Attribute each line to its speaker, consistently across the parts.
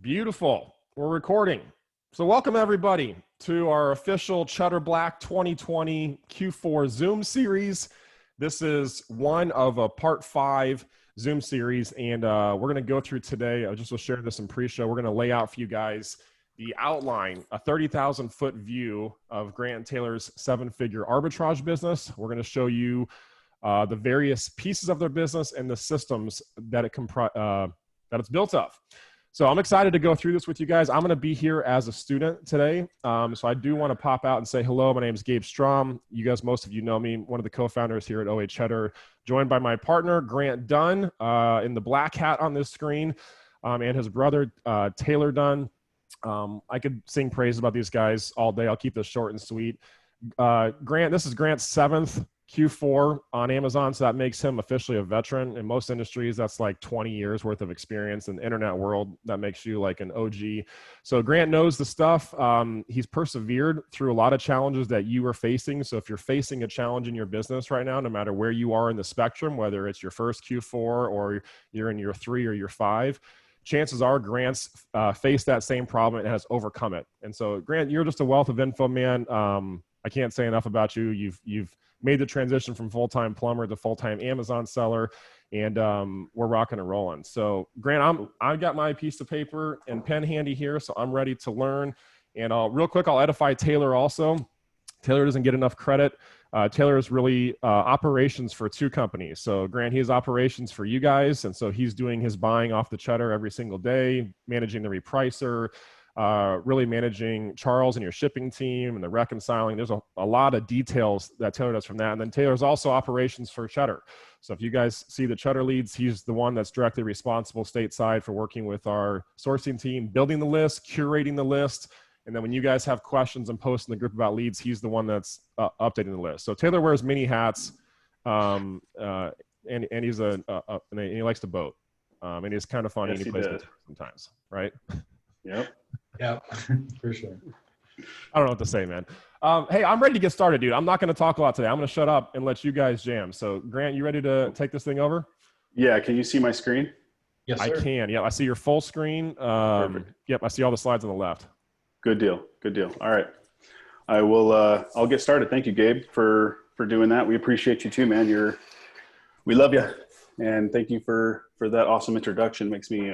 Speaker 1: Beautiful. We're recording. So welcome everybody to our official Cheddar Black 2020 Q4 Zoom series. This is one of a part 5 Zoom series, and we're going to go through today. I just will share this in pre-show. We're going to lay out for you guys the outline, a 30,000 foot view of Grant and Taylor's 7-figure arbitrage business. We're going to show you the various pieces of their business and the systems that it's built of. So I'm excited to go through this with you guys. I'm going to be here as a student today. So I do want to pop out and say hello. My name is Gabe Strom. You guys, most of you know me, one of the co-founders here at OA Cheddar, joined by my partner, Grant Dunn, in the black hat on this screen, and his brother, Taylor Dunn. I could sing praise about these guys all day. I'll keep this short and sweet. This is Grant's 7th Q4 on Amazon, so that makes him officially a veteran. In most industries, that's like 20 years worth of experience. In the internet world, that makes you like an OG. So Grant knows the stuff. He's persevered through a lot of challenges that you are facing. So if you're facing a challenge in your business right now, no matter where you are in the spectrum, whether it's your first Q4 or you're in year 3 or year 5, chances are Grant's faced that same problem and has overcome it. And so Grant, you're just a wealth of info, man. I can't say enough about you. You've made the transition from full-time plumber to full-time Amazon seller, and we're rocking and rolling. So Grant, I've got my piece of paper and pen handy here, so I'm ready to learn. And real quick, I'll edify Taylor also. Taylor doesn't get enough credit. Taylor is really operations for 2 companies. So Grant, he has operations for you guys, and so he's doing his buying off the Cheddar every single day, managing the repricer, really managing Charles and your shipping team and the reconciling. There's a lot of details that Taylor does from that. And then Taylor's also operations for Cheddar. So if you guys see the Cheddar leads, he's the one that's directly responsible stateside for working with our sourcing team, building the list, curating the list. And then when you guys have questions and posts in the group about leads, he's the one that's updating the list. So Taylor wears many hats, and he's and he likes to boat. And he's kind of funny,
Speaker 2: yes,
Speaker 1: and he plays guitar sometimes, right?
Speaker 2: Yep.
Speaker 3: Yeah, for sure.
Speaker 1: I don't know what to say, man. Hey, I'm ready to get started, dude. I'm not going to talk a lot today. I'm going to shut up and let you guys jam. So Grant, you ready to take this thing over?
Speaker 2: Yeah. Can you see my screen?
Speaker 3: Yes, sir.
Speaker 1: I can. Yeah, I see your full screen.
Speaker 2: Perfect.
Speaker 1: Yep, I see all the slides on the left.
Speaker 2: Good deal. Good deal. All right. I will, I'll get started. Thank you, Gabe, for doing that. We appreciate you too, man. We love you. And thank you for that awesome introduction. Makes me,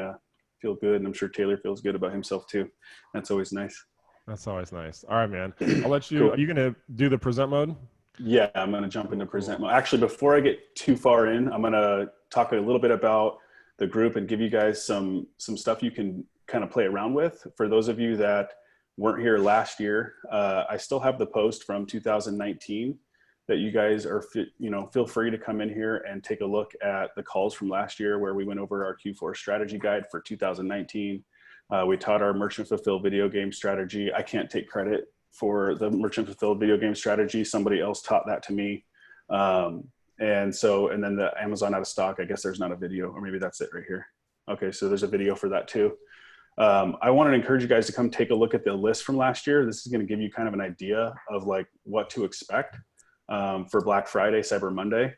Speaker 2: feel good, and I'm sure Taylor feels good about himself too. That's always nice.
Speaker 1: That's always nice. All right, man. I'll let you.
Speaker 2: Cool.
Speaker 1: Are you gonna do the present mode?
Speaker 2: Yeah, I'm gonna jump into present mode. Actually, before I get too far in, I'm gonna talk a little bit about the group and give you guys some stuff you can kind of play around with. For those of you that weren't here last year, I still have the post from 2019 that you guys are, feel free to come in here and take a look at the calls from last year where we went over our Q4 strategy guide for 2019. We taught our merchant fulfilled video game strategy. I can't take credit for the merchant fulfilled video game strategy. Somebody else taught that to me. And then the Amazon out of stock, I guess there's not a video, or maybe that's it right here. Okay, so there's a video for that too. I wanted to encourage you guys to come take a look at the list from last year. This is going to give you kind of an idea of like what to expect for Black Friday, Cyber Monday.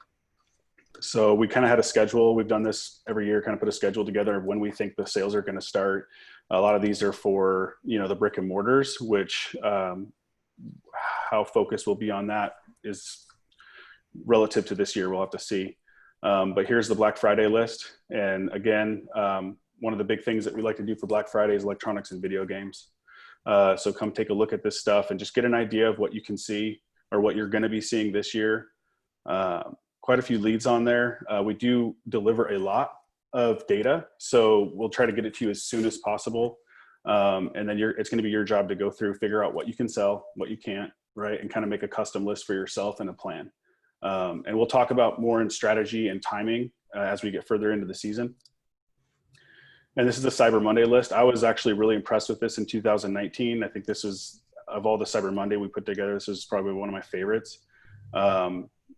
Speaker 2: So we kind of had a schedule. We've done this every year, kind of put a schedule together of when we think the sales are going to start. A lot of these are for, the brick and mortars, which how focused will be on that is relative to this year. We'll have to see. But here's the Black Friday list. And again, one of the big things that we like to do for Black Friday is electronics and video games. So come take a look at this stuff and just get an idea of what you can see or what you're going to be seeing this year. Quite a few leads on there. We do deliver a lot of data, so we'll try to get it to you as soon as possible. And then it's going to be your job to go through, figure out what you can sell, what you can't, right? And kind of make a custom list for yourself and a plan. And we'll talk about more in strategy and timing as we get further into the season. And this is the Cyber Monday list. I was actually really impressed with this in 2019. I think this is, of all the Cyber Monday we put together, this is probably one of my favorites.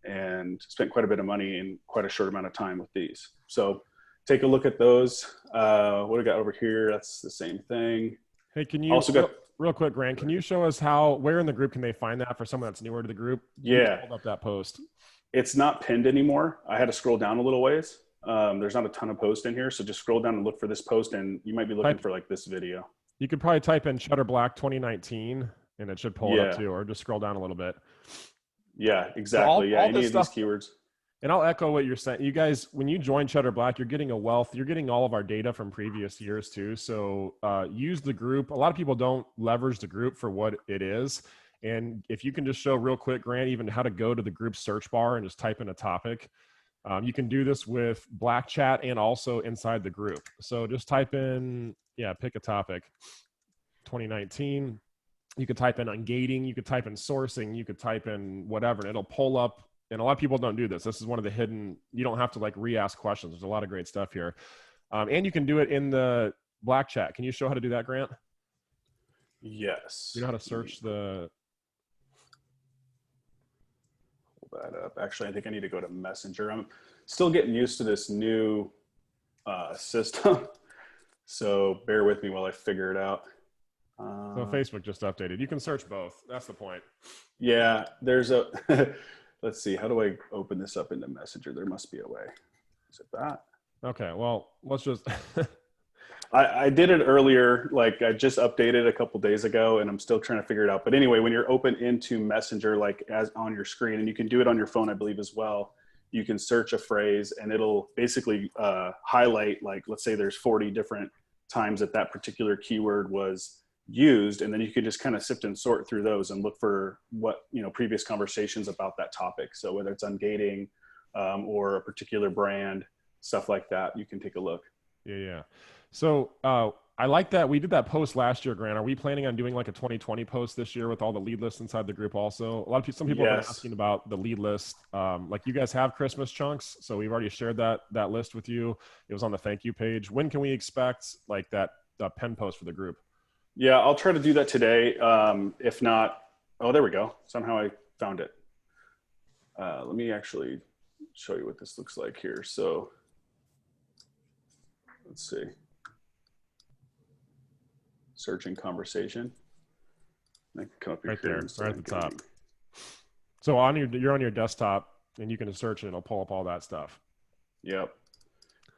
Speaker 2: And spent quite a bit of money in quite a short amount of time with these. So take a look at those. What do we got over here? That's the same thing.
Speaker 1: Hey, can you also real quick, Grant, can you show us where in the group can they find that for someone that's newer to the group?
Speaker 2: Yeah.
Speaker 1: Hold up that post.
Speaker 2: It's not pinned anymore. I had to scroll down a little ways. There's not a ton of posts in here, so just scroll down and look for this post, and you might be looking for like this video.
Speaker 1: You could probably type in Cheddar Black 2019 and it should pull it up too, or just scroll down a little bit.
Speaker 2: Yeah, exactly.
Speaker 1: So all
Speaker 2: any
Speaker 1: this
Speaker 2: of
Speaker 1: stuff,
Speaker 2: these keywords.
Speaker 1: And I'll echo what you're saying. You guys, when you join Cheddar Black, you're getting a wealth. You're getting all of our data from previous years too. So use the group. A lot of people don't leverage the group for what it is. And if you can just show real quick, Grant, even how to go to the group search bar and just type in a topic. You can do this with Black Chat and also inside the group. So just type in, pick a topic. 2019. You could type in ungating. You could type in sourcing. You could type in whatever, and it'll pull up. And a lot of people don't do this. This is one of the hidden, you don't have to like re-ask questions. There's a lot of great stuff here. And you can do it in the Black Chat. Can you show how to do that, Grant?
Speaker 2: Yes.
Speaker 1: You know how to search the...
Speaker 2: Pull that up. Actually, I think I need to go to Messenger. I'm still getting used to this new system. So bear with me while I figure it out.
Speaker 1: So Facebook just updated. You can search both. That's the point.
Speaker 2: Yeah, there's a... Let's see, how do I open this up into Messenger? There must be a way. Is it that?
Speaker 1: Okay, well, let's just...
Speaker 2: I did it earlier, like I just updated a couple days ago, and I'm still trying to figure it out. But anyway, when you're open into Messenger, like as on your screen, and you can do it on your phone, I believe as well, you can search a phrase and it'll basically highlight, like, let's say there's 40 different times that that particular keyword was used, and then you can just kind of sift and sort through those and look for what, previous conversations about that topic. So whether it's ungating or a particular brand, stuff like that, you can take a look.
Speaker 1: Yeah. So I like that. We did that post last year, Grant. Are we planning on doing like a 2020 post this year with all the lead lists inside the group also? Some people have been asking about the lead list. Like you guys have Christmas chunks. So we've already shared that list with you. It was on the thank you page. When can we expect like that pen post for the group?
Speaker 2: Yeah, I'll try to do that today. If not, oh, there we go. Somehow I found it. Let me actually show you what this looks like here. So let's see. Searching conversation. I can come up here
Speaker 1: right there, right at the top.
Speaker 2: Gaming.
Speaker 1: So you're on your desktop and you can search and it'll pull up all that stuff.
Speaker 2: Yep.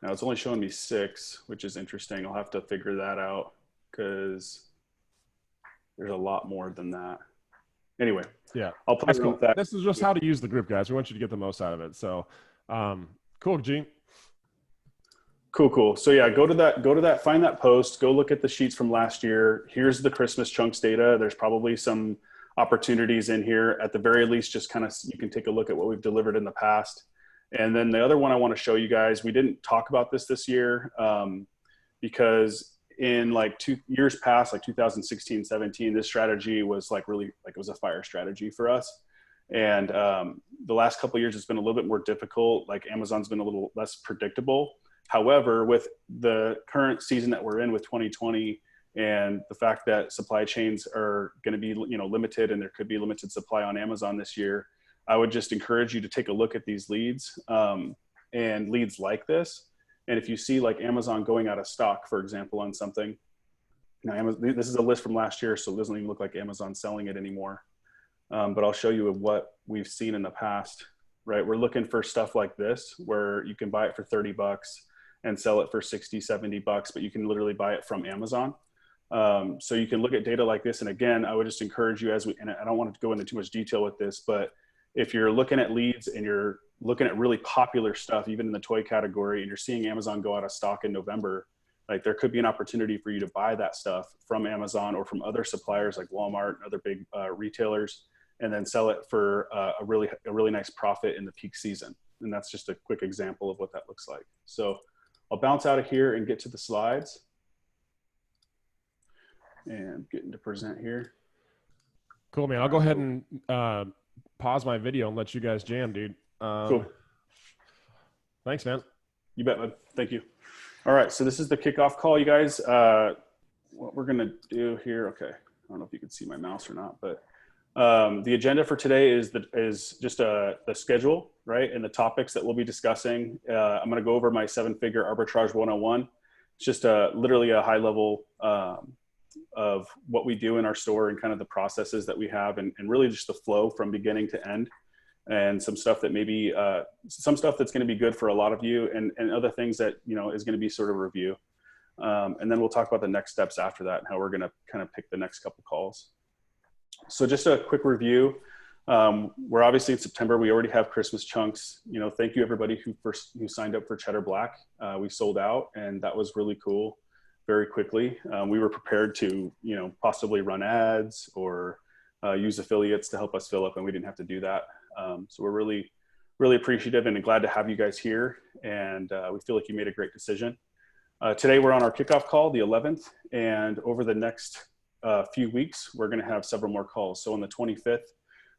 Speaker 2: Now it's only showing me 6, which is interesting. I'll have to figure that out because there's a lot more than that. Anyway,
Speaker 1: yeah,
Speaker 2: I'll play around with that.
Speaker 1: This is just how to use the group, guys. We want you to get the most out of it. So cool, G.
Speaker 2: Cool. So yeah, go to that, find that post, go look at the sheets from last year. Here's the Christmas chunks data. There's probably some opportunities in here. At the very least, just kind of, you can take a look at what we've delivered in the past. And then the other one I want to show you guys, we didn't talk about this year because in like 2 years past, like 2016, 17, this strategy was like really, like it was a fire strategy for us. And the last couple of years, it's been a little bit more difficult. Like Amazon's been a little less predictable. However, with the current season that we're in with 2020 and the fact that supply chains are going to be, limited and there could be limited supply on Amazon this year, I would just encourage you to take a look at these leads and leads like this. And if you see like Amazon going out of stock, for example, on something, this is a list from last year, so it doesn't even look like Amazon's selling it anymore. But I'll show you what we've seen in the past, right? We're looking for stuff like this, where you can buy it for $30 and sell it for $60, $70, but you can literally buy it from Amazon. So you can look at data like this. And again, I would just encourage you and I don't want to go into too much detail with this, but if you're looking at leads and you're looking at really popular stuff, even in the toy category, and you're seeing Amazon go out of stock in November, like there could be an opportunity for you to buy that stuff from Amazon or from other suppliers like Walmart and other big retailers, and then sell it for a really nice profit in the peak season. And that's just a quick example of what that looks like. So I'll bounce out of here and get to the slides and get into present here.
Speaker 1: Cool, man. I'll go ahead and pause my video and let you guys jam, dude.
Speaker 2: Cool.
Speaker 1: Thanks, man.
Speaker 2: You bet, bud. Thank you. All right. So this is the kickoff call, you guys. What we're going to do here. Okay. I don't know if you can see my mouse or not, but the agenda for today is just the schedule, right? And the topics that we'll be discussing. I'm going to go over my 7-figure arbitrage 101. It's just literally a high level of what we do in our store and kind of the processes that we have and really just the flow from beginning to end. and some stuff that maybe some stuff that's going to be good for a lot of you, and other things that is going to be sort of review. And then we'll talk about the next steps after that and how we're going to kind of pick the next couple calls. So just a quick review. We're obviously in September. We already have Christmas chunks. Thank you everybody who signed up for Cheddar Black. We sold out, and that was really cool very quickly. We were prepared to, possibly run ads or use affiliates to help us fill up, and we didn't have to do that. So we're really, really appreciative and glad to have you guys here. And we feel like you made a great decision. Today we're on our kickoff call, the 11th, and over the next few weeks, we're going to have several more calls. So on the 25th,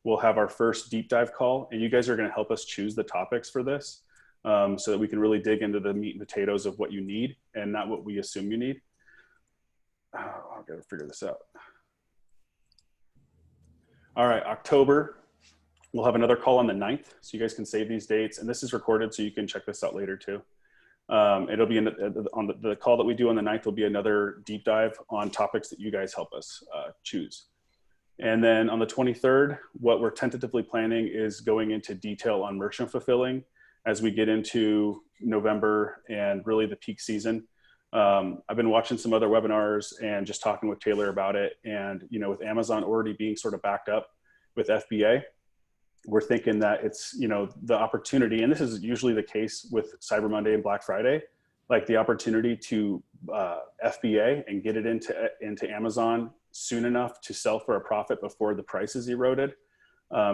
Speaker 2: we'll have our first deep dive call, and you guys are going to help us choose the topics for this so that we can really dig into the meat and potatoes of what you need and not what we assume you need. I've got to figure this out. All right, October, we'll have another call on the 9th, so you guys can save these dates, and this is recorded so you can check this out later too. It'll be on the call that we do on the 9th will be another deep dive on topics that you guys help us choose. And then on the 23rd, what we're tentatively planning is going into detail on merchant fulfilling as we get into November and really the peak season. I've been watching some other webinars and just talking with Taylor about it. And, with Amazon already being sort of backed up with FBA, we're thinking that it's, the opportunity, and this is usually the case with Cyber Monday and Black Friday, like the opportunity to FBA and get it into Amazon soon enough to sell for a profit before the price is eroded,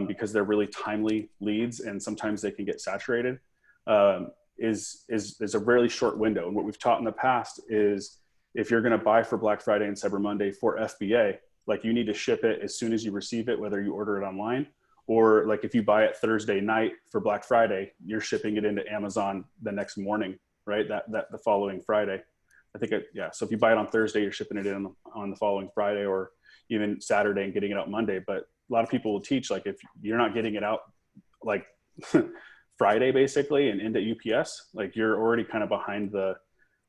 Speaker 2: because they're really timely leads and sometimes they can get saturated, is a really short window. And what we've taught in the past is if you're going to buy for Black Friday and Cyber Monday for FBA, like you need to ship it as soon as you receive it, whether you order it online or like if you buy it Thursday night for Black Friday, you're shipping it into Amazon the next morning, right? That the following Friday. I think so if you buy it on Thursday, you're shipping it in on the following Friday or even Saturday and getting it out Monday. But a lot of people will teach, like, if you're not getting it out like Friday basically and into UPS, like you're already kind of behind the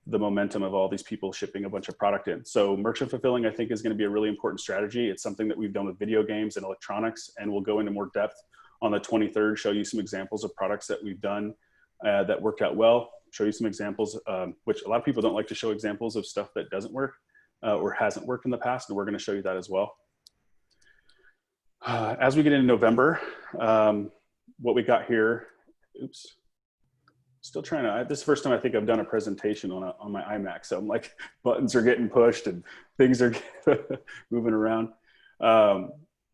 Speaker 2: momentum of all these people shipping a bunch of product in. So merchant fulfilling, I think, is going to be a really important strategy. It's something that we've done with video games and electronics, and we'll go into more depth on the 23rd, show you some examples of products that we've done that worked out well, show you some examples, which a lot of people don't like to show examples of stuff that doesn't work or hasn't worked in the past, and we're going to show you that as well. As we get into November, what we got here, still trying to, this is the first time I think I've done a presentation on my iMac. So I'm like, buttons are getting pushed and things are moving around.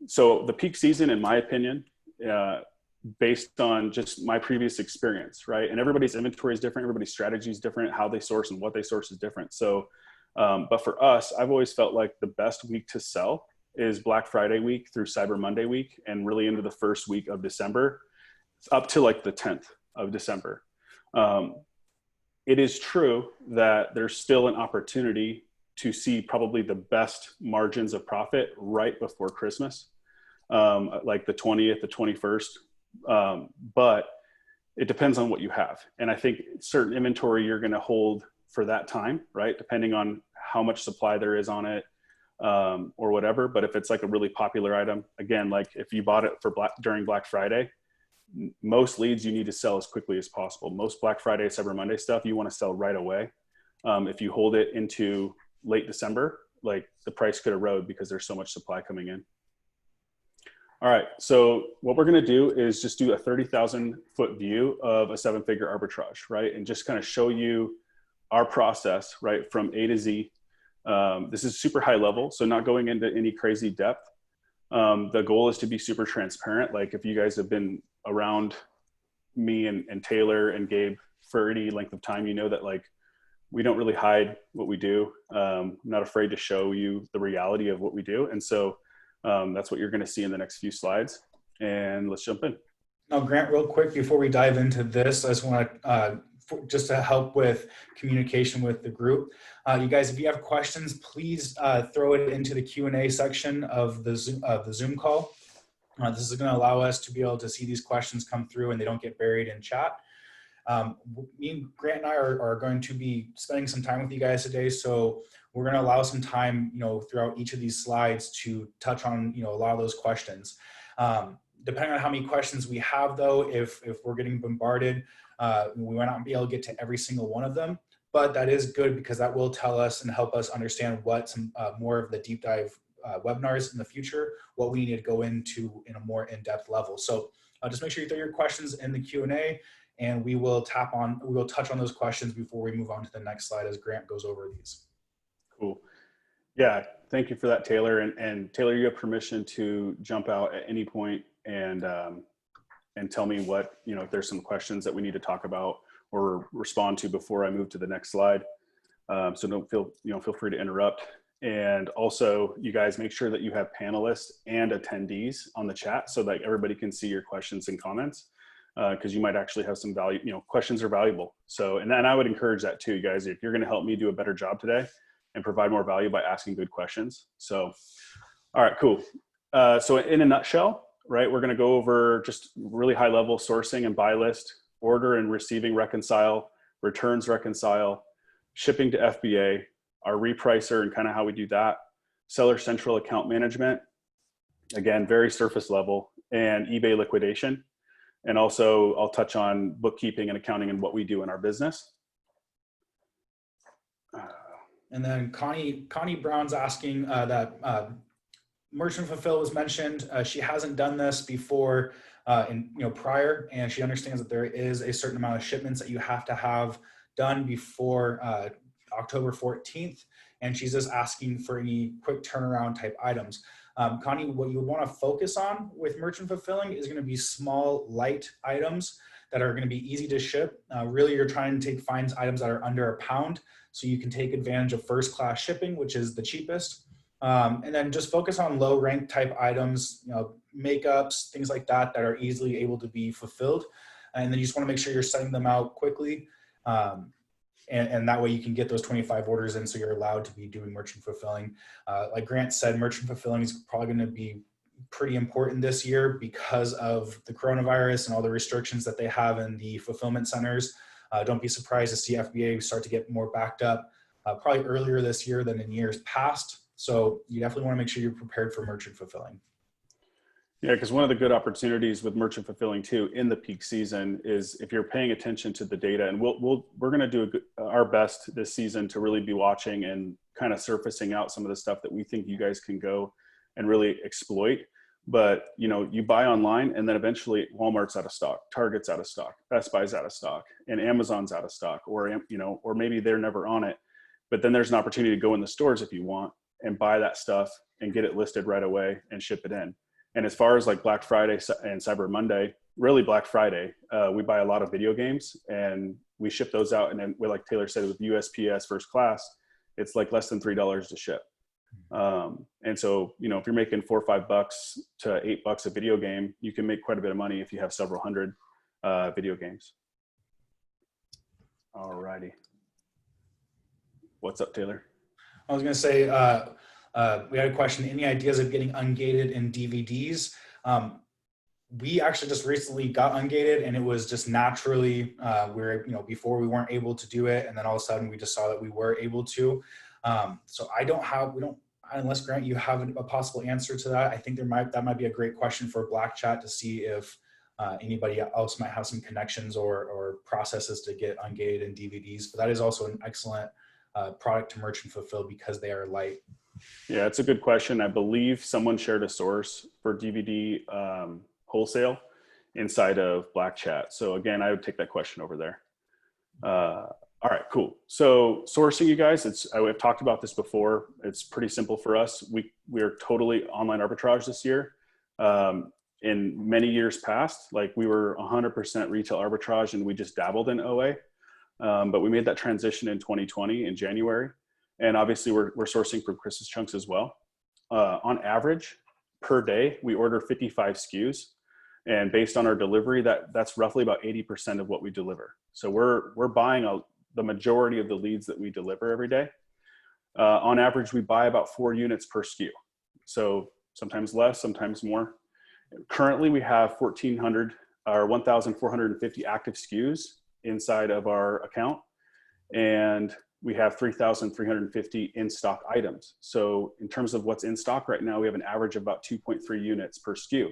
Speaker 2: So the peak season, in my opinion, based on just my previous experience, right? And everybody's inventory is different. Everybody's strategy is different. How they source and what they source is different. So, but for us, I've always felt like the best week to sell is Black Friday week through Cyber Monday week and really into the first week of December, up to like the 10th of December. It is true that there's still an opportunity to see probably the best margins of profit right before Christmas, like the 20th, the 21st. But it depends on what you have. And I think certain inventory you're going to hold for that time, right? Depending on how much supply there is on it, or whatever. But if it's like a really popular item, again, like if you bought it for during Black Friday, most leads you need to sell as quickly as possible. Most Black Friday, Cyber Monday stuff, you want to sell right away. If you hold it into late December, like the price could erode because there's so much supply coming in. All right, so what we're gonna do is just do a 30,000 foot view of a 7-figure arbitrage, right? And just kind of show you our process, right, from A to Z. This is super high level, so not going into any crazy depth. The goal is to be super transparent. Like if you guys have been around me and Taylor and Gabe for any length of time, you know that like we don't really hide what we do. I'm not afraid to show you the reality of what we do. And so that's what you're going to see in the next few slides. And let's jump in.
Speaker 3: Now, Grant, real quick, before we dive into this, I just want to, just to help with communication with the group, you guys, if you have questions, please throw it into the Q&A section of the Zoom call. This is going to allow us to be able to see these questions come through and they don't get buried in chat. Me and Grant and I are going to be spending some time with you guys today, so we're going to allow some time, throughout each of these slides to touch on, a lot of those questions. Depending on how many questions we have, though, if we're getting bombarded, we might not be able to get to every single one of them. But that is good because that will tell us and help us understand what some more of the deep dive webinars in the future, what we need to go into in a more in-depth level. So just make sure you throw your questions in the Q&A, and we will touch on those questions before we move on to the next slide as Grant goes over these.
Speaker 2: Cool. Yeah, thank you for that, Taylor. And Taylor, you have permission to jump out at any point and tell me what, if there's some questions that we need to talk about or respond to before I move to the next slide. So don't feel free to interrupt. And also, you guys make sure that you have panelists and attendees on the chat so that everybody can see your questions and comments, because you might actually have some value. Questions are valuable. So, and I would encourage that too, you guys. If you're going to help me do a better job today and provide more value by asking good questions. So, all right, cool. So in a nutshell, right, we're going to go over just really high level sourcing and buy list, order and receiving reconcile, returns reconcile, shipping to FBA, our repricer and kind of how we do that, seller central account management, again, very surface level, and eBay liquidation. And also I'll touch on bookkeeping and accounting and what we do in our business.
Speaker 3: And then Connie Brown's asking that merchant fulfill was mentioned. She hasn't done this before prior, and she understands that there is a certain amount of shipments that you have to have done before October 14th, and she's just asking for any quick turnaround type items. Connie, what you would want to focus on with merchant fulfilling is going to be small, light items that are going to be easy to ship. Really, you're trying to find items that are under £1, so you can take advantage of first class shipping, which is the cheapest. And then just focus on low rank type items, makeups, things like that are easily able to be fulfilled. And then you just want to make sure you're sending them out quickly. And that way you can get those 25 orders in, so you're allowed to be doing merchant fulfilling. Like Grant said, merchant fulfilling is probably going to be pretty important this year because of the coronavirus and all the restrictions that they have in the fulfillment centers. Don't be surprised to see FBA start to get more backed up probably earlier this year than in years past. So you definitely want to make sure you're prepared for merchant fulfilling.
Speaker 2: Yeah, because one of the good opportunities with merchant fulfilling too in the peak season is if you're paying attention to the data, and we're going to do our best this season to really be watching and kind of surfacing out some of the stuff that we think you guys can go and really exploit. But you buy online, and then eventually Walmart's out of stock, Target's out of stock, Best Buy's out of stock, and Amazon's out of stock, or maybe they're never on it. But then there's an opportunity to go in the stores if you want and buy that stuff and get it listed right away and ship it in. And as far as like Black Friday and Cyber Monday, really Black Friday, we buy a lot of video games and we ship those out. And then, like Taylor said, with USPS first class, it's like less than $3 to ship. And so, if you're making $4 or $5 to $8 a video game, you can make quite a bit of money if you have several hundred video games. All righty. What's up, Taylor?
Speaker 3: I was going to say, we had a question, any ideas of getting ungated in DVDs? We actually just recently got ungated, and it was just naturally, before we weren't able to do it. And then all of a sudden we just saw that we were able to. So unless Grant, you have a possible answer to that. I think that might be a great question for Black Chat to see if anybody else might have some connections or processes to get ungated in DVDs. But that is also an excellent product to merchant fulfill because they are light.
Speaker 2: Yeah, it's a good question. I believe someone shared a source for DVD wholesale inside of Black Chat. So again, I would take that question over there. All right, cool. So sourcing, you guys, I've talked about this before. It's pretty simple for us. We are totally online arbitrage this year. In many years past, like we were 100% retail arbitrage and we just dabbled in OA. But we made that transition in 2020 in January. And obviously we're sourcing from Chris's Chunks as well. On average per day, we order 55 SKUs. And based on our delivery, that's roughly about 80% of what we deliver. So we're buying the majority of the leads that we deliver every day. On average, we buy about 4 units per SKU. So sometimes less, sometimes more. Currently, we have 1,450 active SKUs inside of our account. And we have 3,350 in-stock items. So in terms of what's in stock right now, we have an average of about 2.3 units per SKU.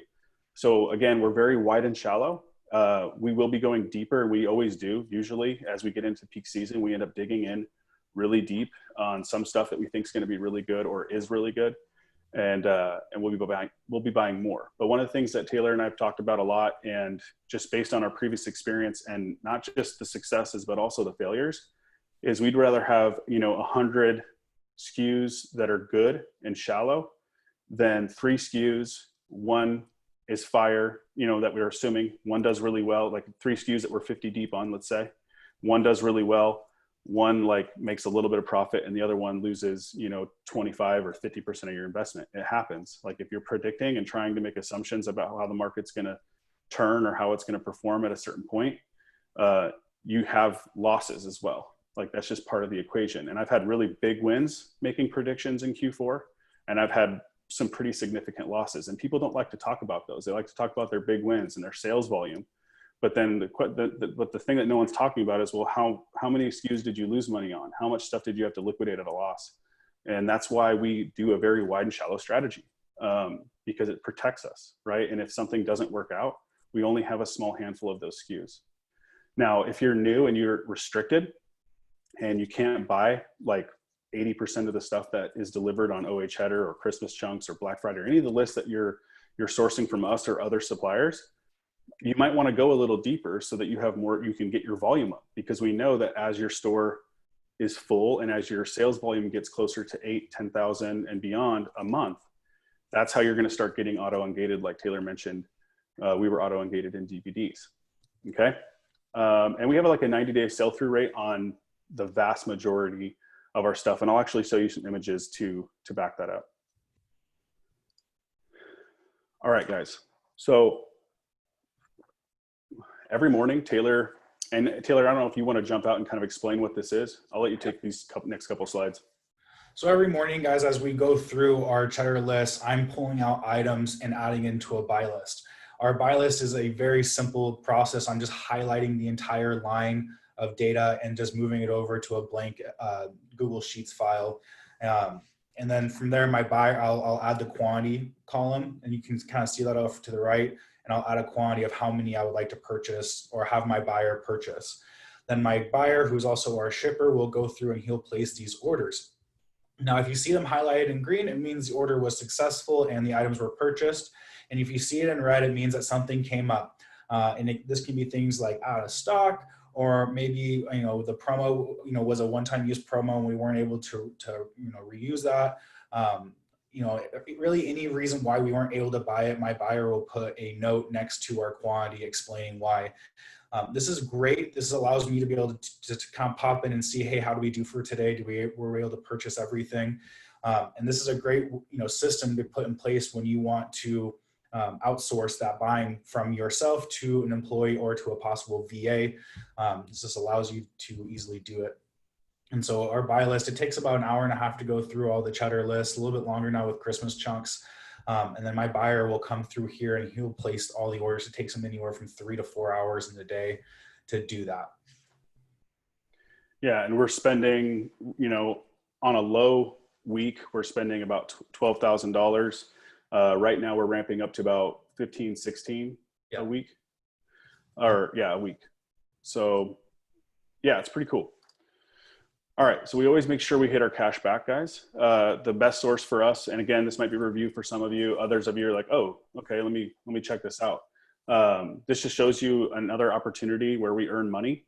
Speaker 2: So again, we're very wide and shallow. We will be going deeper. We always do. Usually as we get into peak season, we end up digging in really deep on some stuff that we think is going to be really good or is really good. And we'll be buying more. But one of the things that Taylor and I have talked about a lot, and just based on our previous experience, and not just the successes, but also the failures, is we'd rather have, 100 SKUs that are good and shallow than 3 SKUs. One is fire, that we're assuming. One does really well, like 3 SKUs that we're 50 deep on, let's say. One does really well. One like makes a little bit of profit and the other one loses, 25 or 50% of your investment. It happens. Like if you're predicting and trying to make assumptions about how the market's going to turn or how it's going to perform at a certain point, you have losses as well. Like that's just part of the equation. And I've had really big wins making predictions in Q4, and I've had some pretty significant losses, and people don't like to talk about those. They like to talk about their big wins and their sales volume. But then the thing that no one's talking about is, well, how many SKUs did you lose money on? How much stuff did you have to liquidate at a loss? And that's why we do a very wide and shallow strategy, because it protects us, right? And if something doesn't work out, we only have a small handful of those SKUs. Now, if you're new and you're restricted and you can't buy like 80% of the stuff that is delivered on OH Cheddar or Christmas chunks or Black Friday or any of the lists that you're sourcing from us or other suppliers, you might want to go a little deeper so that you have more, you can get your volume up, because we know that as your store is full and as your sales volume gets closer to 8, 10,000 and beyond a month, that's how you're going to start getting auto-ungated. Like Taylor mentioned, we were auto-ungated in DVDs. Okay. And we have like a 90-day sell-through rate on the vast majority of our stuff. And I'll actually show you some images to back that up. All right, guys. So every morning, Taylor, I don't know if you want to jump out and kind of explain what this is. I'll let you take these next couple slides.
Speaker 3: So every morning, guys, as we go through our Cheddar list, I'm pulling out items and adding into a buy list. Our buy list is a very simple process. I'm just highlighting the entire line of data and just moving it over to a blank Google Sheets file. And then from there, my buy, I'll add the quantity column, and you can kind of see that off to the right. And I'll add a quantity of how many I would like to purchase or have my buyer purchase. Then my buyer, who's also our shipper, will go through and he'll place these orders. Now, if you see them highlighted in green, it means the order was successful and the items were purchased. And if you see it in red, it means that something came up. This can be things like out of stock, or maybe, the promo, was a one-time use promo and we weren't able to reuse that. Really any reason why we weren't able to buy it, my buyer will put a note next to our quantity explaining why. This is great. This allows me to be able to kind of pop in and see, hey, how do we do for today? Were we able to purchase everything? And this is a great, system to put in place when you want to outsource that buying from yourself to an employee or to a possible VA. This just allows you to easily do it. And so our buy list, it takes about an hour and a half to go through all the Cheddar lists, a little bit longer now with Christmas chunks. And then my buyer will come through here and he'll place all the orders. It takes him anywhere from 3 to 4 hours in the day to do that.
Speaker 2: Yeah, and we're spending, on a low week, we're spending about $12,000. Right now we're ramping up to about 15, 16 a week. A week. So yeah, it's pretty cool. All right, so we always make sure we hit our cash back, guys. The best source for us, and again, this might be a review for some of you. Others of you are like, oh, okay, let me check this out. This just shows you another opportunity where we earn money,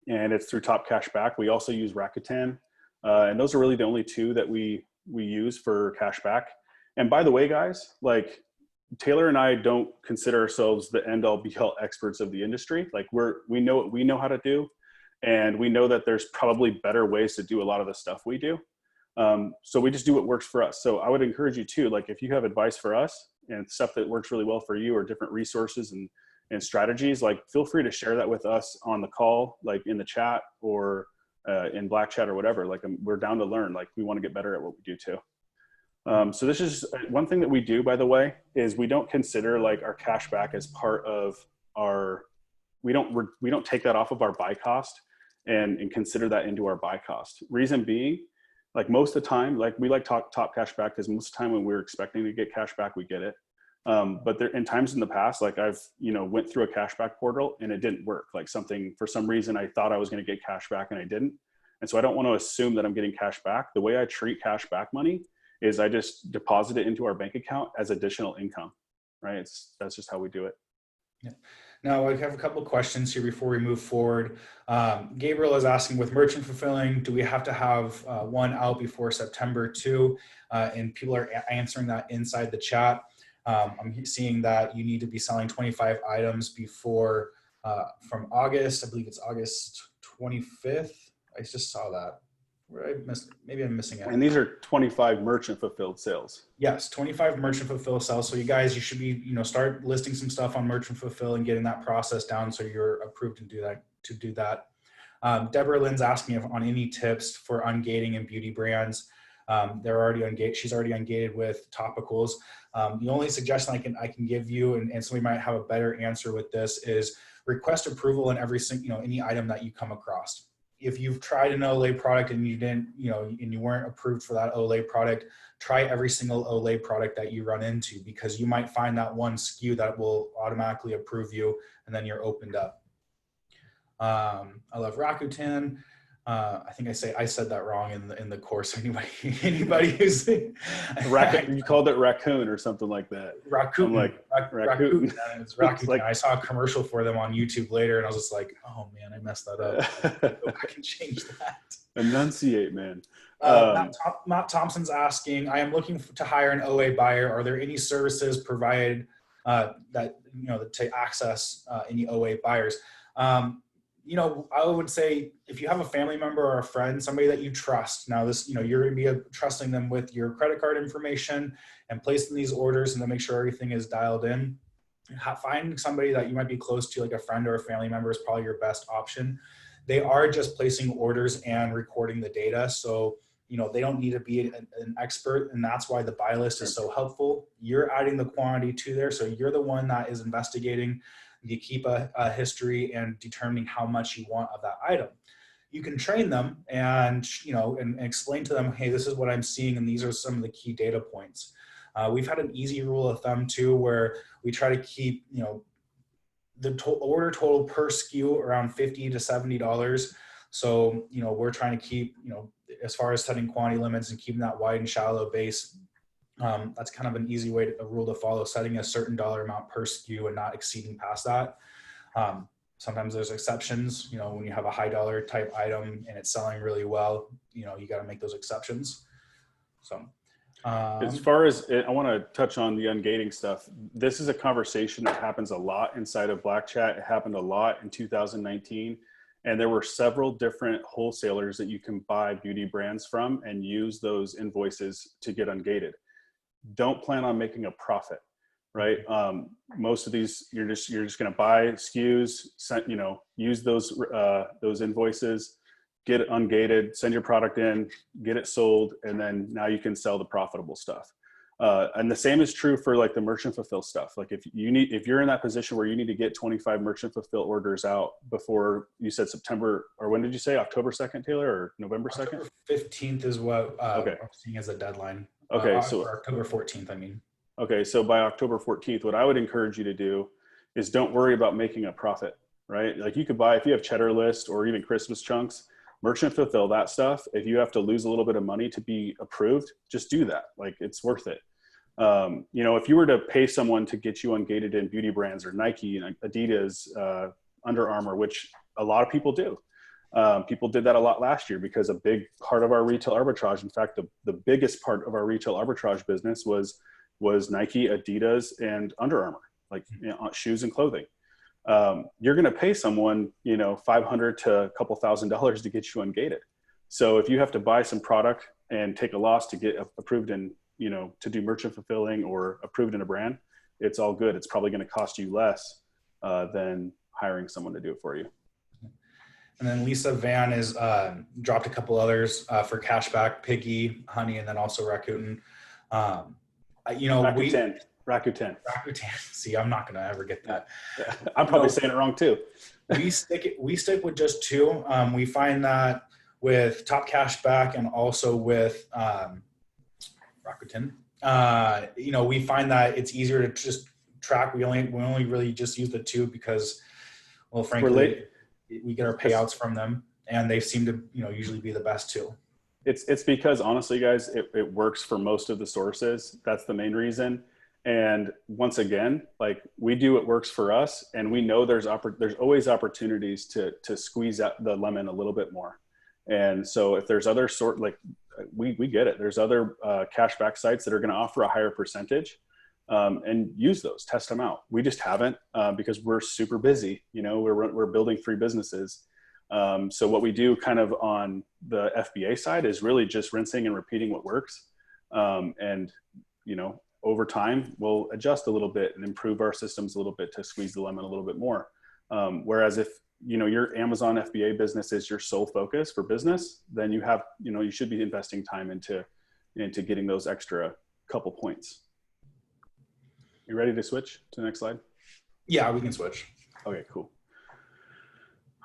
Speaker 2: and it's through Top Cash Back. We also use Rakuten, and those are really the only two that we use for cash back. And by the way, guys, like Taylor and I don't consider ourselves the end-all be-all experts of the industry. Like we know what we know how to do. And we know that there's probably better ways to do a lot of the stuff we do. So we just do what works for us. So I would encourage you too, like if you have advice for us and stuff that works really well for you, or different resources and strategies, like feel free to share that with us on the call, like in the chat or in Black Chat or whatever. Like we're down to learn. Like we want to get better at what we do too. So this is one thing that we do, by the way, is we don't consider like our cash back as part of our, we don't take that off of our buy cost and consider that into our buy cost. Reason being, like most of the time, like we like top cash back because most of the time when we're expecting to get cash back, we get it. But there in times in the past, like I've, went through a cashback portal and it didn't work. Like something, for some reason, I thought I was going to get cash back and I didn't. And so I don't want to assume that I'm getting cash back. The way I treat cash back money is I just deposit it into our bank account as additional income, right? That's just how we do it.
Speaker 3: Yeah. Now I have a couple of questions here before we move forward. Gabriel is asking, with merchant fulfilling, do we have to have one out before September 2? And people are answering that inside the chat. I'm seeing that you need to be selling 25 items before from August. I believe it's August 25th. I just saw that. Where I missed, maybe I'm missing it.
Speaker 2: And these are 25 merchant fulfilled sales.
Speaker 3: Yes, 25 merchant fulfill sales. So you guys, you should be, start listing some stuff on merchant fulfill and getting that process down so you're approved to do that. Deborah Lynn's asking on any tips for ungating and beauty brands. They're already ungated. She's already ungated with topicals. The only suggestion I can give you, and somebody might have a better answer with this, is request approval in every single, any item that you come across. If you've tried an Olay product and you didn't, and you weren't approved for that Olay product, try every single Olay product that you run into, because you might find that one SKU that will automatically approve you, and then you're opened up. I love Rakuten. I think I said that wrong in the course. Anybody who's
Speaker 2: you called it raccoon or something like that.
Speaker 3: Rakuten. I'm like
Speaker 2: Rakuten.
Speaker 3: It's Rakuten. Like, I saw a commercial for them on YouTube later, and I was just like, oh man, I messed that up. I can change that.
Speaker 2: Enunciate, man.
Speaker 3: Matt Thompson's asking, I am looking to hire an OA buyer. Are there any services provided that to access any OA buyers? I would say if you have a family member or a friend, somebody that you trust, now this, you're going to be trusting them with your credit card information and placing these orders and then make sure everything is dialed in. Find somebody that you might be close to, like a friend or a family member, is probably your best option. They are just placing orders and recording the data. So, they don't need to be an expert, and that's why the buy list is so helpful. You're adding the quantity to there. So you're the one that is investigating. You keep a history and determining how much you want of that item. You can train them and explain to them, hey, this is what I'm seeing, and these are some of the key data points. We've had an easy rule of thumb too, where we try to keep the order total per SKU around $50 to $70. So we're trying to keep as far as setting quantity limits and keeping that wide and shallow base. That's kind of an easy way, a rule to follow, setting a certain dollar amount per SKU and not exceeding past that. Sometimes there's exceptions, when you have a high dollar type item and it's selling really well, you got to make those exceptions. So
Speaker 2: as far as I want to touch on the ungating stuff, this is a conversation that happens a lot inside of Black Chat. It happened a lot in 2019. And there were several different wholesalers that you can buy beauty brands from and use those invoices to get ungated. Don't plan on making a profit, right? Most of these, you're just going to buy SKUs, use those invoices, get it ungated, send your product in, get it sold, and then now you can sell the profitable stuff. And the same is true for like the merchant fulfill stuff. Like if you're in that position where you need to get 25 merchant fulfill orders out before, you said September, or when did you say, October 2nd, Taylor, or November 2nd?
Speaker 3: October 15th is what
Speaker 2: okay.
Speaker 3: I'm seeing as a deadline.
Speaker 2: Okay, so
Speaker 3: October 14th, I mean.
Speaker 2: Okay, so by October 14th, what I would encourage you to do is don't worry about making a profit, right? Like you could buy, if you have Cheddar list or even Christmas chunks, merchant fulfill that stuff. If you have to lose a little bit of money to be approved, just do that. Like it's worth it. If you were to pay someone to get you ungated in beauty brands or Nike and Adidas, Under Armour, which a lot of people do. People did that a lot last year because a big part of our retail arbitrage, in fact, the biggest part of our retail arbitrage business was Nike, Adidas, and Under Armour, like shoes and clothing. You're going to pay someone, $500 to a couple $1,000s to get you ungated. So if you have to buy some product and take a loss to get approved in, to do merchant fulfilling or approved in a brand, it's all good. It's probably going to cost you less than hiring someone to do it for you.
Speaker 3: And then Lisa Van is dropped a couple others for cashback, Piggy, Honey, and then also Rakuten.
Speaker 2: Rakuten.
Speaker 3: Rakuten. See, I'm not going to ever get that.
Speaker 2: I'm probably saying it wrong too.
Speaker 3: we stick with just two. We find that with Top Cashback and also with Rakuten. We find that it's easier to just track. We only really just use the two because, well, frankly, we get our payouts from them, and they seem to, usually be the best too.
Speaker 2: It's because honestly, guys, it works for most of the sources. That's the main reason. And once again, like we do what works for us, and we know there's always opportunities to squeeze out the lemon a little bit more. And so if there's other we get it. There's other cashback sites that are going to offer a higher percentage, and use those, test them out. We just haven't because we're super busy. We're building 3 businesses. So what we do kind of on the FBA side is really just rinsing and repeating what works. And over time, we'll adjust a little bit and improve our systems a little bit to squeeze the lemon a little bit more. Whereas if, your Amazon FBA business is your sole focus for business, then you have, you should be investing time into getting those extra couple points. You ready to switch to the next slide?
Speaker 3: Yeah, we can switch.
Speaker 2: Okay, cool.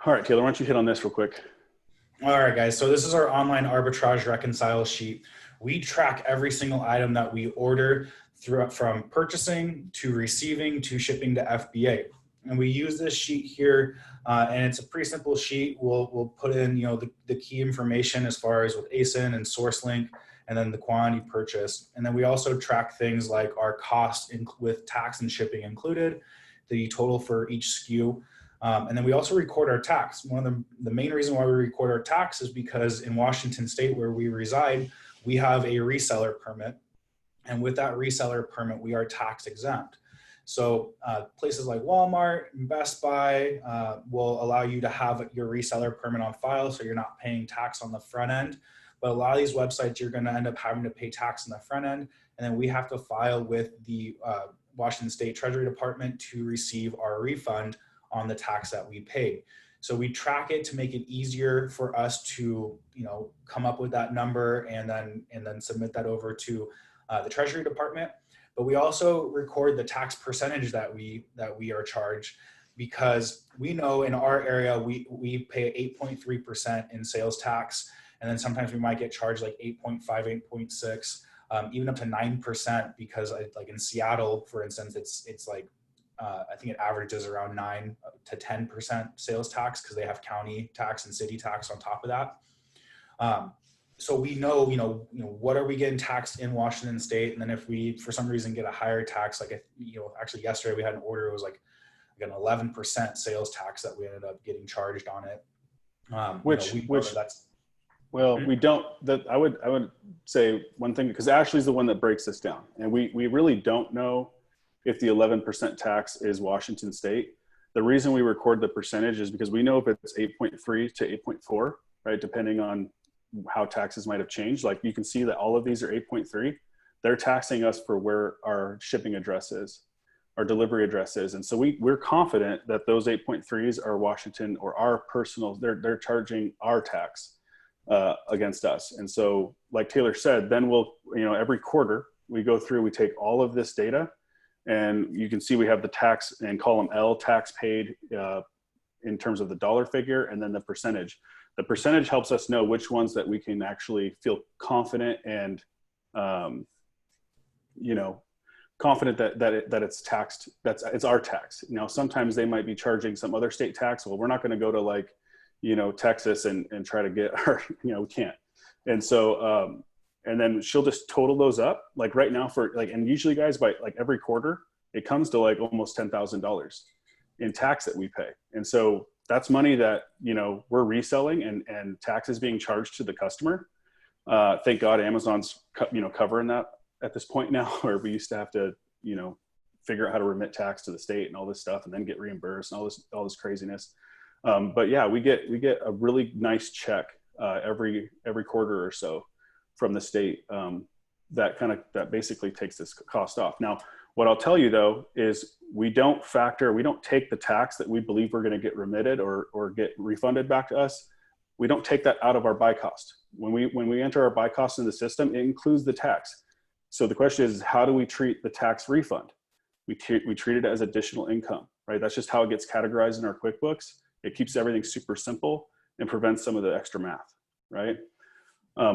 Speaker 2: All right, Taylor, why don't you hit on this real quick?
Speaker 3: All right, guys. So this is our online arbitrage reconcile sheet. We track every single item that we order from purchasing to receiving to shipping to FBA. And we use this sheet here, and it's a pretty simple sheet. We'll put in, the key information as far as with ASIN and source link, and then the quantity purchased. And then we also track things like our cost with tax and shipping included, the total for each SKU. And then we also record our tax. One of the main reason why we record our tax is because in Washington State, where we reside, we have a reseller permit. And with that reseller permit, we are tax exempt. So places like Walmart and Best Buy will allow you to have your reseller permit on file, so you're not paying tax on the front end. But a lot of these websites, you're going to end up having to pay tax on the front end. And then we have to file with the Washington State Treasury Department to receive our refund on the tax that we paid. So we track it to make it easier for us to, come up with that number and then submit that over to the Treasury Department. But we also record the tax percentage that we are charged, because we know in our area we pay 8.3% in sales tax, and then sometimes we might get charged like 8.5, 8.6, even up to 9%, because like in Seattle, for instance, it's like I think it averages around 9 to 10% sales tax, because they have county tax and city tax on top of that. So we know, what are we getting taxed in Washington State? And then if we, for some reason, get a higher tax, like, actually yesterday we had an order, it was like an 11% sales tax that we ended up getting charged on it.
Speaker 2: We don't, I would say one thing, because Ashley's the one that breaks this down. And we really don't know if the 11% tax is Washington State. The reason we record the percentage is because we know if it's 8.3 to 8.4, right? Depending on how taxes might have changed. Like you can see that all of these are 8.3. They're taxing us for where our shipping address is, our delivery address is. And so we're confident that those 8.3s are Washington or our personal, they're charging our tax against us. And so like Taylor said, then we'll, every quarter we go through, we take all of this data, and you can see we have the tax in column L, tax paid in terms of the dollar figure, and then the percentage. The percentage helps us know which ones that we can actually feel confident and, confident that it's taxed, it's our tax. Now, sometimes they might be charging some other state tax. Well, we're not going to go to Texas and try to get our, we can't. And so, and then she'll just total those up. Like right now and usually guys, by like every quarter, it comes to like almost $10,000 in tax that we pay. And so that's money that, we're reselling and taxes being charged to the customer. Thank God Amazon's, covering that at this point now, where we used to have to, figure out how to remit tax to the state and all this stuff and then get reimbursed and all this craziness. But yeah, we get a really nice check every quarter or so from the state that basically takes this cost off. Now, what I'll tell you though is we don't take the tax that we believe we're going to get remitted or get refunded back to us. We don't take that out of our buy cost. When we enter our buy cost in the system, it includes the tax. So the question is, how do we treat the tax refund? We treat it as additional income, right? That's just how it gets categorized in our QuickBooks. It keeps everything super simple and prevents some of the extra math, right?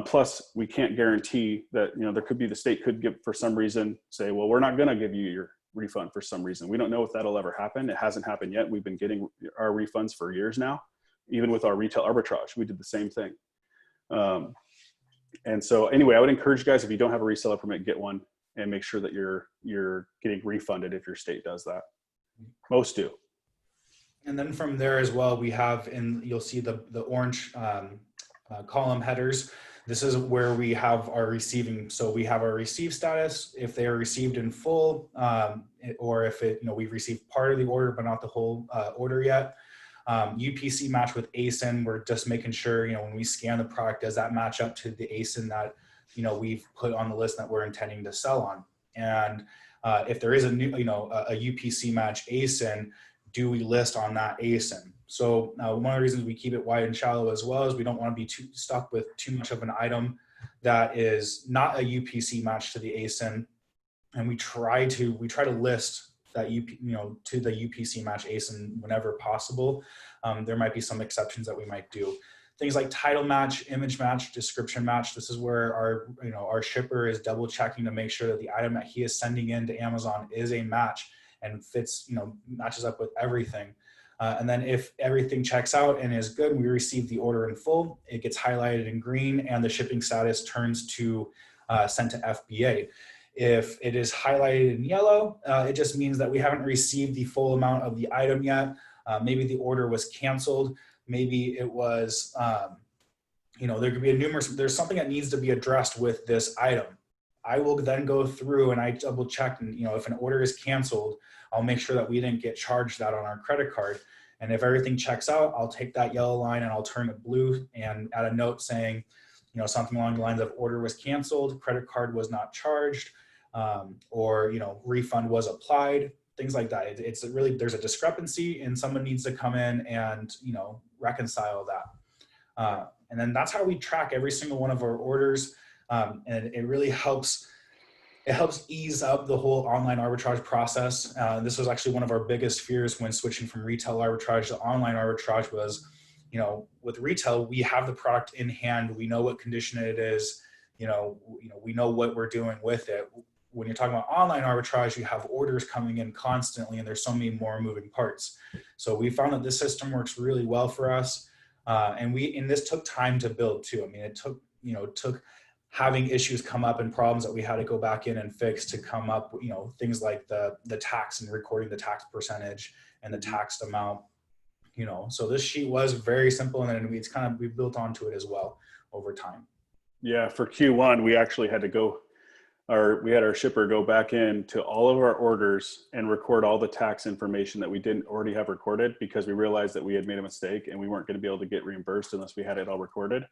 Speaker 2: Plus, we can't guarantee that, there could be, the state could give, for some reason, say, well, we're not going to give you your refund for some reason. We don't know if that'll ever happen. It hasn't happened yet. We've been getting our refunds for years now. Even with our retail arbitrage, we did the same thing. And so anyway, I would encourage you guys, if you don't have a reseller permit, get one and make sure that you're getting refunded if your state does that. Most do.
Speaker 3: And then from there as well, we have, you'll see the orange column headers. This is where we have our receiving. So we have our receive status, if they are received in full, or if we've received part of the order, but not the whole order yet. UPC match with ASIN, we're just making sure, when we scan the product, does that match up to the ASIN that, we've put on the list that we're intending to sell on? And if there is a new, a UPC match ASIN, do we list on that ASIN? So one of the reasons we keep it wide and shallow as well is we don't want to be too stuck with too much of an item that is not a UPC match to the ASIN, and we try to list that to the UPC match ASIN whenever possible. There might be some exceptions that we might do. Things like title match, image match, description match. This is where our shipper is double checking to make sure that the item that he is sending in to Amazon is a match and fits, matches up with everything. And then if everything checks out and is good, we receive the order in full, it gets highlighted in green and the shipping status turns to sent to FBA. If it is highlighted in yellow, it just means that we haven't received the full amount of the item yet. Maybe the order was canceled. Maybe it was, there could be there's something that needs to be addressed with this item. I will then go through and I double check, and if an order is canceled, I'll make sure that we didn't get charged that on our credit card. And if everything checks out, I'll take that yellow line and I'll turn it blue and add a note saying, something along the lines of order was canceled, credit card was not charged, or, refund was applied, things like that. It's really, there's a discrepancy and someone needs to come in and, reconcile that. And then that's how we track every single one of our orders. And it really helps ease up the whole online arbitrage process. This was actually one of our biggest fears when switching from retail arbitrage to online arbitrage was, with retail, we have the product in hand. We know what condition it is. We know what we're doing with it. When you're talking about online arbitrage, you have orders coming in constantly and there's so many more moving parts. So we found that this system works really well for us. And this took time to build too. I mean, it took having issues come up and problems that we had to go back in and fix to come up, things like the tax and recording the tax percentage and the taxed amount, so this sheet was very simple, and then we built onto it as well over time.
Speaker 2: Yeah. For Q1, we actually had to we had our shipper go back in to all of our orders and record all the tax information that we didn't already have recorded, because we realized that we had made a mistake and we weren't going to be able to get reimbursed unless we had it all recorded.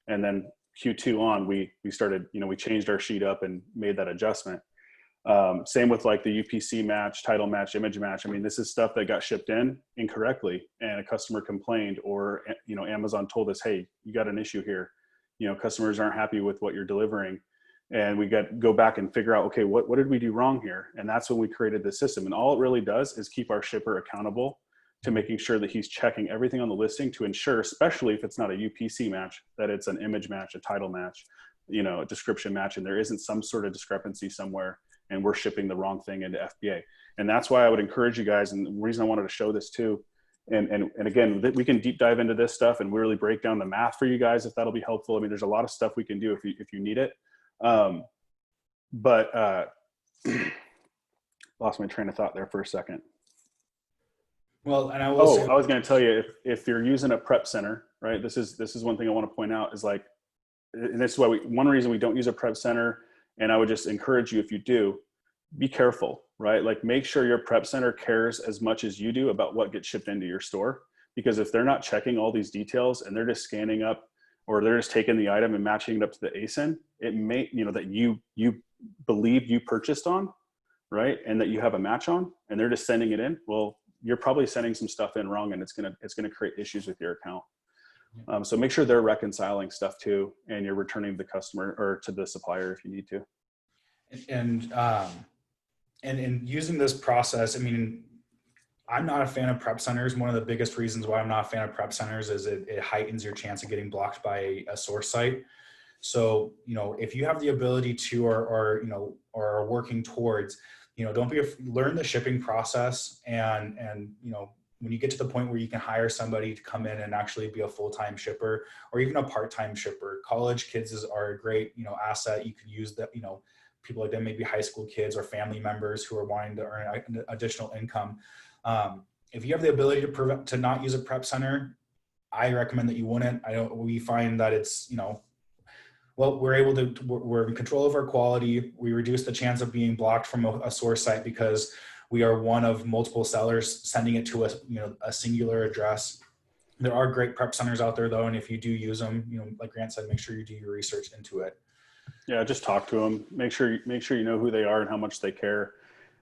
Speaker 2: And then Q2 on, we started, we changed our sheet up and made that adjustment. Same with like the UPC match, title match, image match. I mean, this is stuff that got shipped in incorrectly and a customer complained, or, Amazon told us, hey, you got an issue here. Customers aren't happy with what you're delivering. And we got to go back and figure out, okay, what did we do wrong here? And that's when we created the system. And all it really does is keep our shipper accountable to making sure that he's checking everything on the listing to ensure, especially if it's not a UPC match, that it's an image match, a title match, a description match, and there isn't some sort of discrepancy somewhere and we're shipping the wrong thing into FBA. And that's why I would encourage you guys, and the reason I wanted to show this too, and again, we can deep dive into this stuff and really break down the math for you guys if that'll be helpful. I mean, there's a lot of stuff we can do if you need it. Lost my train of thought there for a second.
Speaker 3: Well, and I will say,
Speaker 2: I was going to tell you, if you're using a prep center, right? This is one thing I want to point out is like, and this is why one reason we don't use a prep center. And I would just encourage you, if you do, be careful, right? Like make sure your prep center cares as much as you do about what gets shipped into your store. Because if they're not checking all these details and they're just scanning up, or they're just taking the item and matching it up to the ASIN, it may, that you believe you purchased on, right? And that you have a match on, and they're just sending it in. Well, you're probably sending some stuff in wrong, and it's gonna create issues with your account. So make sure they're reconciling stuff too, and you're returning to the customer or to the supplier if you need to.
Speaker 3: And in using this process, I mean, I'm not a fan of prep centers. One of the biggest reasons why I'm not a fan of prep centers is it heightens your chance of getting blocked by a source site. So, if you have the ability to, or are working towards, learn the shipping process, and when you get to the point where you can hire somebody to come in and actually be a full-time shipper or even a part-time shipper, college kids are a great, asset. You could use that, people like them, maybe high school kids or family members who are wanting to earn additional income. If you have the ability to not use a prep center, I recommend that you wouldn't. We find that it's, we're in control of our quality. We reduce the chance of being blocked from a source site because we are one of multiple sellers sending it to a singular address. There are great prep centers out there though. And if you do use them, like Grant said, make sure you do your research into it.
Speaker 2: Yeah. Just talk to them. Make sure you know who they are and how much they care.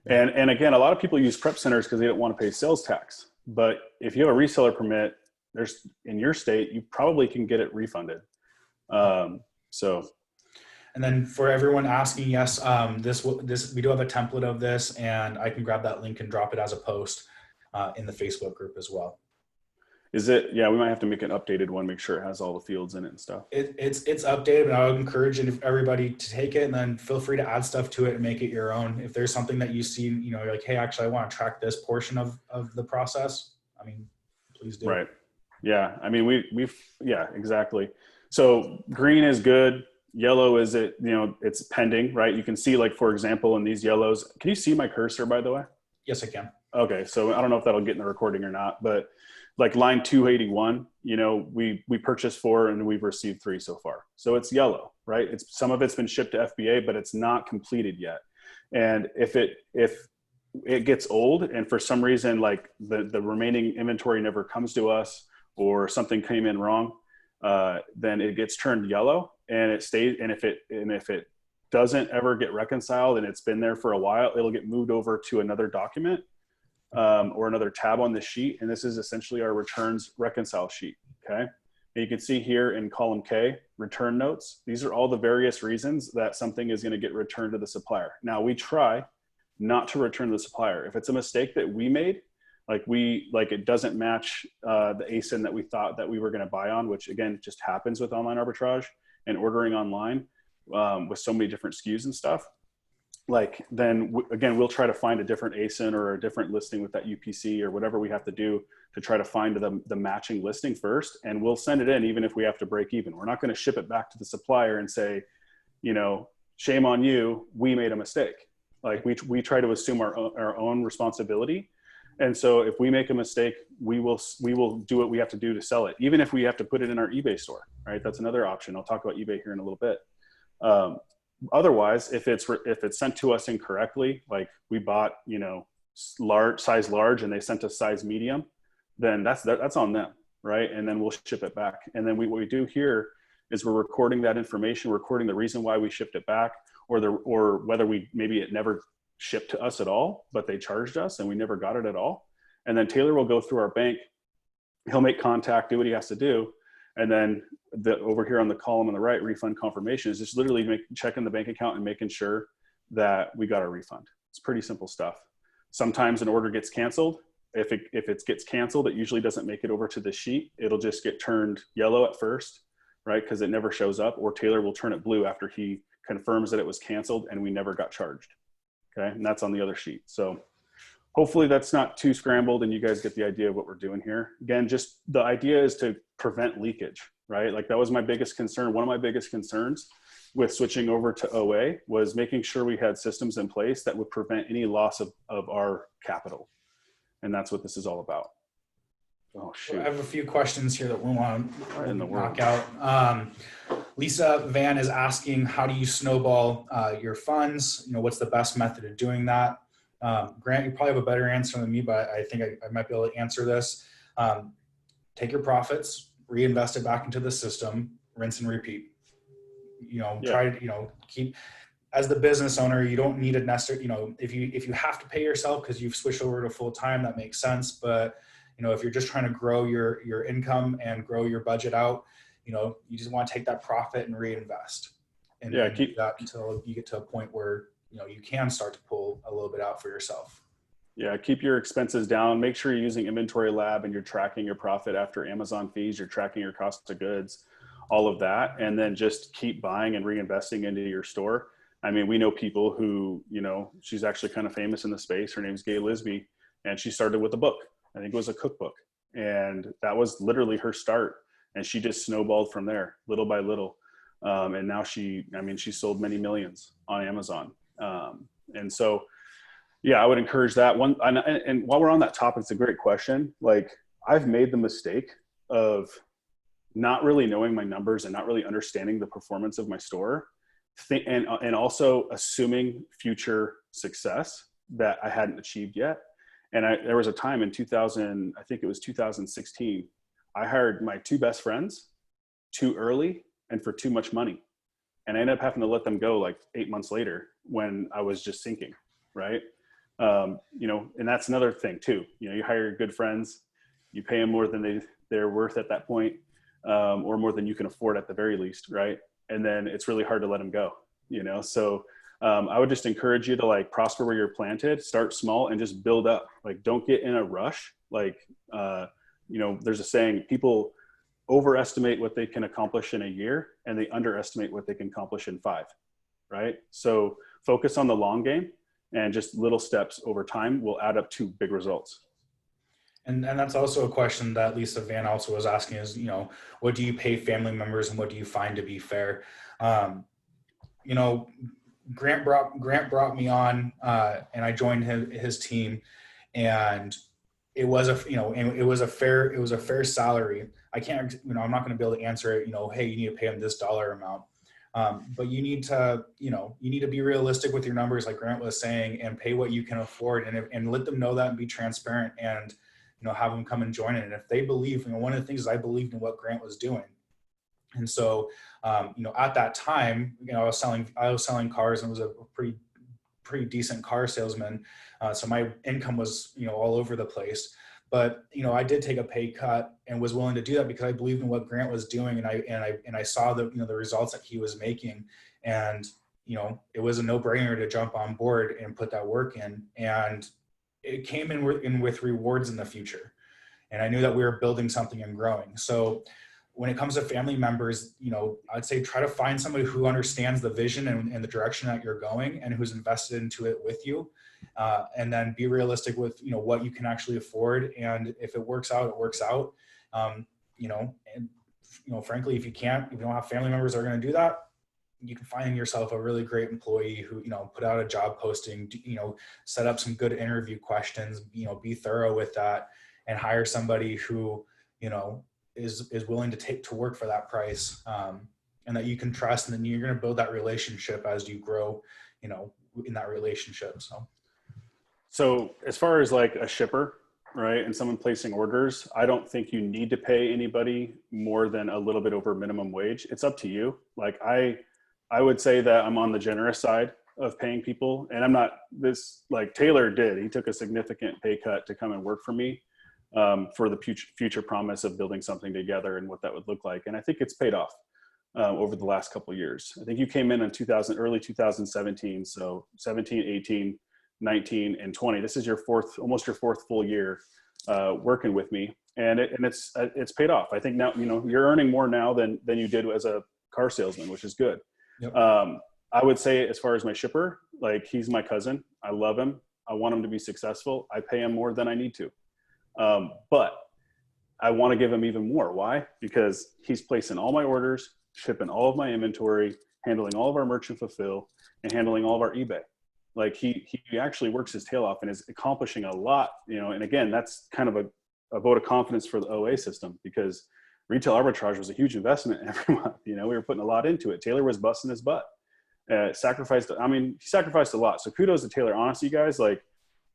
Speaker 2: And again, a lot of people use prep centers because they don't want to pay sales tax. But if you have a reseller permit, in your state, you probably can get it refunded.
Speaker 3: And then for everyone asking, yes, we do have a template of this, and I can grab that link and drop it as a post in the Facebook group as well.
Speaker 2: Is it? Yeah, we might have to make an updated one, make sure it has all the fields in it and stuff.
Speaker 3: It's updated, but I would encourage everybody to take it and then feel free to add stuff to it and make it your own. If there's something that you see, you're like, hey, actually, I want to track this portion of the process. Please do.
Speaker 2: Right. Yeah. Yeah, exactly. So green is good. Yellow is it's pending, right? You can see, like, for example, in these yellows, can you see my cursor, by the way?
Speaker 3: Yes, I can.
Speaker 2: Okay. So I don't know if that'll get in the recording or not, but like line 281, we purchased 4 and we've received 3 so far. So it's yellow, right? Some of it's been shipped to FBA, but it's not completed yet. And if it gets old and for some reason, like the remaining inventory never comes to us or something came in wrong, then it gets turned yellow and it stays. And if it doesn't ever get reconciled and it's been there for a while, it'll get moved over to another document or another tab on the sheet. And this is essentially our returns reconcile sheet. Okay. And you can see here in column K, return notes. These are all the various reasons that something is going to get returned to the supplier. Now we try not to return to the supplier. If it's a mistake that we made, like it doesn't match the ASIN that we thought that we were going to buy on, which again, just happens with online arbitrage and ordering online with so many different SKUs and stuff. Then again, we'll try to find a different ASIN or a different listing with that UPC or whatever we have to do to try to find the matching listing first. And we'll send it in even if we have to break even. We're not going to ship it back to the supplier and say, shame on you, we made a mistake. Like we try to assume our own responsibility. And so if we make a mistake, we will do what we have to do to sell it, even if we have to put it in our eBay store, right? That's another option. I'll talk about eBay here in a little bit. Otherwise, if it's sent to us incorrectly, like we bought, size large and they sent us size medium, then that's on them, right? And then we'll ship it back. And then what we do here is we're recording that information, recording the reason why we shipped it back, or whether maybe it never shipped to us at all, but they charged us and we never got it at all. And then Taylor will go through our bank. He'll make contact, do what he has to do. And then over here on the column on the right, refund confirmation is just literally checking the bank account and making sure that we got our refund. It's pretty simple stuff. Sometimes an order gets canceled. If it gets canceled, it usually doesn't make it over to the sheet. It'll just get turned yellow at first, right? Because it never shows up, or Taylor will turn it blue after he confirms that it was canceled and we never got charged. Okay. And that's on the other sheet. So hopefully that's not too scrambled and you guys get the idea of what we're doing here. Again, just the idea is to prevent leakage, right? Like that was my biggest concern. One of my biggest concerns with switching over to OA was making sure we had systems in place that would prevent any loss of our capital. And that's what this is all about. Oh, shoot.
Speaker 3: I have a few questions here that we want to knock out. Lisa Van is asking, how do you snowball your funds? What's the best method of doing that? Grant, you probably have a better answer than me, but I think I might be able to answer this. Take your profits, reinvest it back into the system, rinse and repeat. Try to, keep, as the business owner, you don't need a necessary, if you have to pay yourself because you've switched over to full time, that makes sense. But if you're just trying to grow your income and grow your budget out, you just want to take that profit and reinvest. And keep that until you get to a point where, you can start to pull a little bit out for yourself.
Speaker 2: Yeah. Keep your expenses down. Make sure you're using Inventory Lab and you're tracking your profit after Amazon fees. You're tracking your cost of goods. all of that, and then just keep buying and reinvesting into your store. I mean, we know people who, you know, she's actually kind of famous in the space. Her name's Gay Lisby, and she started with a book. I think it was a cookbook. And that was literally her start. And she just snowballed from there, little by little. And now she sold many millions on Amazon. And so, yeah, I would encourage that one. And while we're on that topic, it's a great question. Like, I've made the mistake of not really knowing my numbers and not really understanding the performance of my store, and also assuming future success that I hadn't achieved yet. And there was a time in 2000, I think it was 2016, I hired my two best friends too early and for too much money. And I ended up having to let them go like 8 months later when I was just sinking, right? You know, and that's another thing too. You know, you hire your good friends, you pay them more than they're worth at that point, or more than you can afford at the very least, right? And then it's really hard to let them go, you know? So I would just encourage you to like prosper where you're planted, start small and just build up. Like, don't get in a rush. Like, you know, there's a saying, people overestimate what they can accomplish in a year and they underestimate what they can accomplish in 5, right? So focus on the long game, and just little steps over time will add up to big results.
Speaker 3: And that's also a question that Lisa Van also was asking is, you know, what do you pay family members and what do you find to be fair? You know, Grant brought me on, and I joined his team, and it was a fair salary. I can't, you know, I'm not going to be able to answer it, you know, hey, you need to pay him this dollar amount. But you need to be realistic with your numbers, like Grant was saying, and pay what you can afford, and let them know that, and be transparent, and, you know, have them come and join it. And if they believe, you know, one of the things is I believed in what Grant was doing. And so, you know, at that time, you know, I was selling cars and was a pretty decent car salesman. So my income was, you know, all over the place. But, you know, I did take a pay cut and was willing to do that because I believed in what Grant was doing. And I saw the, you know, the results that he was making. And, you know, it was a no-brainer to jump on board and put that work in. And it came in with rewards in the future. And I knew that we were building something and growing. So when it comes to family members, you know, I'd say try to find somebody who understands the vision and the direction that you're going and who's invested into it with you. And then be realistic with, you know, what you can actually afford. And if it works out, it works out. You know, and, you know, frankly, if you don't have family members that are going to do that, you can find yourself a really great employee who, you know, put out a job posting, you know, set up some good interview questions, you know, be thorough with that, and hire somebody who, you know, is willing to work for that price, and that you can trust. And then you're going to build that relationship as you grow, you know, in that relationship.
Speaker 2: So as far as like a shipper, right, and someone placing orders, I don't think you need to pay anybody more than a little bit over minimum wage. It's up to you. Like, I would say that I'm on the generous side of paying people, and I'm not this, like Taylor did. He took a significant pay cut to come and work for me, for the future promise of building something together and what that would look like. And I think it's paid off over the last couple of years. I think you came in early 2017. So 17, 18, 19, and 20. This is almost your fourth full year working with me. And it's paid off. I think now, you know, you're earning more now than you did as a car salesman, which is good.
Speaker 3: Yep.
Speaker 2: I would say, as far as my shipper, like, he's my cousin. I love him. I want him to be successful. I pay him more than I need to. But I want to give him even more. Why? Because he's placing all my orders, shipping all of my inventory, handling all of our merchant fulfill, and handling all of our eBay. Like, he actually works his tail off and is accomplishing a lot, you know. And again, that's kind of a vote of confidence for the OA system, because retail arbitrage was a huge investment every month. You know, we were putting a lot into it. Taylor was busting his butt, he sacrificed a lot. So kudos to Taylor. Honestly, you guys, like,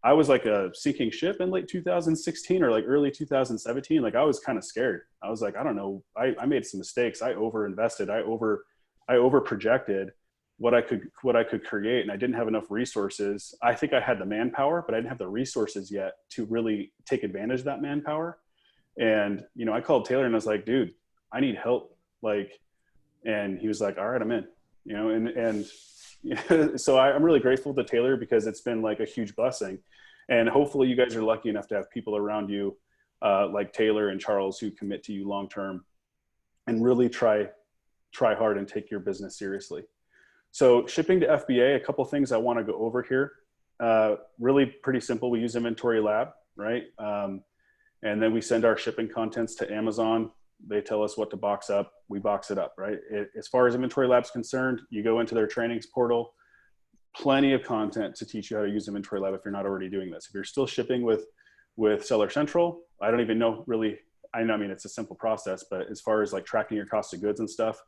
Speaker 2: I was like a sinking ship in late 2016 or like early 2017. Like, I was kind of scared. I was like, I don't know. I made some mistakes. I over-invested. I over projected what I could create, and I didn't have enough resources. I think I had the manpower, but I didn't have the resources yet to really take advantage of that manpower. And, you know, I called Taylor and I was like, dude, I need help. Like, and he was like, all right, I'm in, you know, and so I'm really grateful to Taylor, because it's been like a huge blessing. And hopefully you guys are lucky enough to have people around you, like Taylor and Charles, who commit to you long-term and really try try hard and take your business seriously. So shipping to FBA, a couple things I want to go over here. Really pretty simple. We use Inventory Lab, right? And then we send our shipping contents to Amazon. They tell us what to box up. We box it up, right? As far as Inventory Lab's concerned, you go into their trainings portal, plenty of content to teach you how to use Inventory Lab if you're not already doing this. If you're still shipping with Seller Central, I don't even know really, I mean, it's a simple process, but as far as like tracking your cost of goods and stuff,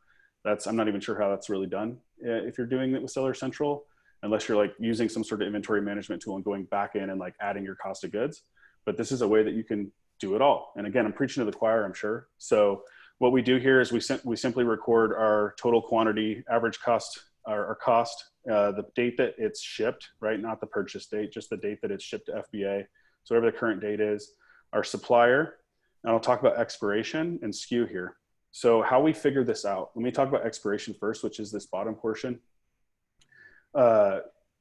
Speaker 2: I'm not even sure how that's really done if you're doing it with Seller Central, unless you're like using some sort of inventory management tool and going back in and like adding your cost of goods. But this is a way that you can do it all. And again, I'm preaching to the choir, I'm sure. So what we do here is we simply record our total quantity, average cost, our cost, the date that it's shipped, right? Not the purchase date, just the date that it's shipped to FBA. So whatever the current date is, our supplier, and I'll talk about expiration and SKU here. So how we figure this out, let me talk about expiration first, which is this bottom portion.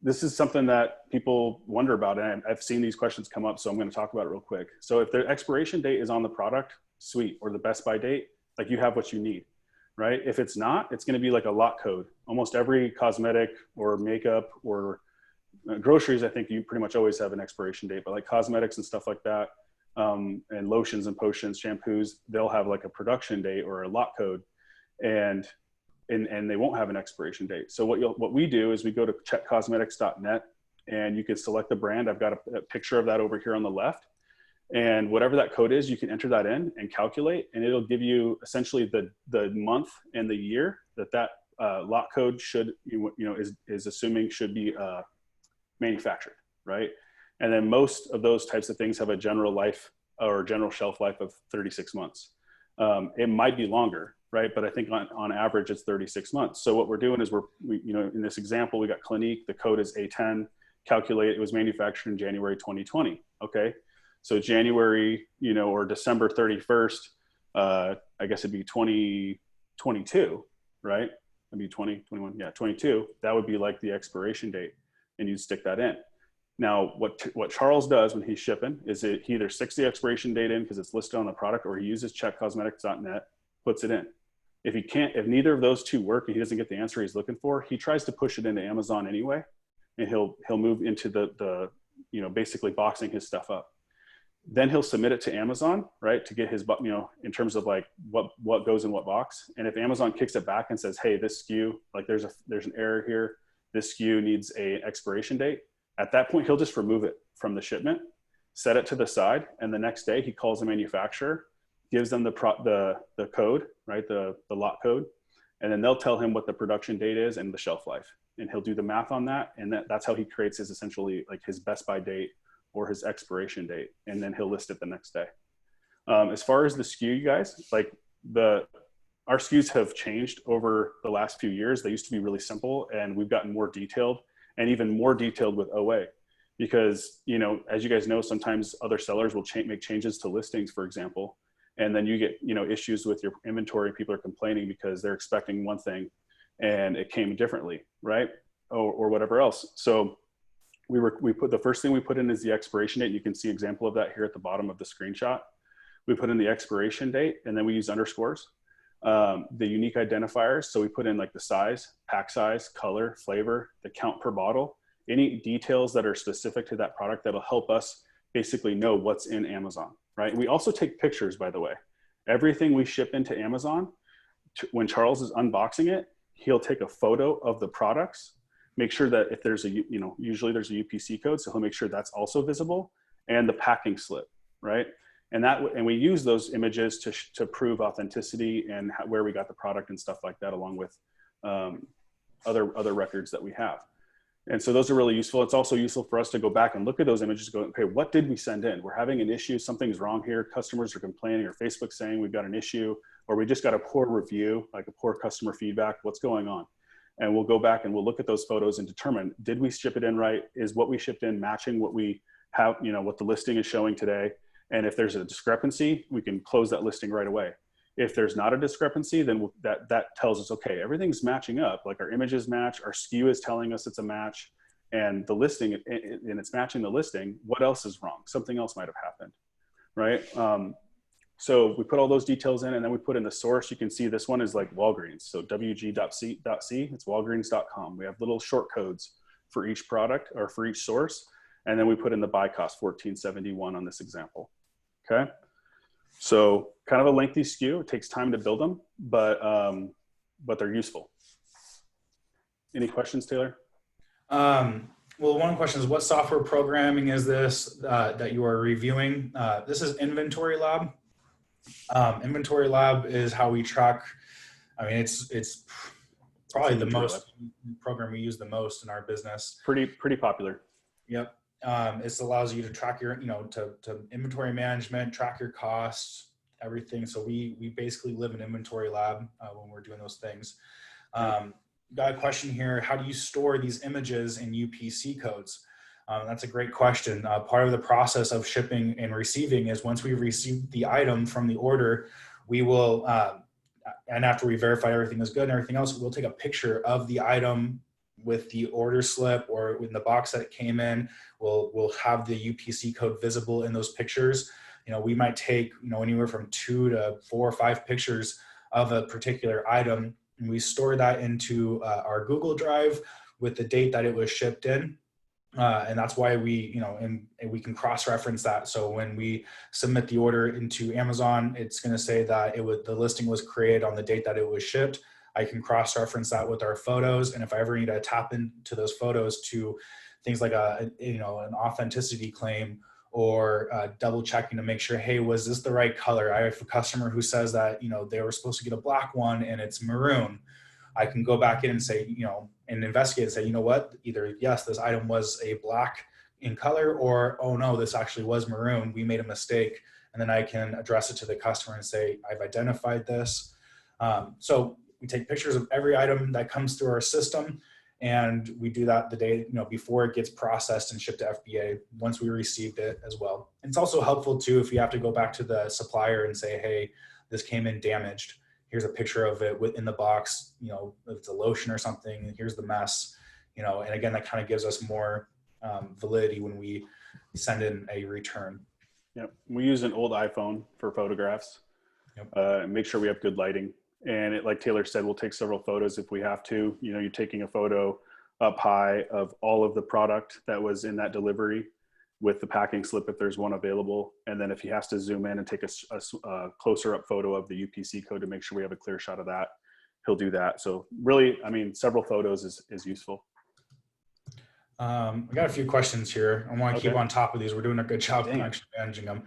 Speaker 2: This is something that people wonder about, and I've seen these questions come up, so I'm going to talk about it real quick. So if the expiration date is on the product, sweet, or the best by date, like you have what you need, right? If it's not, it's going to be like a lot code. Almost every cosmetic or makeup or groceries, I think you pretty much always have an expiration date, but like cosmetics and stuff like that, and lotions and potions, shampoos, they'll have like a production date or a lot code, and they won't have an expiration date. So what we do is we go to checkcosmetics.net, and you can select the brand. I've got a picture of that over here on the left. And whatever that code is, you can enter that in and calculate, and it'll give you essentially the month and the year that lot code should, is assuming should be manufactured, right? And then most of those types of things have a general life or general shelf life of 36 months. It might be longer, right? But I think on average, it's 36 months. So what we're doing is in this example, we got Clinique, the code is A10, calculate, it was manufactured in January 2020, okay? So January, or December 31st, I guess it'd be 2022, right? It'd be 2021, yeah, 22. That would be like the expiration date, and you'd stick that in. Now, what Charles does when he's shipping is he either sticks the expiration date in because it's listed on the product, or he uses checkcosmetics.net, puts it in. If neither of those two work and he doesn't get the answer he's looking for, he tries to push it into Amazon anyway, and he'll move into the basically boxing his stuff up. Then he'll submit it to Amazon, right, to get his, in terms of like what goes in what box. And if Amazon kicks it back and says, hey, this SKU, like there's an error here, this SKU needs a expiration date, at that point, he'll just remove it from the shipment, set it to the side, and the next day he calls the manufacturer, gives them the code, right, the lot code, and then they'll tell him what the production date is and the shelf life. And he'll do the math on that, and that's how he creates his essentially like his best by date or his expiration date, and then he'll list it the next day. As far as the SKU, you guys, like our SKUs have changed over the last few years. They used to be really simple, and we've gotten more detailed, and even more detailed with OA, because as you guys know, sometimes other sellers will make changes to listings, for example, and then you get issues with your inventory. People are complaining because they're expecting one thing and it came differently, right? Or whatever else. So the first thing we put in is the expiration date. You can see example of that here at the bottom of the screenshot. We put in the expiration date, and then we use underscores. The unique identifiers. So we put in like the size, pack size, color, flavor, the count per bottle, any details that are specific to that product that'll help us basically know what's in Amazon, right? We also take pictures, by the way. Everything we ship into Amazon, when Charles is unboxing it, he'll take a photo of the products, make sure that if there's usually there's a UPC code, so he'll make sure that's also visible, and the packing slip, right? And we use those images to prove authenticity and where we got the product and stuff like that, along with other records that we have. And so those are really useful. It's also useful for us to go back and look at those images and go, okay, what did we send in? We're having an issue, something's wrong here. Customers are complaining, or Facebook saying we've got an issue, or we just got a poor review, like a poor customer feedback. What's going on? And we'll go back and we'll look at those photos and determine, did we ship it in right? Is what we shipped in matching what we have, what the listing is showing today? And if there's a discrepancy, we can close that listing right away. If there's not a discrepancy, then that tells us, okay, everything's matching up. Like our images match, our SKU is telling us it's a match, and the listing, and it's matching the listing. What else is wrong? Something else might have happened, right? So we put all those details in, and then we put in the source. You can see this one is like Walgreens. So wg.c, it's walgreens.com. We have little short codes for each product or for each source. And then we put in the buy cost, $14.71 on this example. Okay. So kind of a lengthy SKU. It takes time to build them, but they're useful. Any questions, Taylor?
Speaker 3: Well, one question is, what software programming is this that you are reviewing? This is Inventory Lab. Inventory Lab is how we track. I mean, it's probably the most program we use the most in our business.
Speaker 2: Pretty popular.
Speaker 3: Yep. It allows you to track your, to inventory management, track your costs, everything. So we basically live in Inventory Lab when we're doing those things. Got a question here. How do you store these images in UPC codes? That's a great question. Part of the process of shipping and receiving is once we receive the item from the order, we will, and after we verify everything is good and everything else, we'll take a picture of the item with the order slip or in the box that it came in. We'll have the UPC code visible in those pictures. We might take, anywhere from 2 to 4 or 5 pictures of a particular item, and we store that into our Google Drive with the date that it was shipped in. And that's why we, and we can cross-reference that. So when we submit the order into Amazon, it's going to say that the listing was created on the date that it was shipped. I can cross-reference that with our photos. And if I ever need to tap into those photos to things like an authenticity claim or double checking to make sure, hey, was this the right color? I have a customer who says that, they were supposed to get a black one and it's maroon. I can go back in and say, and investigate and say, you know what, either yes, this item was a black in color, or, oh no, this actually was maroon. We made a mistake. And then I can address it to the customer and say, I've identified this. So we take pictures of every item that comes through our system. And we do that the day, before it gets processed and shipped to FBA, once we received it as well. And it's also helpful too, if you have to go back to the supplier and say, hey, this came in damaged. Here's a picture of it within the box, if it's a lotion or something, and here's the mess, and again, that kind of gives us more validity when we send in a return.
Speaker 2: Yep. We use an old iPhone for photographs. Yep. Make sure we have good lighting. And like Taylor said, we'll take several photos if we have to. You're taking a photo up high of all of the product that was in that delivery with the packing slip if there's one available. And then if he has to zoom in and take a closer up photo of the UPC code to make sure we have a clear shot of that, he'll do that. So really, several photos is useful.
Speaker 3: I got a few questions here. I want to keep on top of these. We're doing a good job actually managing them.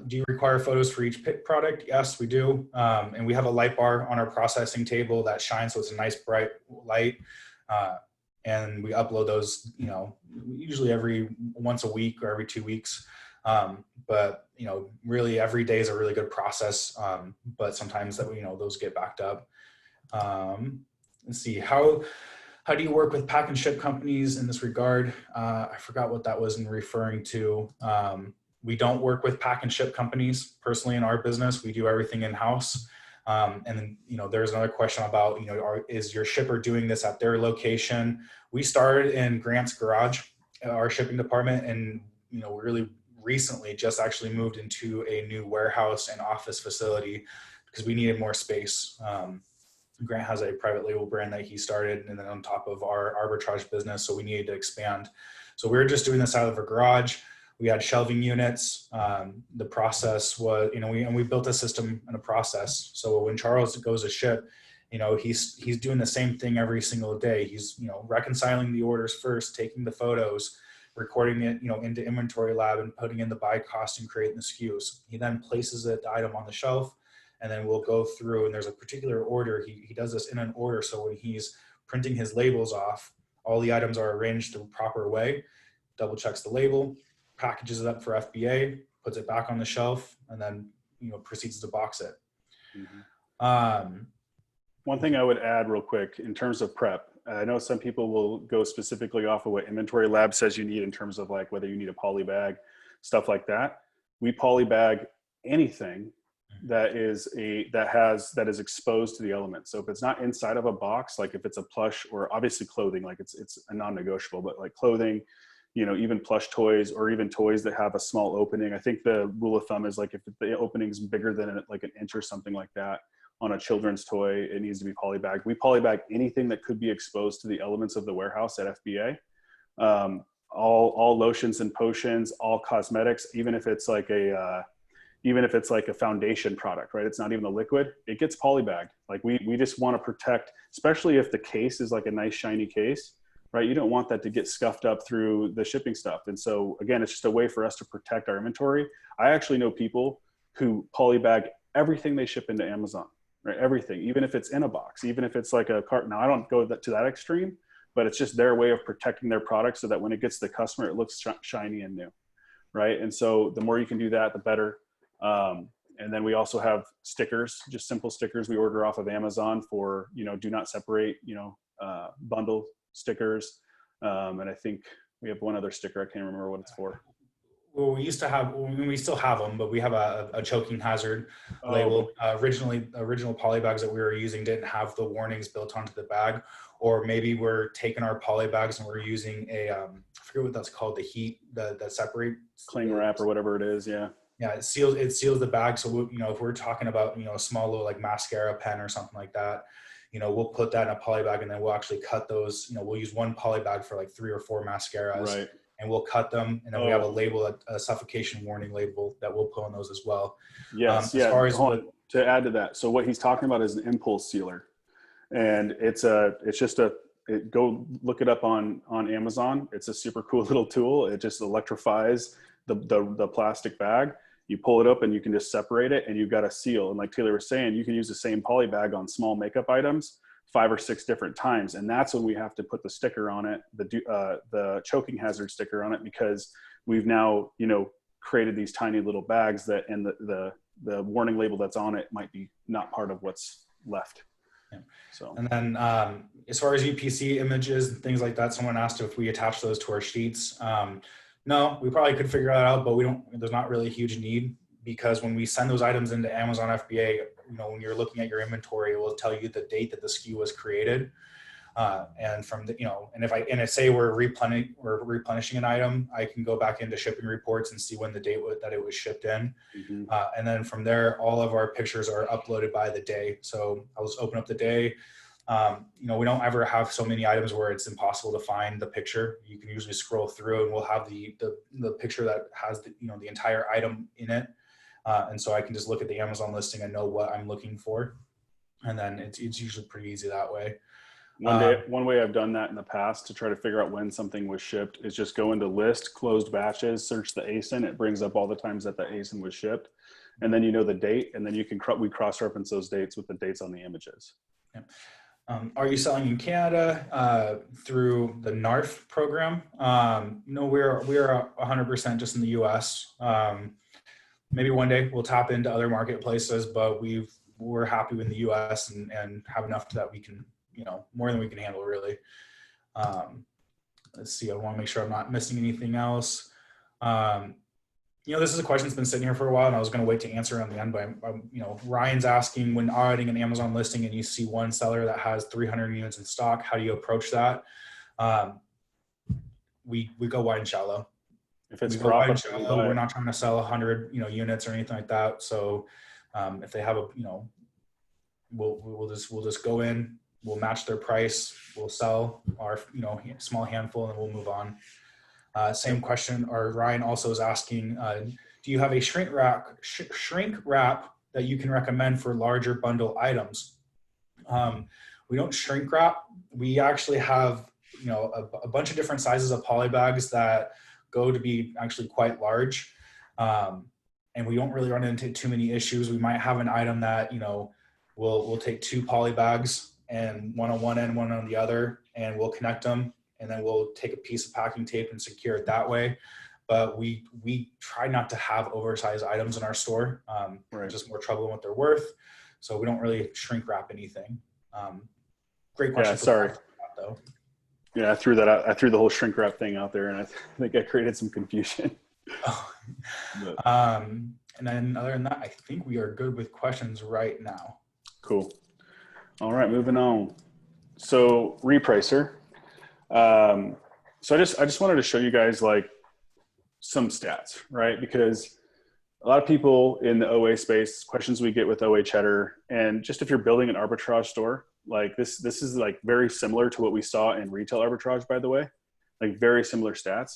Speaker 3: Do you require photos for each product? Yes, we do. And we have a light bar on our processing table that shines, so it's a nice bright light. And we upload those, usually once a week or every 2 weeks. But really every day is a really good process. But sometimes those get backed up. Let's see, how do you work with pack and ship companies in this regard? I forgot what that was in referring to. We don't work with pack and ship companies personally in our business. We do everything in-house. And then, there's another question about, is your shipper doing this at their location? We started in Grant's garage, our shipping department, and, really recently just actually moved into a new warehouse and office facility because we needed more space. Grant has a private label brand that he started, and then on top of our Arbitrage business, so we needed to expand. So we were just doing this out of a garage. We had shelving units. The process was, we built a system and a process. So when Charles goes to ship, he's doing the same thing every single day. He's, reconciling the orders first, taking the photos, recording it, into Inventory Lab and putting in the buy cost and creating the SKUs. He then places the item on the shelf, and then we'll go through, and there's a particular order. He does this in an order. So when he's printing his labels off, all the items are arranged the proper way, double checks the label, packages it up for FBA, puts it back on the shelf, and then, proceeds to box it.
Speaker 2: Mm-hmm. One thing I would add real quick in terms of prep, I know some people will go specifically off of what Inventory Lab says you need in terms of like whether you need a poly bag, stuff like that. We poly bag anything that is exposed to the elements. So if it's not inside of a box, like if it's a plush or obviously clothing, like it's a non-negotiable, but like clothing, even plush toys or even toys that have a small opening. I think the rule of thumb is like if the opening's bigger than like an inch or something like that on a children's toy, it needs to be polybagged. We polybag anything that could be exposed to the elements of the warehouse at FBA. All lotions and potions, all cosmetics, even if it's like a foundation product, right? It's not even a liquid, it gets polybagged. Like we just want to protect, especially if the case is like a nice shiny case, right? You don't want that to get scuffed up through the shipping stuff. And so again, it's just a way for us to protect our inventory. I actually know people who polybag everything they ship into Amazon, right? Everything, even if it's in a box, even if it's like a carton. Now I don't go to that extreme, but it's just their way of protecting their product so that when it gets to the customer, it looks shiny and new, right? And so the more you can do that, the better. And then we also have stickers, just simple stickers we order off of Amazon for, do not separate, bundle stickers. And I think we have one other sticker. I can't remember what it's for.
Speaker 3: Well, we still have them, but we have a choking hazard label. Original polybags that we were using didn't have the warnings built onto the bag, or maybe we're taking our polybags and we're using I forget what that's called, the heat that separates
Speaker 2: cling wrap or whatever it is. Yeah.
Speaker 3: Yeah, it seals the bag. So if we're talking about a small little like mascara pen or something like that, we'll put that in a poly bag, and then we'll actually cut those. We'll use one poly bag for like 3 or 4 mascaras,
Speaker 2: right?
Speaker 3: And we'll cut them, and then we have a label, a suffocation warning label that we'll put on those as well.
Speaker 2: Yes,
Speaker 3: as far as
Speaker 2: to add to that, so what he's talking about is an impulse sealer, and go look it up on Amazon. It's a super cool little tool. It just electrifies the plastic bag. You pull it up and you can just separate it, and you've got a seal. And like Taylor was saying, you can use the same poly bag on small makeup items 5 or 6 different times. And that's when we have to put the sticker on it, the choking hazard sticker on it, because we've now, created these tiny little bags that, and the warning label that's on it might be not part of what's left.
Speaker 3: Yeah.
Speaker 2: So,
Speaker 3: and then as far as UPC images and things like that, someone asked if we attach those to our sheets. No, we probably could figure that out, but there's not really a huge need, because when we send those items into Amazon FBA, when you're looking at your inventory, it will tell you the date that the SKU was created. And from the, and if say we're replenishing an item, I can go back into shipping reports and see when the date that it was shipped in.
Speaker 2: mm-hmm.
Speaker 3: And then from there, all of our pictures are uploaded by the day. So I'll just open up the day. We don't ever have so many items where it's impossible to find the picture. You can usually scroll through, and we'll have the picture that has the entire item in it. And so I can just look at the Amazon listing and know what I'm looking for. And then it's usually pretty easy that way.
Speaker 2: One way I've done that in the past to try to figure out when something was shipped is just go into list, closed batches, search the ASIN. It brings up all the times that the ASIN was shipped. And then the date, and then we cross-reference those dates with the dates on the images.
Speaker 3: Yeah. Are you selling in Canada through the NARF program? No, we're 100% just in the US. Maybe one day we'll tap into other marketplaces, but we're happy in the US and have enough that we can, more than we can handle, really. Let's see, I want to make sure I'm not missing anything else. This is a question that's been sitting here for a while, and I was going to wait to answer it on the end, but Ryan's asking, when auditing an Amazon listing and you see one seller that has 300 units in stock, how do you approach that? We go wide and shallow.
Speaker 2: If it's profitable,
Speaker 3: shallow, we're not trying to sell 100 units or anything like that. So if they have we'll just go in, we'll match their price, we'll sell our small handful, and we'll move on. Same question, or Ryan also is asking, do you have a shrink wrap that you can recommend for larger bundle items? We don't shrink wrap. We actually have, a bunch of different sizes of poly bags that go to be actually quite large. And we don't really run into too many issues. We might have an item that, we'll take 2 poly bags, and one on one end, one on the other, and we'll connect them. And then we'll take a piece of packing tape and secure it that way. But we try not to have oversized items in our store.
Speaker 2: Right.
Speaker 3: Just more trouble than what they're worth. So we don't really shrink wrap anything. Great question.
Speaker 2: Yeah, sorry.
Speaker 3: Though.
Speaker 2: Yeah, I threw that out. I threw the whole shrink wrap thing out there, and I think I created some confusion.
Speaker 3: And then other than that, I think we are good with questions right now.
Speaker 2: Cool. All right, moving on. So repricer. So I just wanted to show you guys like some stats, right? Because a lot of people in the OA space, questions we get with OA Cheddar, and just if you're building an arbitrage store, like this is like very similar to what we saw in retail arbitrage, by the way, like very similar stats.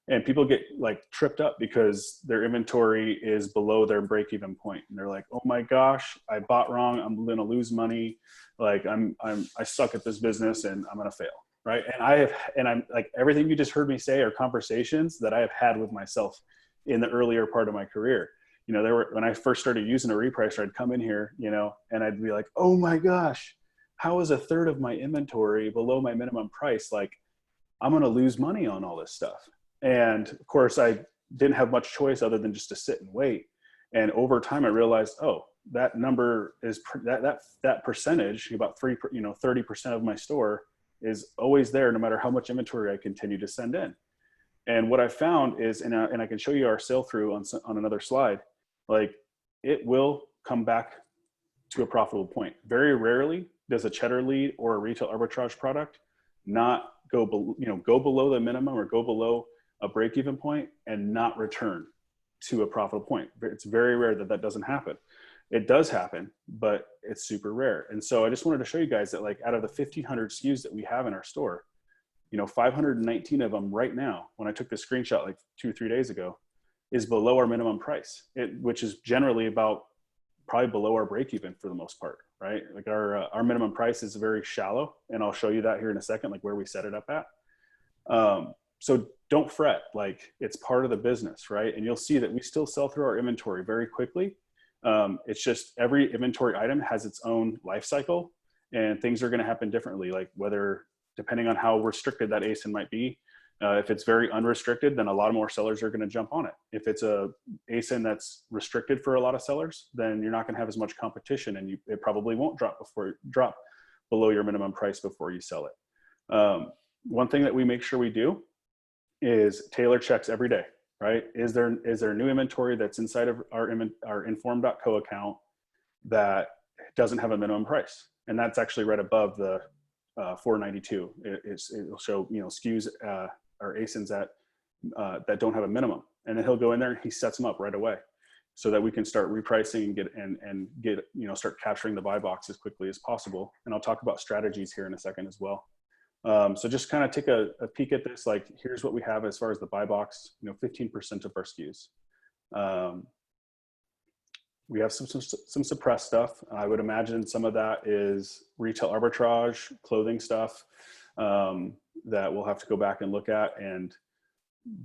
Speaker 2: And people get like tripped up because their inventory is below their break-even point, and they're like, "Oh my gosh, I bought wrong. I'm going to lose money. Like I suck at this business, and I'm going to fail." Right? And I'm like, everything you just heard me say are conversations that I have had with myself in the earlier part of my career. You know, when I first started using a repricer, I'd come in here, you know, and I'd be like, "Oh my gosh, how is a third of my inventory below my minimum price? Like, I'm going to lose money on all this stuff." And of course, I didn't have much choice other than just to sit and wait. And over time, I realized, oh, that number is that percentage, about 30% of my store is always there, no matter how much inventory I continue to send in. And what I found is, and I can show you our sale through on another slide, like it will come back to a profitable point. Very rarely does a Cheddar lead or a retail arbitrage product not go below the minimum or go below a break-even point and not return to a profitable point. It's very rare that doesn't happen. It does happen, but it's super rare. And so I just wanted to show you guys that like out of the 1,500 SKUs that we have in our store, 519 of them right now, when I took the screenshot like 2 or 3 days ago, is below our minimum price, which is generally probably below our break even for the most part, right? Like our minimum price is very shallow, and I'll show you that here in a second, like where we set it up at. So don't fret, like it's part of the business, right? And you'll see that we still sell through our inventory very quickly. It's just every inventory item has its own life cycle, and things are going to happen differently, like depending on how restricted that ASIN might be. If it's very unrestricted, then a lot more sellers are going to jump on it. If it's a ASIN that's restricted for a lot of sellers, then you're not going to have as much competition, and it probably won't drop below your minimum price before you sell it. One thing that we make sure we do is tailor checks every day, right? Is there new inventory that's inside of our inform.co account that doesn't have a minimum price? And that's actually right above the 492. It'll show, SKUs or ASINs that don't have a minimum. And then he'll go in there and he sets them up right away so that we can start repricing and get start capturing the buy box as quickly as possible. And I'll talk about strategies here in a second as well. So just kind of take a peek at this. Like, here's what we have as far as the buy box, 15% of our SKUs. We have some suppressed stuff. I would imagine some of that is retail arbitrage, clothing stuff that we'll have to go back and look at.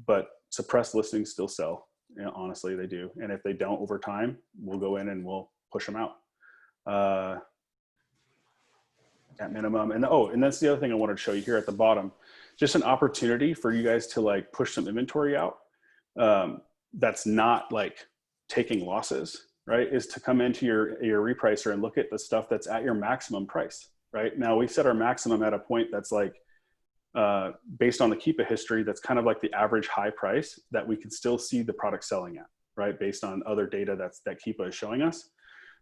Speaker 2: But suppressed listings still sell. Honestly, they do. And if they don't over time, we'll go in and we'll push them out. At minimum. And that's the other thing I wanted to show you here at the bottom, just an opportunity for you guys to like push some inventory out. That's not like taking losses, right? Is to come into your repricer and look at the stuff that's at your maximum price, right? Now we set our maximum at a point that's like, based on the Keepa history, that's kind of like the average high price that we can still see the product selling at, right? Based on other data that Keepa is showing us.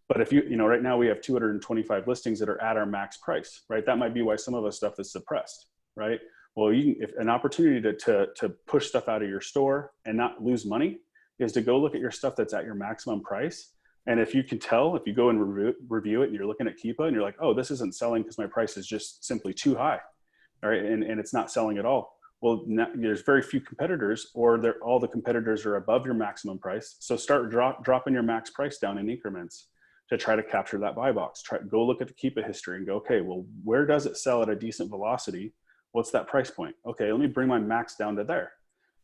Speaker 2: But if right now we have 225 listings that are at our max price, right? That might be why some of the stuff is suppressed, right? Well, if an opportunity to push stuff out of your store and not lose money is to go look at your stuff that's at your maximum price. And if you can tell, if you go and review it and you're looking at Keepa and you're like, oh, this isn't selling because my price is just simply too high, all right? And it's not selling at all. Well, there's very few competitors, or all the competitors are above your maximum price. So start dropping your max price down in increments to try to capture that buy box. Go look at the Keepa history and go, okay, well, where does it sell at a decent velocity? What's that price point? Okay, let me bring my max down to there.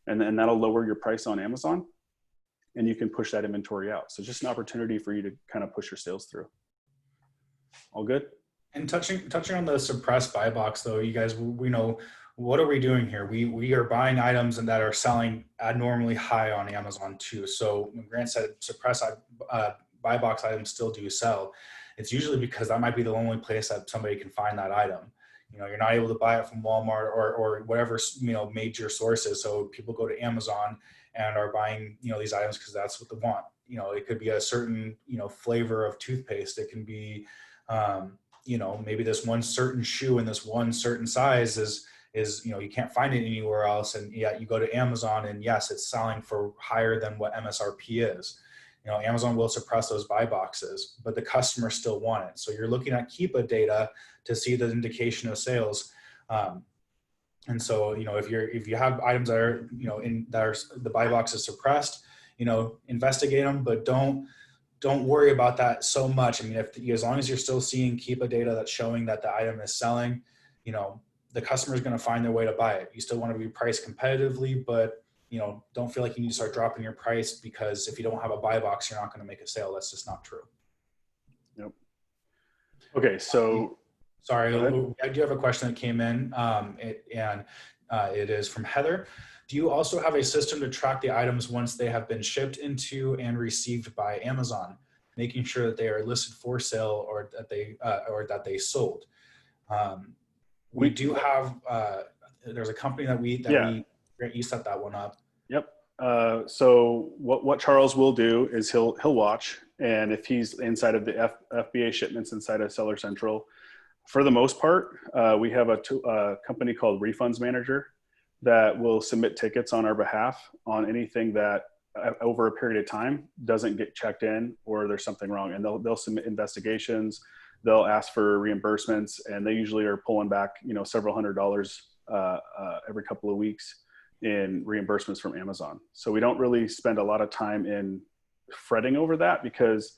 Speaker 2: And then that'll lower your price on Amazon, and you can push that inventory out. So just an opportunity for you to kind of push your sales through. All good?
Speaker 3: And touching on the suppressed buy box though, you guys, we know, what are we doing here? We are buying items and that are selling abnormally high on Amazon too. So when Grant said suppressed buy box items still do sell, it's usually because that might be the only place that somebody can find that item. You're not able to buy it from Walmart or whatever, major sources. So people go to Amazon and are buying, these items because that's what they want. It could be a certain, flavor of toothpaste. It can be, maybe this one certain shoe in this one certain size is is, you can't find it anywhere else. And yet you go to Amazon and yes, it's selling for higher than what MSRP is. Amazon will suppress those buy boxes, but the customers still want it. So you're looking at Keepa data to see the indication of sales. And so, if you have items that are, the buy box is suppressed, investigate them, but don't worry about that so much. I mean, as long as you're still seeing Keepa data that's showing that the item is selling, the customer is going to find their way to buy it. You still want to be priced competitively, but don't feel like you need to start dropping your price, because if you don't have a buy box, you're not going to make a sale. That's just not true.
Speaker 2: Yep. Okay. So
Speaker 3: sorry, I do have a question that came in, it is from Heather. Do you also have a system to track the items once they have been shipped into and received by Amazon, making sure that they are listed for sale or that they sold? We do have, there's a company that you set that one up.
Speaker 2: Yep. So what Charles will do is he'll watch, and if he's inside of the FBA shipments inside of Seller Central, for the most part, we have a company called Refunds Manager that will submit tickets on our behalf on anything that over a period of time doesn't get checked in or there's something wrong, and they'll submit investigations. They'll ask for reimbursements, and they usually are pulling back, several $100s every couple of weeks in reimbursements from Amazon. So we don't really spend a lot of time in fretting over that, because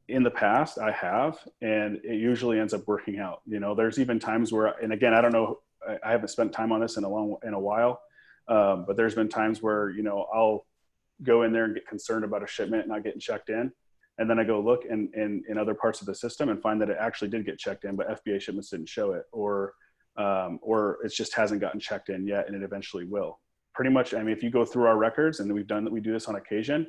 Speaker 2: in the past I have, and it usually ends up working out. There's even times where, and again, I don't know, I haven't spent time on this in a while, but there's been times where, I'll go in there and get concerned about a shipment not getting checked in. And then I go look in other parts of the system and find that it actually did get checked in, but FBA shipments didn't show it, or it just hasn't gotten checked in yet, and it eventually will. Pretty much, I mean, if you go through our records, and we do this on occasion,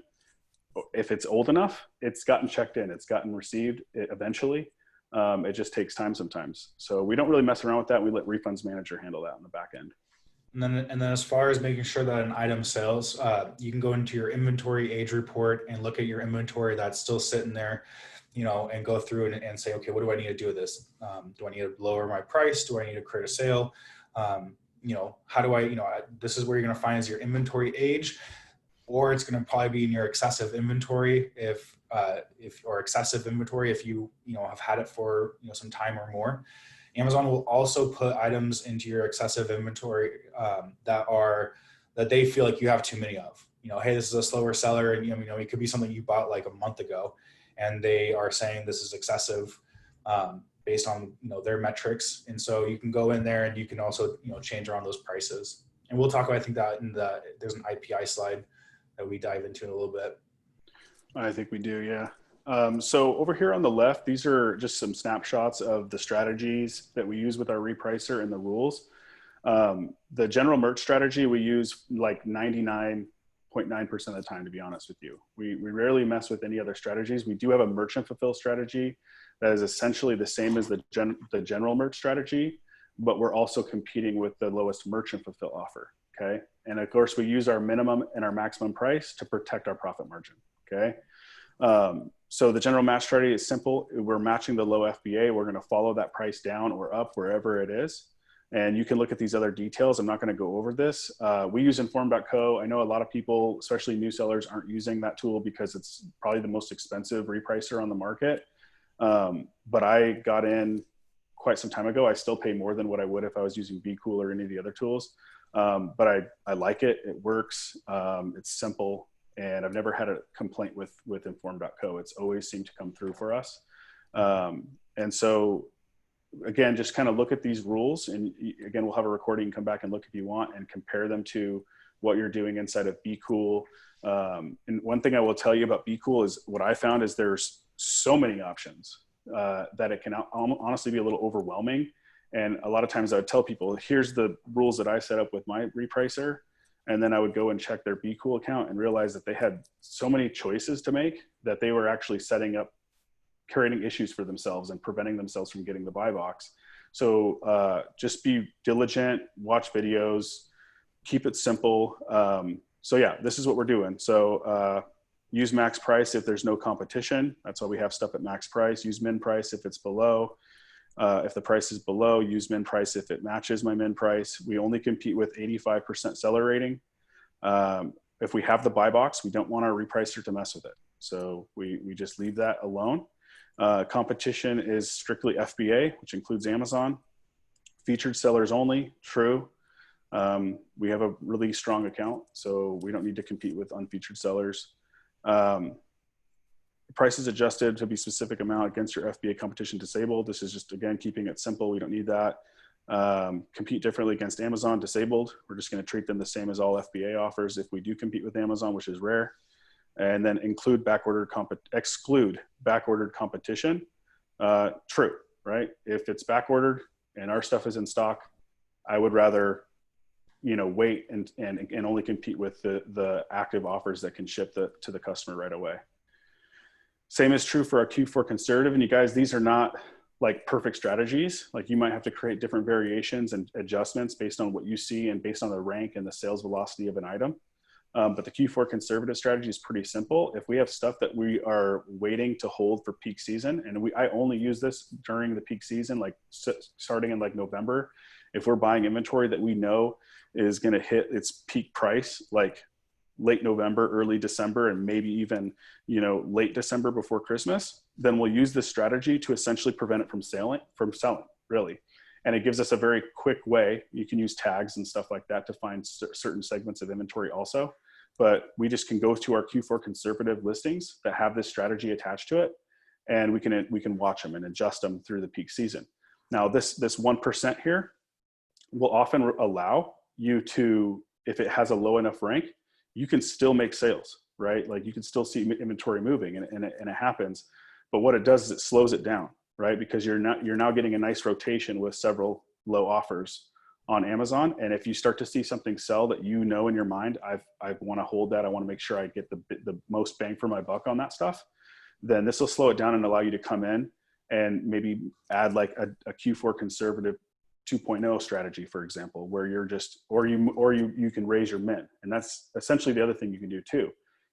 Speaker 2: if it's old enough, it's gotten checked in, it's gotten received eventually. It just takes time sometimes. So we don't really mess around with that. We let Refunds Manager handle that on the back end.
Speaker 3: And then as far as making sure that an item sells, you can go into your inventory age report and look at your inventory that's still sitting there, and go through and say, okay, what do I need to do with this? Do I need to lower my price? Do I need to create a sale? How do I, this is where you're going to find is your inventory age, or it's going to probably be in your excessive inventory or excessive inventory if you have had it for some time or more. Amazon will also put items into your excessive inventory that they feel like you have too many of. Hey, this is a slower seller, and it could be something you bought like a month ago, and they are saying this is excessive based on their metrics. And so you can go in there and you can also change around those prices. And we'll talk about, I think that there's an IPI slide that we dive into in a little bit.
Speaker 2: I think we do, yeah. So over here on the left, these are just some snapshots of the strategies that we use with our repricer and the rules. The general merch strategy we use like 99.9% of the time, to be honest with you. We rarely mess with any other strategies. We do have a merchant fulfill strategy that is essentially the same as the general merch strategy, but we're also competing with the lowest merchant fulfill offer, okay? And of course, we use our minimum and our maximum price to protect our profit margin, okay? So the general match strategy is simple. We're matching the low FBA. We're going to follow that price down or up wherever it is. And you can look at these other details. I'm not going to go over this. We use inform.co. I know a lot of people, especially new sellers, aren't using that tool because it's probably the most expensive repricer on the market. But I got in quite some time ago. I still pay more than what I would if I was using BCool or any of the other tools. But I like it. It works. It's simple. And I've never had a complaint with inform.co. It's always seemed to come through for us. And so, again, just kind of look at these rules. And again, we'll have a recording. You can come back and look if you want and compare them to what you're doing inside of BCool. And one thing I will tell you about BCool is what I found is there's so many options that it can honestly be a little overwhelming. And a lot of times I would tell people, here's the rules that I set up with my repricer. And then I would go and check their BCool account and realize that they had so many choices to make that they were actually setting up, creating issues for themselves and preventing themselves from getting the buy box. So just be diligent, watch videos, keep it simple. So yeah, this is what we're doing. So use max price if there's no competition. That's why we have stuff at max price. Use min price if it's below. If the price is below, use min price if it matches my min price. We only compete with 85% seller rating. If we have the buy box, we don't want our repricer to mess with it. So we just leave that alone. Competition is strictly FBA, which includes Amazon. Featured sellers only, true. We have a really strong account, so we don't need to compete with unfeatured sellers. Price is adjusted to be specific amount against your FBA competition disabled. This is just, again, keeping it simple. We don't need that. Compete differently against Amazon disabled. We're just going to treat them the same as all FBA offers if we do compete with Amazon, which is rare. And then exclude back-ordered competition. True, right? If it's back-ordered and our stuff is in stock, I would rather, wait and only compete with the active offers that can ship to the customer right away. Same is true for our Q4 conservative. And you guys, these are not like perfect strategies. Like you might have to create different variations and adjustments based on what you see and based on the rank and the sales velocity of an item. But the Q4 conservative strategy is pretty simple. If we have stuff that we are waiting to hold for peak season, and I only use this during the peak season, like starting in like November, if we're buying inventory that we know is going to hit its peak price, like late November, early December, and maybe even, late December before Christmas, then we'll use this strategy to essentially prevent it from selling, really. And it gives us a very quick way. You can use tags and stuff like that to find certain segments of inventory also. But we just can go to our Q4 conservative listings that have this strategy attached to it, and we can watch them and adjust them through the peak season. Now, this 1% here will often allow you to, if it has a low enough rank, you can still make sales, right? Like you can still see inventory moving and it happens. But what it does is it slows it down, right? Because you're now getting a nice rotation with several low offers on Amazon. And if you start to see something sell that in your mind, I want to hold that, I want to make sure I get the most bang for my buck on that stuff, then this will slow it down and allow you to come in and maybe add like a Q4 conservative 2.0 strategy, for example, where you're just, or you can raise your min. And that's essentially the other thing you can do too.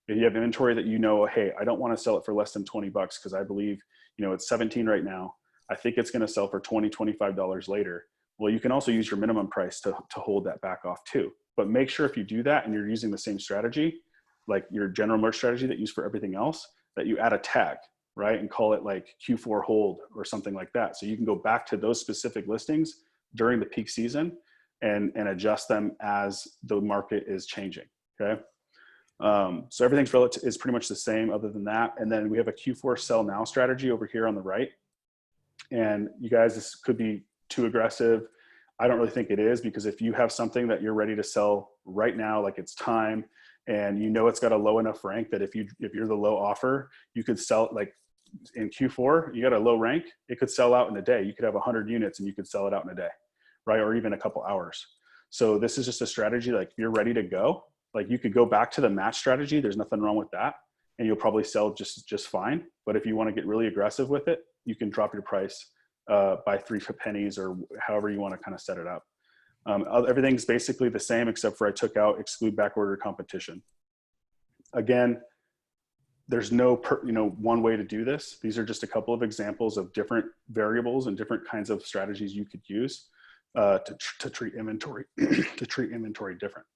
Speaker 2: If you have inventory that hey, I don't want to sell it for less than 20 bucks because I believe, it's 17 right now. I think it's going to sell for $20, $25 later. Well, you can also use your minimum price to hold that back off too. But make sure if you do that and you're using the same strategy, like your general merch strategy that you use for everything else, that you add a tag, right? And call it like Q4 hold or something like that. So you can go back to those specific listings during the peak season and adjust them as the market is changing. Okay. So everything's is pretty much the same other than that. And then we have a Q4 sell now strategy over here on the right. And you guys, this could be too aggressive. I don't really think it is, because if you have something that you're ready to sell right now, like it's time, and it's got a low enough rank that if you're the low offer, you could sell it like in Q4, you got a low rank, it could sell out in a day. You could have 100 units and you could sell it out in a day, right? Or even a couple hours. So this is just a strategy, like if you're ready to go, like you could go back to the match strategy. There's nothing wrong with that. And you'll probably sell just fine. But if you want to get really aggressive with it, you can drop your price by 3 pennies or however you want to kind of set it up. Everything's basically the same, except for I took out exclude backorder competition. Again, there's no one way to do this. These are just a couple of examples of different variables and different kinds of strategies you could use to treat inventory different.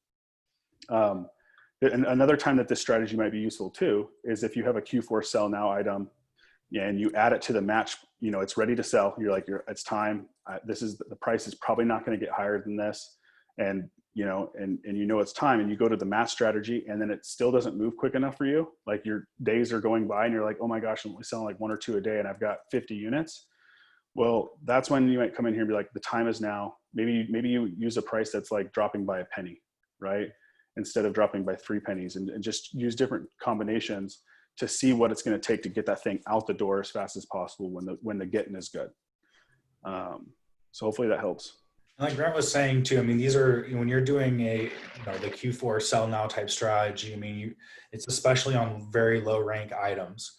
Speaker 2: And another time that this strategy might be useful too is if you have a Q4 sell now item and you add it to the match, it's ready to sell. It's time. The price is probably not going to get higher than this, and it's time. And you go to the match strategy, and then it still doesn't move quick enough for you. Like your days are going by, and you're like, oh my gosh, I'm only selling like 1 or 2 a day, and I've got 50 units. Well, that's when you might come in here and be like, the time is now. Maybe you use a price that's like dropping by a penny, right? Instead of dropping by 3 pennies, and just use different combinations to see what it's going to take to get that thing out the door as fast as possible when the getting is good. So hopefully that helps.
Speaker 3: Like Grant was saying too, these are, when you're doing the Q4 sell now type strategy, it's especially on very low rank items,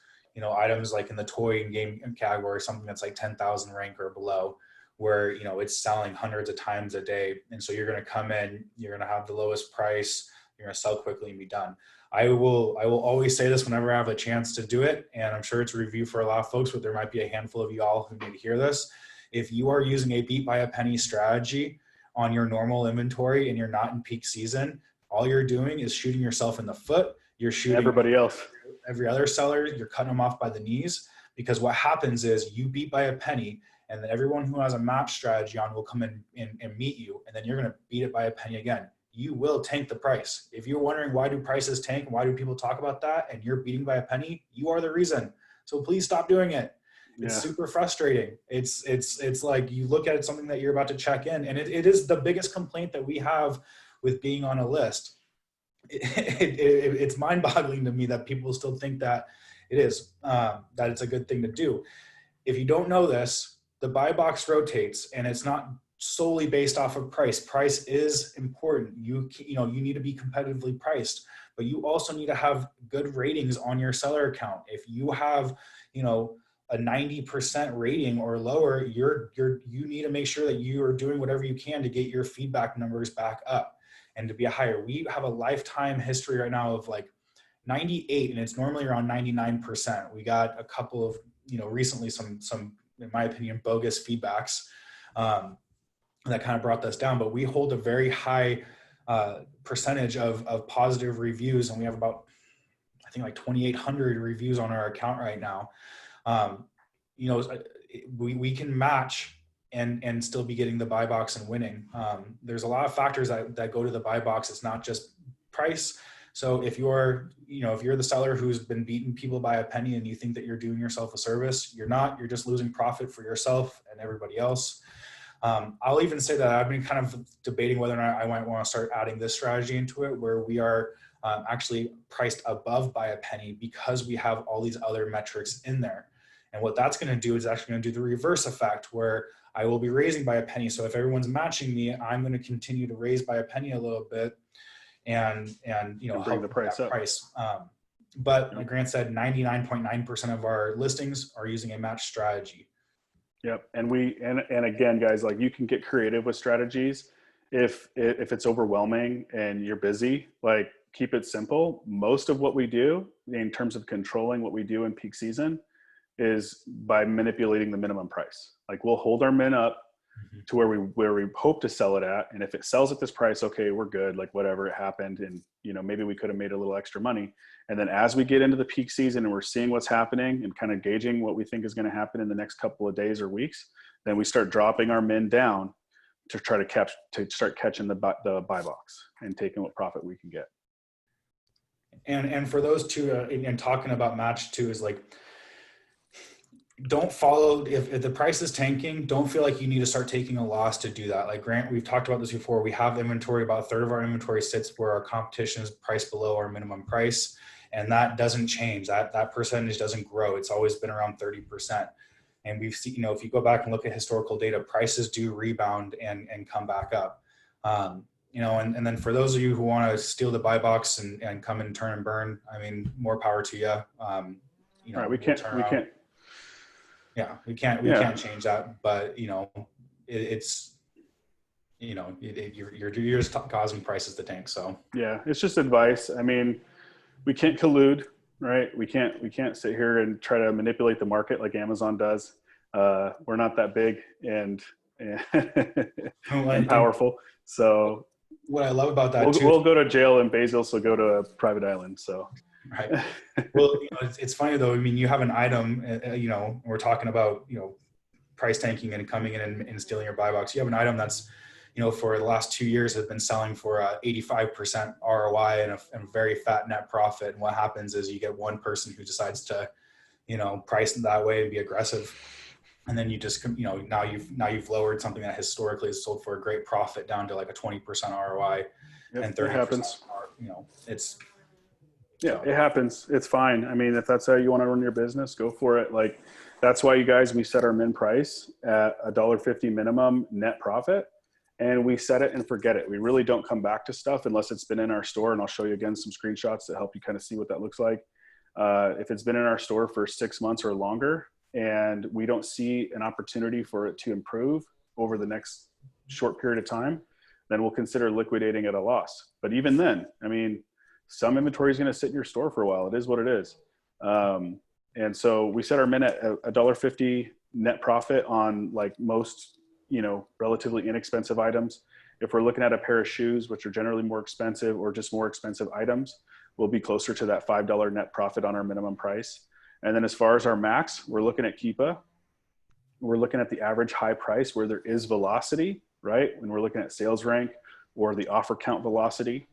Speaker 3: items like in the toy and game category, something that's like 10,000 rank or below, where, it's selling hundreds of times a day. And so you're going to come in, you're going to have the lowest price, you're going to sell quickly and be done. I will always say this whenever I have a chance to do it. And I'm sure it's a review for a lot of folks, but there might be a handful of y'all who need to hear this, If you are using a beat by a penny strategy on your normal inventory and you're not in peak season, all you're doing is shooting yourself in the foot. You're shooting
Speaker 2: everybody else,
Speaker 3: every other seller. You're cutting them off by the knees, because what happens is you beat by a penny, and then everyone who has a match strategy on will come in and meet you, and then you're going to beat it by a penny again. You will tank the price. If you're wondering why do prices tank, why do people talk about that, and you're beating by a penny, you are the reason. So please stop doing it. It's super frustrating. It's like you look at it, something that you're about to check in, and it is the biggest complaint that we have with being on a list. It's mind-boggling to me that people still think that it is, that it's a good thing to do. If you don't know this, the buy box rotates, and it's not solely based off of price. Price is important. You need to be competitively priced, but you also need to have good ratings on your seller account. If you have, a 90% rating or lower, you need to make sure that you are doing whatever you can to get your feedback numbers back up and to be higher. We have a lifetime history right now of like 98, and it's normally around 99%. We got a couple of, recently some, in my opinion, bogus feedbacks that kind of brought this down, but we hold a very high percentage of positive reviews, and we have about, I think, like 2,800 reviews on our account right now. We can match and still be getting the buy box and winning. There's a lot of factors that go to the buy box. It's not just price. So if you're the seller who's been beating people by a penny and you think that you're doing yourself a service, you're not. You're just losing profit for yourself and everybody else. I'll even say that I've been kind of debating whether or not I might want to start adding this strategy into it, where we are actually priced above by a penny because we have all these other metrics in there. And what that's going to do is actually going to do the reverse effect, where I will be raising by a penny. So if everyone's matching me, I'm going to continue to raise by a penny a little bit and
Speaker 2: bring the price up.
Speaker 3: But like Grant said, 99.9% of our listings are using a match strategy.
Speaker 2: Yep. And again, guys, like, you can get creative with strategies. If it's overwhelming and you're busy, like, keep it simple. Most of what we do in terms of controlling what we do in peak season is by manipulating the minimum price. Like, we'll hold our min up to where we hope to sell it at. And if it sells at this price, okay, we're good. Like, whatever, it happened. And, maybe we could have made a little extra money. And then as we get into the peak season and we're seeing what's happening and kind of gauging what we think is going to happen in the next couple of days or weeks, then we start dropping our min down to try to start catching the buy box and taking what profit we can get.
Speaker 3: And for those two, and talking about match too, is like, don't follow, if the price is tanking, don't feel like you need to start taking a loss to do that. Like Grant, we've talked about this before. We have inventory, about a third of our inventory sits where our competition is priced below our minimum price. And that doesn't change. That percentage doesn't grow. It's always been around 30%. And we've seen, if you go back and look at historical data, prices do rebound and come back up. And then for those of you who want to steal the buy box and come and turn and burn, I mean, more power to you.
Speaker 2: Right, we can't.
Speaker 3: Yeah, we can't change that, but it's you're just causing prices to tank. So
Speaker 2: yeah, it's just advice. I mean, we can't collude, right? We can't sit here and try to manipulate the market like Amazon does. We're not that big and powerful. So
Speaker 3: what I love about that
Speaker 2: we'll go to jail, and Bezos will go to a private island. So.
Speaker 3: Right. Well, it's funny though. I mean, you have an item, we're talking about, price tanking and coming in and stealing your buy box. You have an item that's, for the last 2 years has been selling for 85% ROI and a very fat net profit. And what happens is you get one person who decides to, price it that way and be aggressive. And then you just, now you've lowered something that historically is sold for a great profit down to like a 20% ROI.
Speaker 2: Yep,
Speaker 3: and 30%.
Speaker 2: It happens.
Speaker 3: It
Speaker 2: happens. It's fine. I mean, if that's how you want to run your business, go for it. Like, that's why we set our min price at $1.50 minimum net profit, and we set it and forget it. We really don't come back to stuff unless it's been in our store. And I'll show you again some screenshots to help you kind of see what that looks like. If it's been in our store for 6 months or longer, and we don't see an opportunity for it to improve over the next short period of time, then we'll consider liquidating at a loss. But even then, I mean, some inventory is going to sit in your store for a while. It is what it is. And so we set our min at $1.50 net profit on like most, relatively inexpensive items. If we're looking at a pair of shoes, which are generally more expensive or just more expensive items, we'll be closer to that $5 net profit on our minimum price. And then as far as our max, we're looking at Keepa. We're looking at the average high price where there is velocity, right? When we're looking at sales rank or the offer count velocity,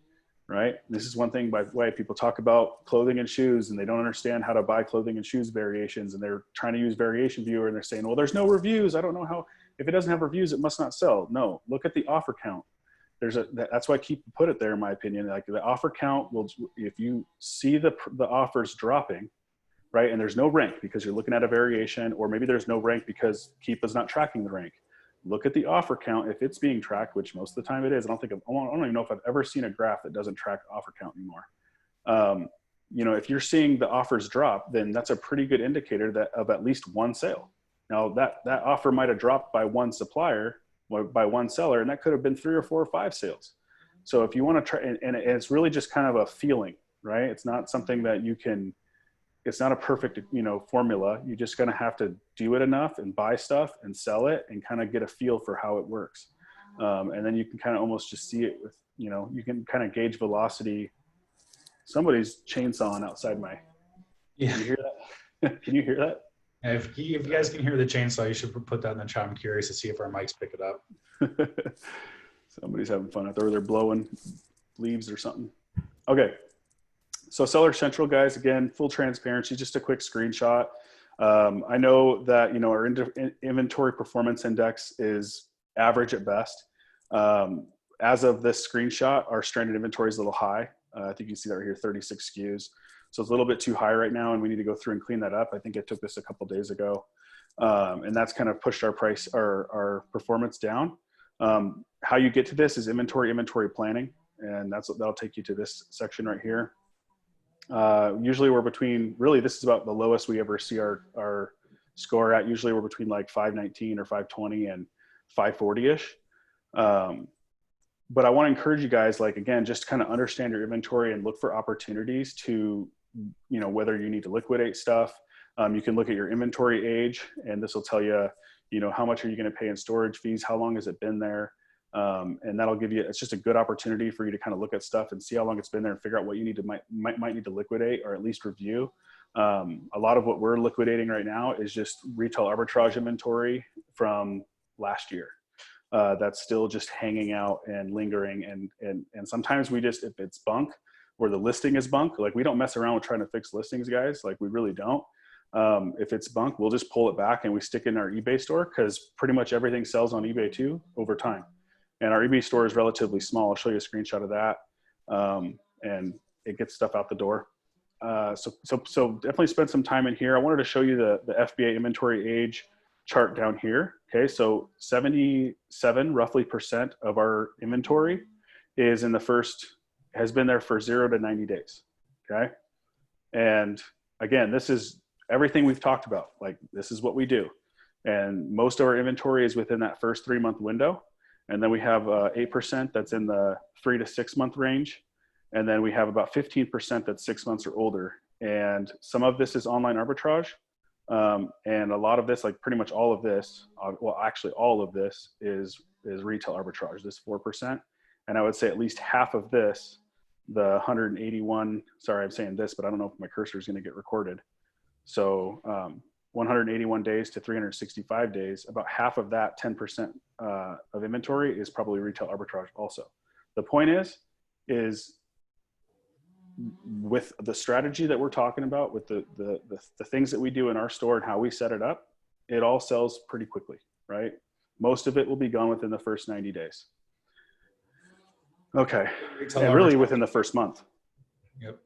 Speaker 2: right? This is one thing, by the way, people talk about clothing and shoes and they don't understand how to buy clothing and shoes variations, and they're trying to use variation viewer and they're saying, well, there's no reviews. I don't know how, if it doesn't have reviews, it must not sell. No, look at the offer count. That's why I keep put it there, in my opinion. Like the offer count will, if you see the offers dropping, right, and there's no rank because you're looking at a variation, or maybe there's no rank because Keepa's not tracking the rank. Look at the offer count if it's being tracked, which most of the time it is. I don't even know if I've ever seen a graph that doesn't track offer count anymore. If you're seeing the offers drop, then that's a pretty good indicator of at least one sale. Now that offer might have dropped by one supplier, or by one seller, and that could have been 3 or 4 or 5 sales. So if you want to try, and it's really just kind of a feeling, right? It's not something that you can, it's not a perfect, formula. You're just going to have to do it enough and buy stuff and sell it and kind of get a feel for how it works. And then you can kind of almost just see it with, you can kind of gauge velocity. Somebody's chainsawing outside my,
Speaker 3: Yeah.
Speaker 2: Can you hear that? Can you hear that?
Speaker 3: If you guys can hear the chainsaw, you should put that in the chat. I'm curious to see if our mics pick it up.
Speaker 2: Somebody's having fun out there. They're blowing leaves or something. Okay. So Seller Central, guys, again, full transparency, just a quick screenshot. I know that, our inventory performance index is average at best. As of this screenshot, our stranded inventory is a little high. I think you can see that right here, 36 SKUs. So it's a little bit too high right now, and we need to go through and clean that up. I think it took this a couple of days ago. And that's kind of pushed our price, our performance down. How you get to this is inventory planning. And that'll take you to this section right here. Usually we're between, really, this is about the lowest we ever see our score at. Usually we're between like 519 or 520 and 540-ish. But I want to encourage you guys, like, again, just kind of understand your inventory and look for opportunities to, whether you need to liquidate stuff. You can look at your inventory age, and this will tell you, how much are you going to pay in storage fees? How long has it been there? And that'll give you, it's just a good opportunity for you to kind of look at stuff and see how long it's been there and figure out what you might need to liquidate or at least review. A lot of what we're liquidating right now is just retail arbitrage inventory from last year. That's still just hanging out and lingering. And sometimes we just, if it's bunk or the listing is bunk, like we don't mess around with trying to fix listings, guys. Like we really don't. If it's bunk, we'll just pull it back and we stick it in our eBay store, because pretty much everything sells on eBay too over time. And our eBay store is relatively small. I'll show you a screenshot of that. And it gets stuff out the door. So definitely spend some time in here. I wanted to show you the FBA inventory age chart down here. Okay. So 77 roughly % of our inventory is has been there for 0 to 90 days. Okay. And again, this is everything we've talked about. Like, this is what we do. And most of our inventory is within that first 3-month window. And then we have 8% that's in the 3 to 6 month range. And then we have about 15% that's 6 months or older. And some of this is online arbitrage. And a lot of this, like pretty much all of this, well, actually all of this is retail arbitrage, this 4%. And I would say at least half of this, the 181, sorry, I'm saying this, but I don't know if my cursor is going to get recorded. So 181 days to 365 days, about half of that 10% of inventory is probably retail arbitrage also. The point is with the strategy that we're talking about, with the things that we do in our store and how we set it up, it all sells pretty quickly, right? Most of it will be gone within the first 90 days. Okay, and really within the first month.
Speaker 3: Yep.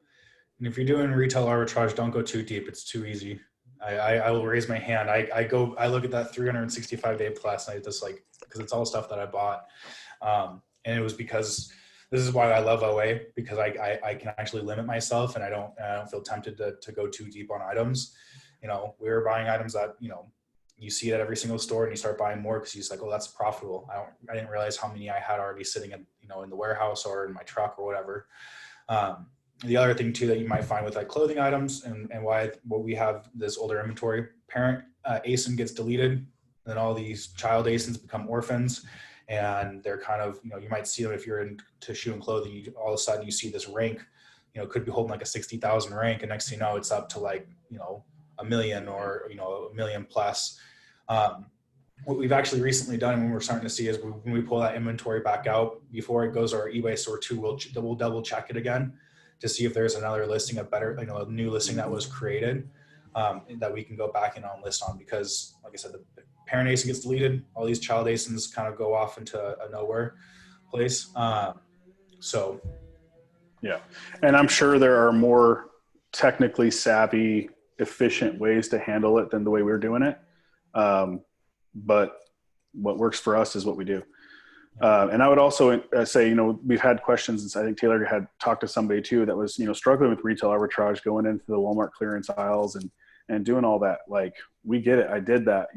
Speaker 3: And if you're doing retail arbitrage, don't go too deep. It's too easy. I will raise my hand. I look at that 365 day plus, and I just like, because it's all stuff that I bought. And it was because this is why I love OA, because I can actually limit myself, and I don't feel tempted to go too deep on items. We were buying items that, you see it at every single store and you start buying more because you're just like, oh, that's profitable. I didn't realize how many I had already sitting in the warehouse or in my truck or whatever. The other thing too that you might find with like clothing items and why what we have this older inventory, parent ASIN gets deleted, then all these child ASINs become orphans, and they're kind of, you might see them if you're into shoe and clothing, all of a sudden you see this rank, could be holding like a 60,000 rank, and next thing you know, it's up to like, a million or, a million plus. What we've actually recently done, and we're starting to see, is when we pull that inventory back out, before it goes to our eBay store too, we'll double check it again to see if there's another listing, a new listing that was created, that we can go back and list on, because like I said, the parent ASIN gets deleted, all these child ASINs kind of go off into a nowhere place. So.
Speaker 2: Yeah. And I'm sure there are more technically savvy, efficient ways to handle it than the way we're doing it. But what works for us is what we do. And I would also say, we've had questions, and I think Taylor had talked to somebody too that was, struggling with retail arbitrage, going into the Walmart clearance aisles and doing all that. Like, we get it. I did that,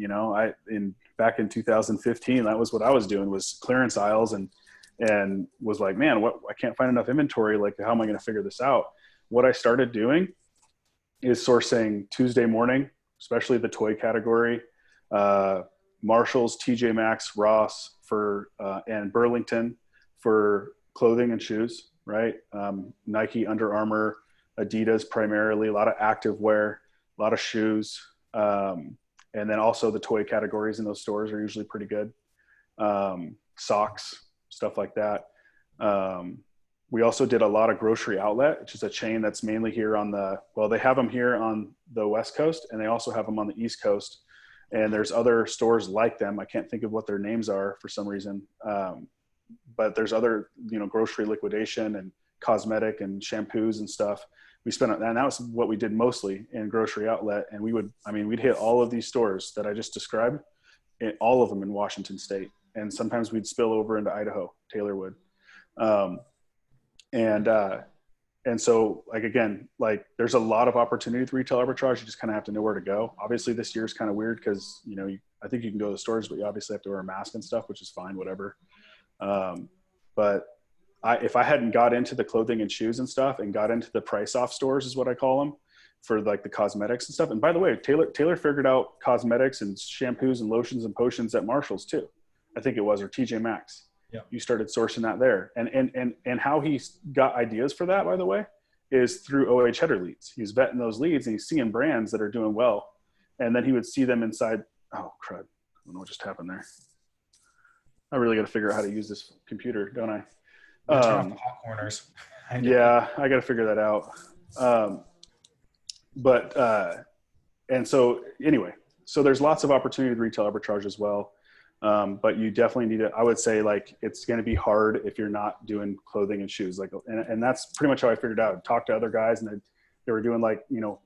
Speaker 2: back in 2015, that was what I was doing, was clearance aisles, and was like, man, I can't find enough inventory. Like, how am I going to figure this out? What I started doing is sourcing Tuesday morning, especially the toy category, Marshalls, TJ Maxx, Ross and Burlington for clothing and shoes, right? Nike, Under Armour, Adidas primarily, a lot of active wear, a lot of shoes. And then also the toy categories in those stores are usually pretty good. Socks, stuff like that. We also did a lot of Grocery Outlet, which is a chain that's mainly here they have them here on the West Coast, and they also have them on the East Coast. And there's other stores like them. I can't think of what their names are for some reason. But there's other, grocery liquidation and cosmetic and shampoos and stuff. We spent, and that was what we did mostly in Grocery Outlet. And we'd hit all of these stores that I just described, all of them in Washington State. And sometimes we'd spill over into Idaho, Taylor would. And so, there's a lot of opportunity with retail arbitrage. You just kind of have to know where to go. Obviously, this year is kind of weird because, I think you can go to the stores, but you obviously have to wear a mask and stuff, which is fine, whatever. But if I hadn't got into the clothing and shoes and stuff and got into the price off stores, is what I call them, for like the cosmetics and stuff. And by the way, Taylor figured out cosmetics and shampoos and lotions and potions at Marshalls too, I think it was, or TJ Maxx. Yeah. You started sourcing that there. And how he got ideas for that, by the way, is through OA Cheddar leads. He's vetting those leads and he's seeing brands that are doing well. And then he would see them inside. Oh, crud. I don't know what just happened there. I really got to figure out how to use this computer, don't I?
Speaker 3: Turn off the hot corners.
Speaker 2: Yeah, I got to figure that out. And so anyway, so there's lots of opportunity with retail arbitrage as well. But you definitely need to, I would say, it's going to be hard if you're not doing clothing and shoes. And that's pretty much how I figured out. Talked to other guys, and they were doing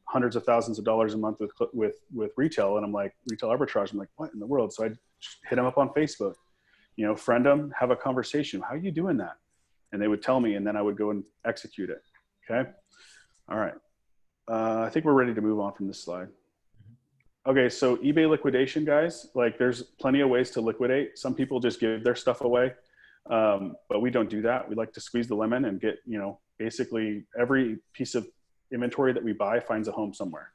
Speaker 2: hundreds of thousands of dollars a month with retail. And I'm like, retail arbitrage. I'm like, what in the world? So I hit them up on Facebook, friend them, have a conversation. How are you doing that? And they would tell me, and then I would go and execute it. Okay. All right. I think we're ready to move on from this slide. Okay, so eBay liquidation, guys, there's plenty of ways to liquidate. Some people just give their stuff away, but we don't do that. We like to squeeze the lemon and get, basically every piece of inventory that we buy finds a home somewhere.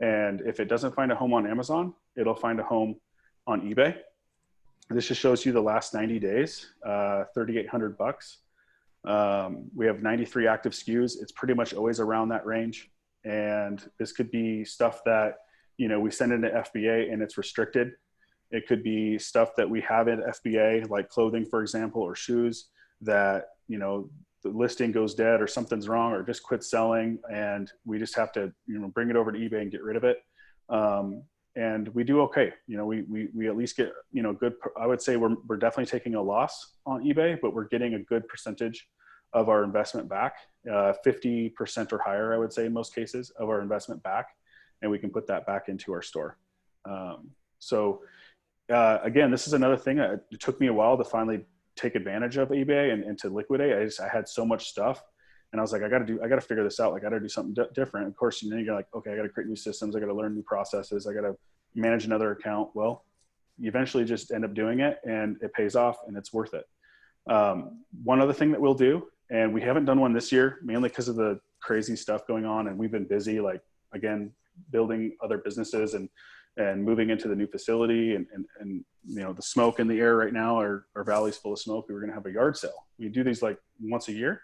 Speaker 2: And if it doesn't find a home on Amazon, it'll find a home on eBay. This just shows you the last 90 days, $3,800. We have 93 active SKUs. It's pretty much always around that range. And this could be stuff that, we send into FBA and it's restricted. It could be stuff that we have in FBA, like clothing, for example, or shoes that, the listing goes dead or something's wrong or just quit selling. And we just have to, bring it over to eBay and get rid of it. And we do okay. We at least get, good, I would say we're definitely taking a loss on eBay, but we're getting a good percentage of our investment back, 50% or higher, I would say in most cases, of our investment back. And we can put that back into our store. Again, this is another thing. It took me a while to finally take advantage of eBay and to liquidate. I had so much stuff, and I was like, I got to figure this out. I got to do something different. Of course, you're like, okay, I got to create new systems. I got to learn new processes. I got to manage another account. Well, you eventually just end up doing it, and it pays off, and it's worth it. One other thing that we'll do, and we haven't done one this year, mainly because of the crazy stuff going on, and we've been busy, like, again, building other businesses and moving into the new facility, and you know, the smoke in the air right now, our valley's full of smoke. We were going to have a yard sale. We do these like once a year,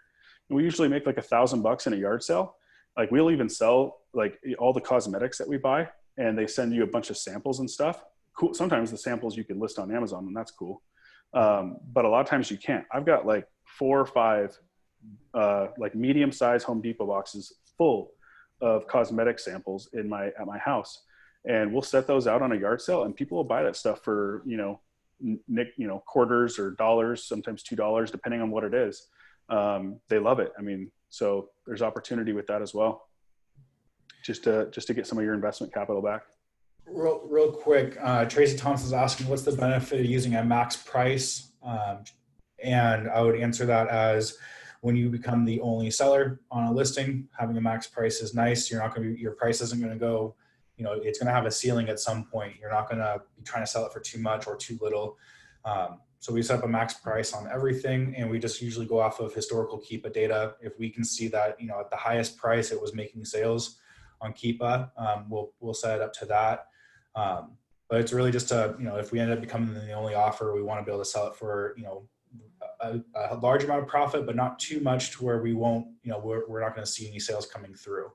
Speaker 2: and we usually make like $1,000 in a yard sale. Like, we'll even sell like all the cosmetics that we buy, and they send you a bunch of samples and stuff. Cool. Sometimes the samples you can list on Amazon, and that's cool. But a lot of times you can't. I've got like 4 or 5 like medium-sized Home Depot boxes full of cosmetic samples at my house, and we'll set those out on a yard sale, and people will buy that stuff for, you know, quarters or dollars, sometimes $2, depending on what it is. They love it. I mean, so there's opportunity with that as well, just to get some of your investment capital back.
Speaker 3: Real quick, Tracy Thompson's asking, what's the benefit of using a max price? And I would answer that as, when you become the only seller on a listing, having a max price is nice. You're not going to be, your price isn't going to go, you know, it's going to have a ceiling at some point. You're not going to be trying to sell it for too much or too little. So we set up a max price on everything, and we just usually go off of historical Keepa data. If we can see that, you know, at the highest price it was making sales on Keepa, we'll set it up to that. But it's really just a, you know, if we end up becoming the only offer, we want to be able to sell it for, you know, a large amount of profit, but not too much to where we won't, you know, we're not going to see any sales coming through.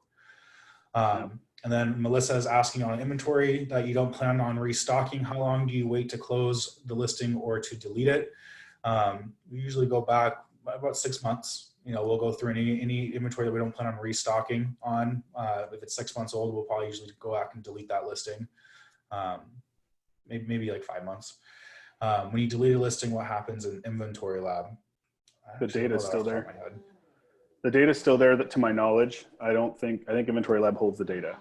Speaker 3: And then Melissa is asking, on inventory that you don't plan on restocking, how long do you wait to close the listing or to delete it? We usually go back about 6 months. You know, we'll go through any inventory that we don't plan on restocking on. If it's 6 months old, we'll probably usually go back and delete that listing. Maybe like 5 months. When you delete a listing, what happens in Inventory Lab?
Speaker 2: The data is still there. The data is still there, that to my knowledge. I think Inventory Lab holds the data.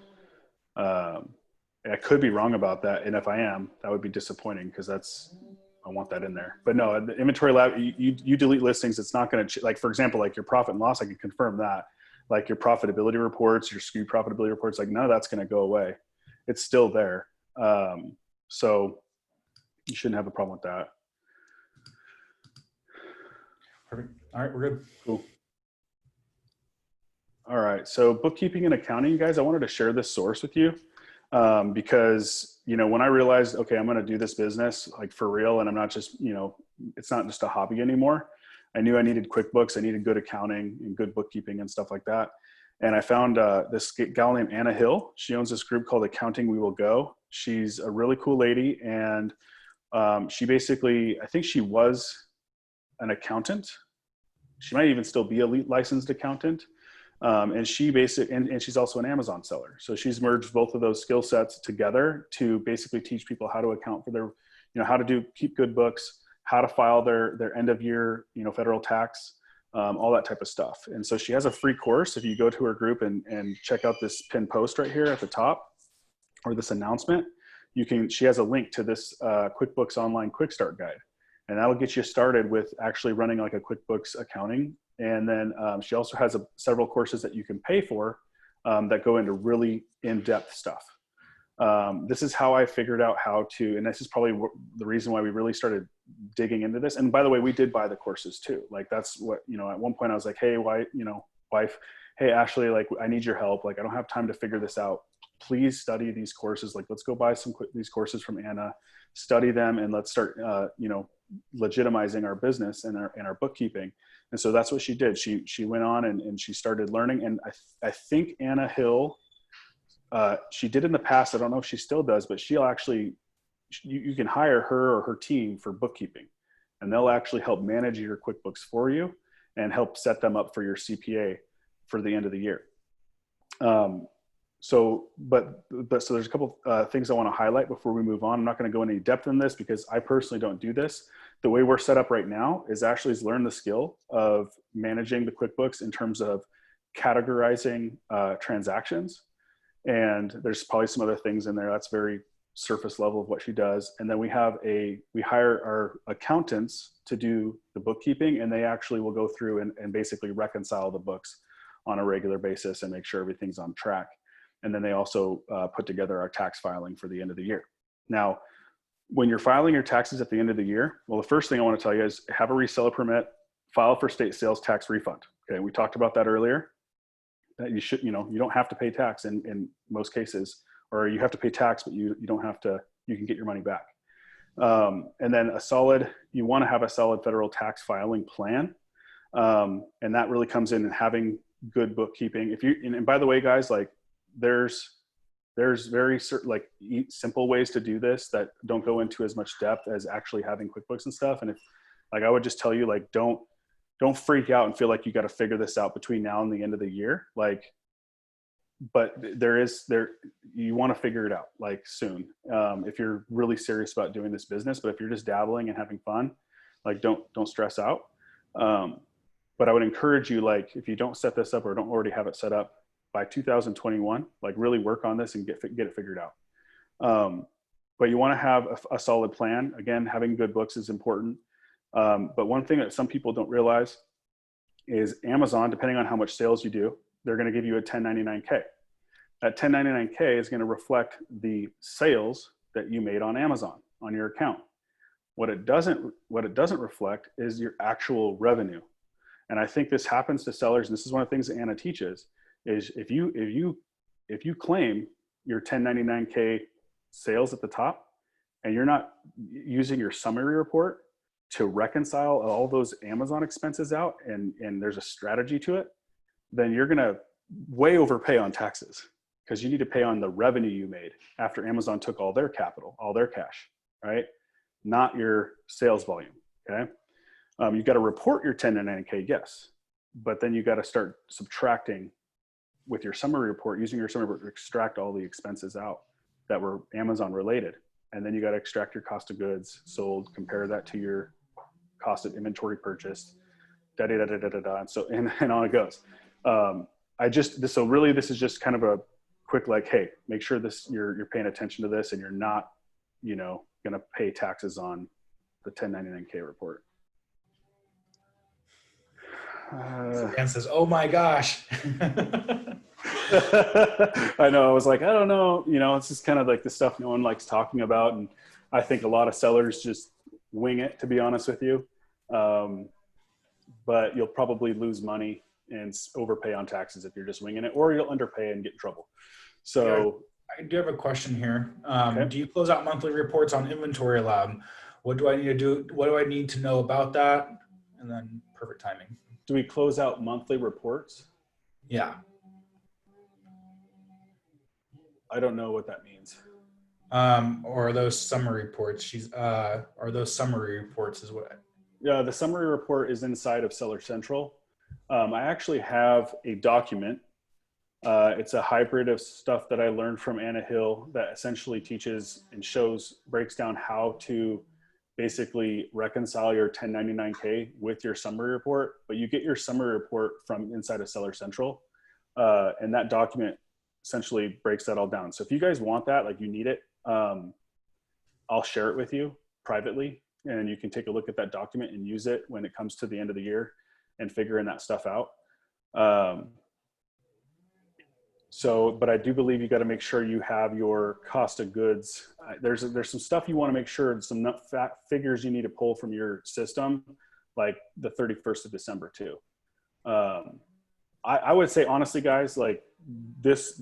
Speaker 2: I could be wrong about that, and if I am, that would be disappointing, because I want that in there. But no, the Inventory Lab, you delete listings, it's not going to, like, for example, like your profit and loss, I can confirm that. Like your profitability reports, your SKU profitability reports, like none of that's going to go away. It's still there. So you shouldn't have a problem with that.
Speaker 3: Perfect. All right, we're good.
Speaker 2: Cool. All right. So bookkeeping and accounting, you guys, I wanted to share this source with you because, you know, when I realized, okay, I'm going to do this business like for real, and I'm not just, you know, it's not just a hobby anymore. I knew I needed QuickBooks. I needed good accounting and good bookkeeping and stuff like that. And I found this gal named Anna Hill. She owns this group called Accounting We Will Go. She's a really cool lady. And she basically, I think she was an accountant. She might even still be a licensed accountant. And she's also an Amazon seller. So she's merged both of those skill sets together to basically teach people how to account for their, you know, how to keep good books, how to file their end of year, you know, federal tax, all that type of stuff. And so she has a free course. If you go to her group and check out this pinned post right here at the top, or this announcement, she has a link to this QuickBooks Online Quick Start Guide. And that'll get you started with actually running like a QuickBooks accounting. And then she also has several courses that you can pay for that go into really in-depth stuff. This is how I figured out how to, and this is probably the reason why we really started digging into this. And by the way, we did buy the courses too. Like that's what, you know, at one point I was like, hey, wife, hey, Ashley, like I need your help. Like I don't have time to figure this out. Please study these courses. Like let's go buy these courses from Anna, study them, and let's start, you know, legitimizing our business and our bookkeeping. And so that's what she did. She went on and she started learning. And I think Anna Hill, she did in the past, I don't know if she still does, but she'll actually, you can hire her or her team for bookkeeping, and they'll actually help manage your QuickBooks for you and help set them up for your CPA for the end of the year. So there's a couple things I want to highlight before we move on. I'm not going to go into any depth in this because I personally don't do this. The way we're set up right now is Ashley's learned the skill of managing the QuickBooks in terms of categorizing transactions. And there's probably some other things in there that's very surface level of what she does. And then we hire our accountants to do the bookkeeping, and they actually will go through and basically reconcile the books on a regular basis and make sure everything's on track. And then they also put together our tax filing for the end of the year. Now, when you're filing your taxes at the end of the year, well, the first thing I want to tell you is have a reseller permit, file for state sales tax refund. Okay, we talked about that earlier. that you should, you know, you don't have to pay tax in most cases, or you have to pay tax, but you don't have to, you can get your money back. And then you want to have a solid federal tax filing plan. And that really comes in and having good bookkeeping. And by the way, guys, like there's very certain, like simple ways to do this that don't go into as much depth as actually having QuickBooks and stuff. And if, like, I would just tell you, like, don't freak out and feel like you got to figure this out between now and the end of the year. Like, but you want to figure it out like soon. If you're really serious about doing this business, but if you're just dabbling and having fun, like don't stress out. But I would encourage you, like, if you don't set this up or don't already have it set up by 2021, like really work on this and get it figured out. But you want to have a solid plan. Again, having good books is important. But one thing that some people don't realize is Amazon, depending on how much sales you do, they're going to give you a 1099K. That 1099K is going to reflect the sales that you made on Amazon on your account. What it doesn't reflect is your actual revenue. And I think this happens to sellers, and this is one of the things that Anna teaches, is if you claim your 1099K sales at the top and you're not using your summary report to reconcile all those Amazon expenses out, and there's a strategy to it, then you're going to way overpay on taxes, because you need to pay on the revenue you made after Amazon took all their capital, all their cash, right? Not your sales volume, okay? You got to report your 1099K, yes, but then you got to start subtracting with your summary report, using your summary report to extract all the expenses out that were Amazon related. And then you got to extract your cost of goods sold, compare that to your cost of inventory purchased, and so and on it goes. So really this is just kind of a quick, like, hey, make sure you're paying attention to this and you're not, going to pay taxes on the 1099K report.
Speaker 3: Dan says, "Oh my gosh."
Speaker 2: I know. I was like, I don't know. It's just kind of like the stuff no one likes talking about. And I think a lot of sellers just wing it, to be honest with you. But you'll probably lose money and overpay on taxes if you're just winging it, or you'll underpay and get in trouble. So
Speaker 3: I do have a question here.
Speaker 2: Okay.
Speaker 3: Do you close out monthly reports on Inventory Lab? What do I need to do? What do I need to know about that? And then perfect timing.
Speaker 2: Do we close out monthly reports?
Speaker 3: Yeah.
Speaker 2: I don't know what that means.
Speaker 3: Or are those summary reports? Are those summary reports is what?
Speaker 2: Yeah, the summary report is inside of Seller Central. I actually have a document. It's a hybrid of stuff that I learned from Anna Hill that essentially teaches and breaks down how to basically reconcile your 1099K with your summary report. But you get your summary report from inside of Seller Central. And that document essentially breaks that all down. So if you guys want that, like you need it, I'll share it with you privately, and you can take a look at that document and use it when it comes to the end of the year and figuring that stuff out. But I do believe you got to make sure you have your cost of goods. There's some stuff you want to make sure, some figures you need to pull from your system, like the 31st of December too. I would say honestly, guys, like this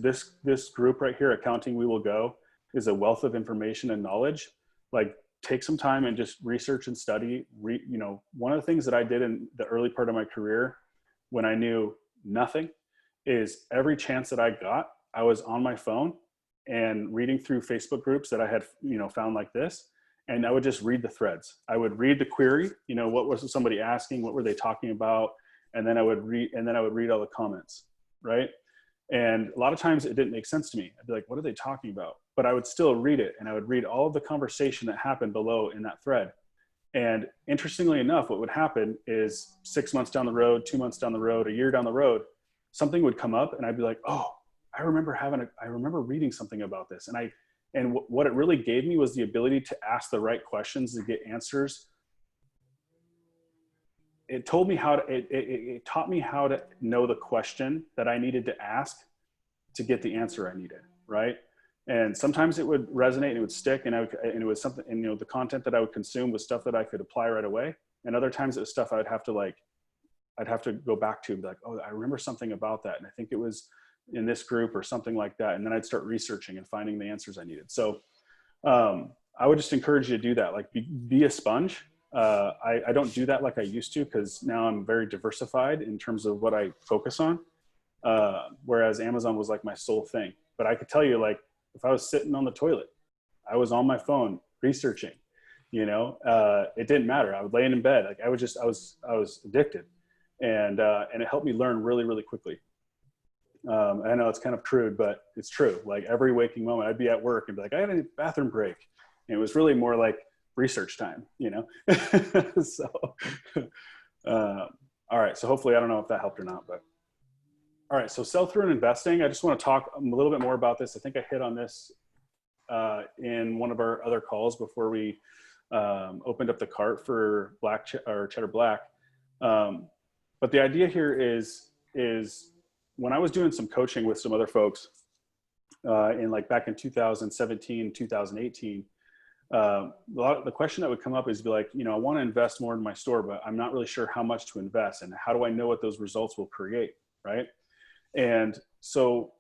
Speaker 2: group right here, Accounting We Will Go, is a wealth of information and knowledge. Like, take some time and just research and study. One of the things that I did in the early part of my career when I knew nothing is every chance that I got, I was on my phone and reading through Facebook groups that I had, found like this. And I would just read the threads. I would read the query, what was somebody asking? What were they talking about? And then I would read all the comments, right? And a lot of times it didn't make sense to me. I'd be like, what are they talking about? But I would still read it, and I would read all of the conversation that happened below in that thread. And interestingly enough, what would happen is 6 months down the road, 2 months down the road, a year down the road, something would come up and I'd be like, oh, I remember reading something about this. And what it really gave me was the ability to ask the right questions to get answers. It taught me how to know the question that I needed to ask to get the answer I needed, right? And sometimes it would resonate and it would stick, and it was something, and the content that I would consume was stuff that I could apply right away. And other times it was stuff I would have to like I'd have to go back to and be like, oh, I remember something about that. And I think it was in this group or something like that. And then I'd start researching and finding the answers I needed. So I would just encourage you to do that. Like be a sponge. I don't do that like I used to, because now I'm very diversified in terms of what I focus on. Whereas Amazon was like my sole thing. But I could tell you, like, if I was sitting on the toilet, I was on my phone researching, it didn't matter. I would lay in bed. Like I was addicted, and it helped me learn really, really quickly. I know it's kind of crude, but it's true. Like every waking moment, I'd be at work and be like, I had a bathroom break. And it was really more like research time, So, all right. So hopefully, I don't know if that helped or not, but all right. So sell through and investing. I just want to talk a little bit more about this. I think I hit on this in one of our other calls before we opened up the cart for Cheddar Black. But the idea here is when I was doing some coaching with some other folks back in 2017, 2018, the question that would come up is be like, I want to invest more in my store, but I'm not really sure how much to invest, and how do I know what those results will create, right? And so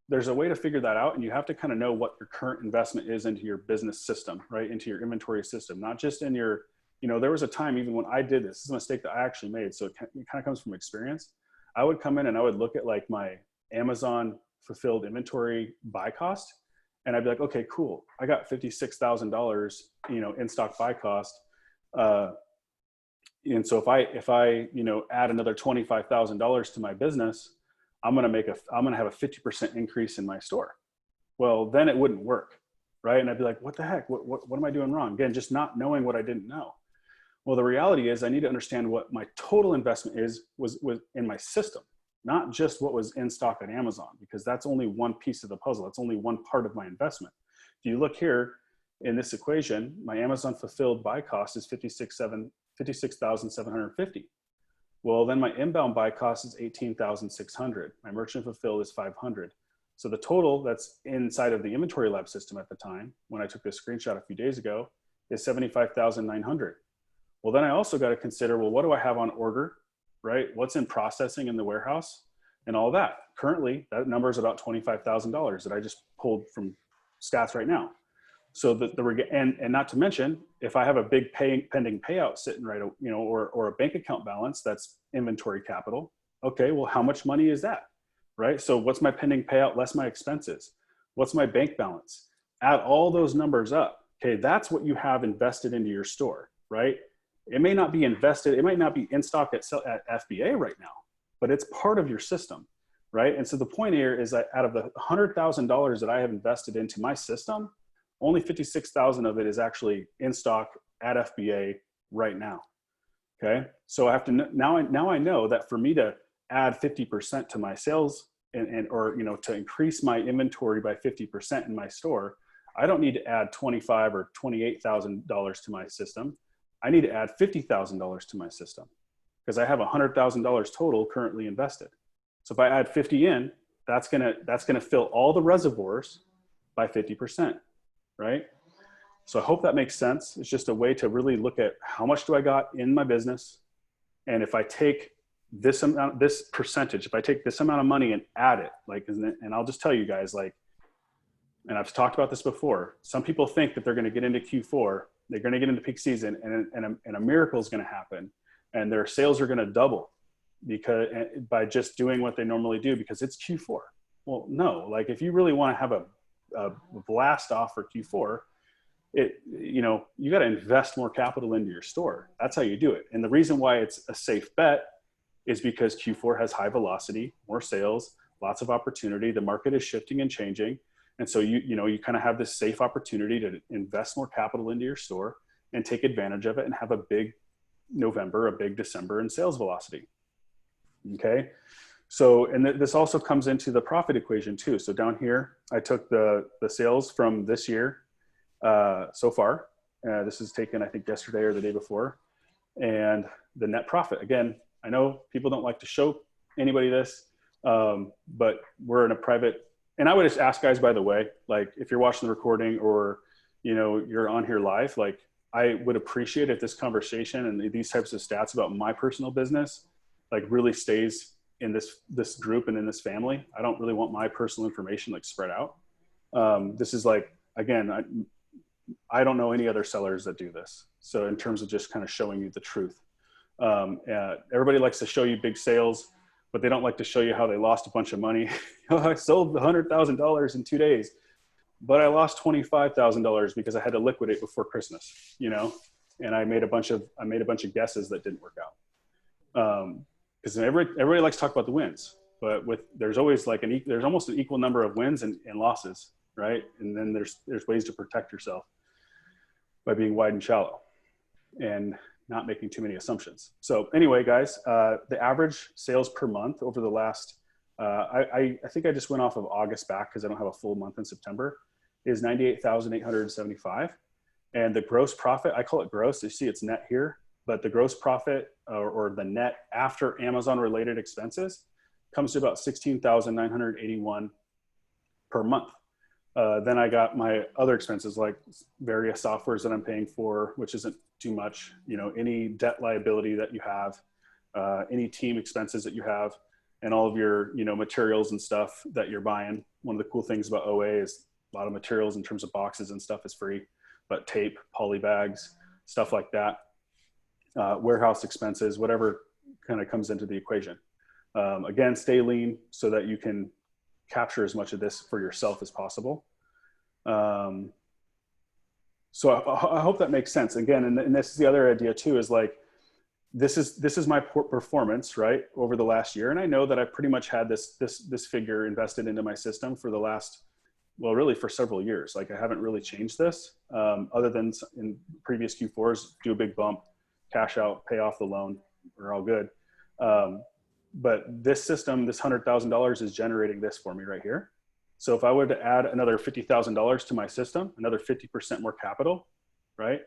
Speaker 2: there's a way to figure that out, and you have to kind of know what your current investment is into your business system, right? Into your inventory system, not just in your, there was a time even when I did this is a mistake that I actually made. So it kind of comes from experience. I would come in and I would look at like my Amazon fulfilled inventory buy cost, and I'd be like, okay, cool. I got $56,000, in stock buy cost. And so if I add another $25,000 to my business, I'm going to have a 50% increase in my store. Well, then it wouldn't work. Right. And I'd be like, what the heck? What am I doing wrong? Again, just not knowing what I didn't know. Well, the reality is I need to understand what my total investment was in my system, not just what was in stock on Amazon, because that's only one piece of the puzzle. That's only one part of my investment. If you look here in this equation, my Amazon fulfilled buy cost is $56,750. Well, then my inbound buy cost is $18,600. My merchant fulfilled is $500. So the total that's inside of the inventory lab system at the time, when I took this screenshot a few days ago, is $75,900. Well, then I also got to consider, well, what do I have on order, right? What's in processing in the warehouse and all that. Currently, that number is about $25,000 that I just pulled from stats right now. So and not to mention, if I have a big pending payout sitting right, or a bank account balance that's inventory capital. Okay, well, how much money is that, right? So what's my pending payout less my expenses? What's my bank balance? Add all those numbers up. Okay, that's what you have invested into your store, right? It may not be invested. It might not be in stock at FBA right now, but it's part of your system, right? And so the point here is that out of the $100,000 that I have invested into my system, only 56,000 of it is actually in stock at FBA right now. Okay. So I have to, now I know that for me to add 50% to my sales or to increase my inventory by 50% in my store, I don't need to add $25,000 or $28,000 to my system. I need to add $50,000 to my system because I have $100,000 total currently invested. So if I add 50 in, that's going to fill all the reservoirs by 50%. Right? So I hope that makes sense. It's just a way to really look at how much do I got in my business. And if I take this percentage, if I take this amount of money and add it, and I'll just tell you guys, and I've talked about this before, some people think that they're going to get into Q4, they're going to get into peak season and a miracle is going to happen and their sales are going to double by just doing what they normally do because it's Q4. Well, no, if you really want to have a blast off for Q4, you got to invest more capital into your store. That's how you do it. And the reason why it's a safe bet is because Q4 has high velocity, more sales, lots of opportunity. The market is shifting and changing. And so you kind of have this safe opportunity to invest more capital into your store and take advantage of it and have a big November, a big December in sales velocity. Okay. So, and this also comes into the profit equation too. So down here, I took the sales from this year so far. This is taken, I think, yesterday or the day before. And the net profit. Again, I know people don't like to show anybody this, but we're in a private. And I would just ask guys, by the way, if you're watching the recording or, you're on here live, I would appreciate if this conversation and these types of stats about my personal business like really stays in this group and in this family. I don't really want my personal information like spread out. This is like, again, I don't know any other sellers that do this. So in terms of just kind of showing you the truth, everybody likes to show you big sales, but they don't like to show you how they lost a bunch of money. I sold $100,000 in 2 days, but I lost $25,000 because I had to liquidate before Christmas, you know, and I made a bunch of guesses that didn't work out. Because everybody likes to talk about the wins, but there's always like there's almost an equal number of wins and losses, right? And then there's ways to protect yourself by being wide and shallow and not making too many assumptions. So anyway, guys, the average sales per month over the last, I think I just went off of August back because I don't have a full month in September, is 98,875. And the gross profit, I call it gross, you see it's net here, but the gross profit or the net after Amazon related expenses comes to about 16,981 per month. Then I got my other expenses like various softwares that I'm paying for, which isn't too much, you know, any debt liability that you have, any team expenses that you have, and all of your, you know, materials and stuff that you're buying. One of the cool things about OA is a lot of materials in terms of boxes and stuff is free, but tape, poly bags, stuff like that, warehouse expenses, whatever kind of comes into the equation. Again, stay lean so that you can capture as much of this for yourself as possible. So I hope that makes sense. Again, and this is the other idea too, is like, this is my performance, right, over the last year. And I know that I pretty much had this figure invested into my system for the last, well, really for several years. Like I haven't really changed this, other than in previous Q4s, do a big bump, cash out, pay off the loan, we're all good. But this system, this $100,000 is generating this for me right here. So if I were to add another $50,000 to my system, another 50% more capital, right?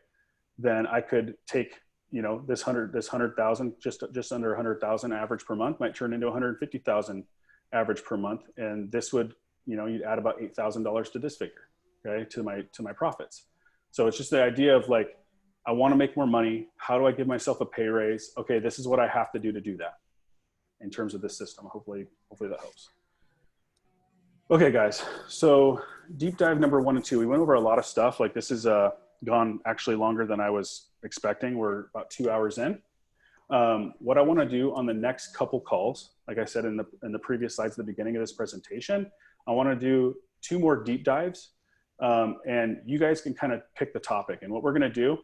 Speaker 2: Then I could take, you know, this 100,000, just under 100,000 average per month might turn into 150,000 average per month. And this would, you know, you'd add about $8,000 to this figure, okay, to my profits. So it's just the idea of like, I want to make more money. How do I give myself a pay raise? Okay, this is what I have to do that in terms of this system. Hopefully that helps. Okay, guys. So deep dive number 1 and 2, we went over a lot of stuff. Like this is gone actually longer than I was expecting. We're about 2 hours in. What I want to do on the next couple calls, like I said in the previous slides at the beginning of this presentation, I want to do 2 more deep dives, and you guys can kind of pick the topic. And what we're going to do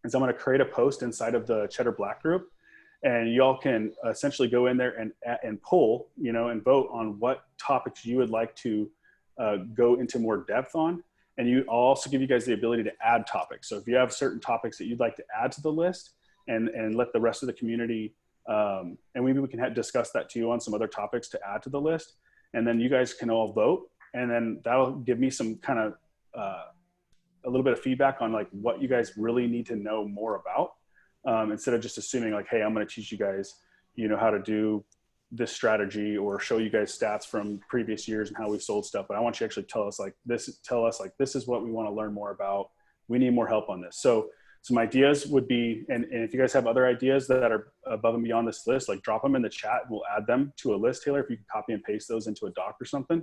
Speaker 2: is I'm going to create a post inside of the Cheddar Black group, and y'all can essentially go in there and poll, you know, and vote on what topics you would like to go into more depth on. And I'll also give you guys the ability to add topics. So if you have certain topics that you'd like to add to the list and let the rest of the community, and maybe we can discuss that too on some other topics to add to the list. And then you guys can all vote. And then that'll give me some kind of, a little bit of feedback on like what you guys really need to know more about. Instead of just assuming like, hey, I'm going to teach you guys, you know, how to do this strategy or show you guys stats from previous years and how we've sold stuff. But I want you to actually tell us like, this is what we want to learn more about. We need more help on this. So some ideas would be, and if you guys have other ideas that are above and beyond this list, like drop them in the chat and we'll add them to a list, Taylor, if you can copy and paste those into a doc or something.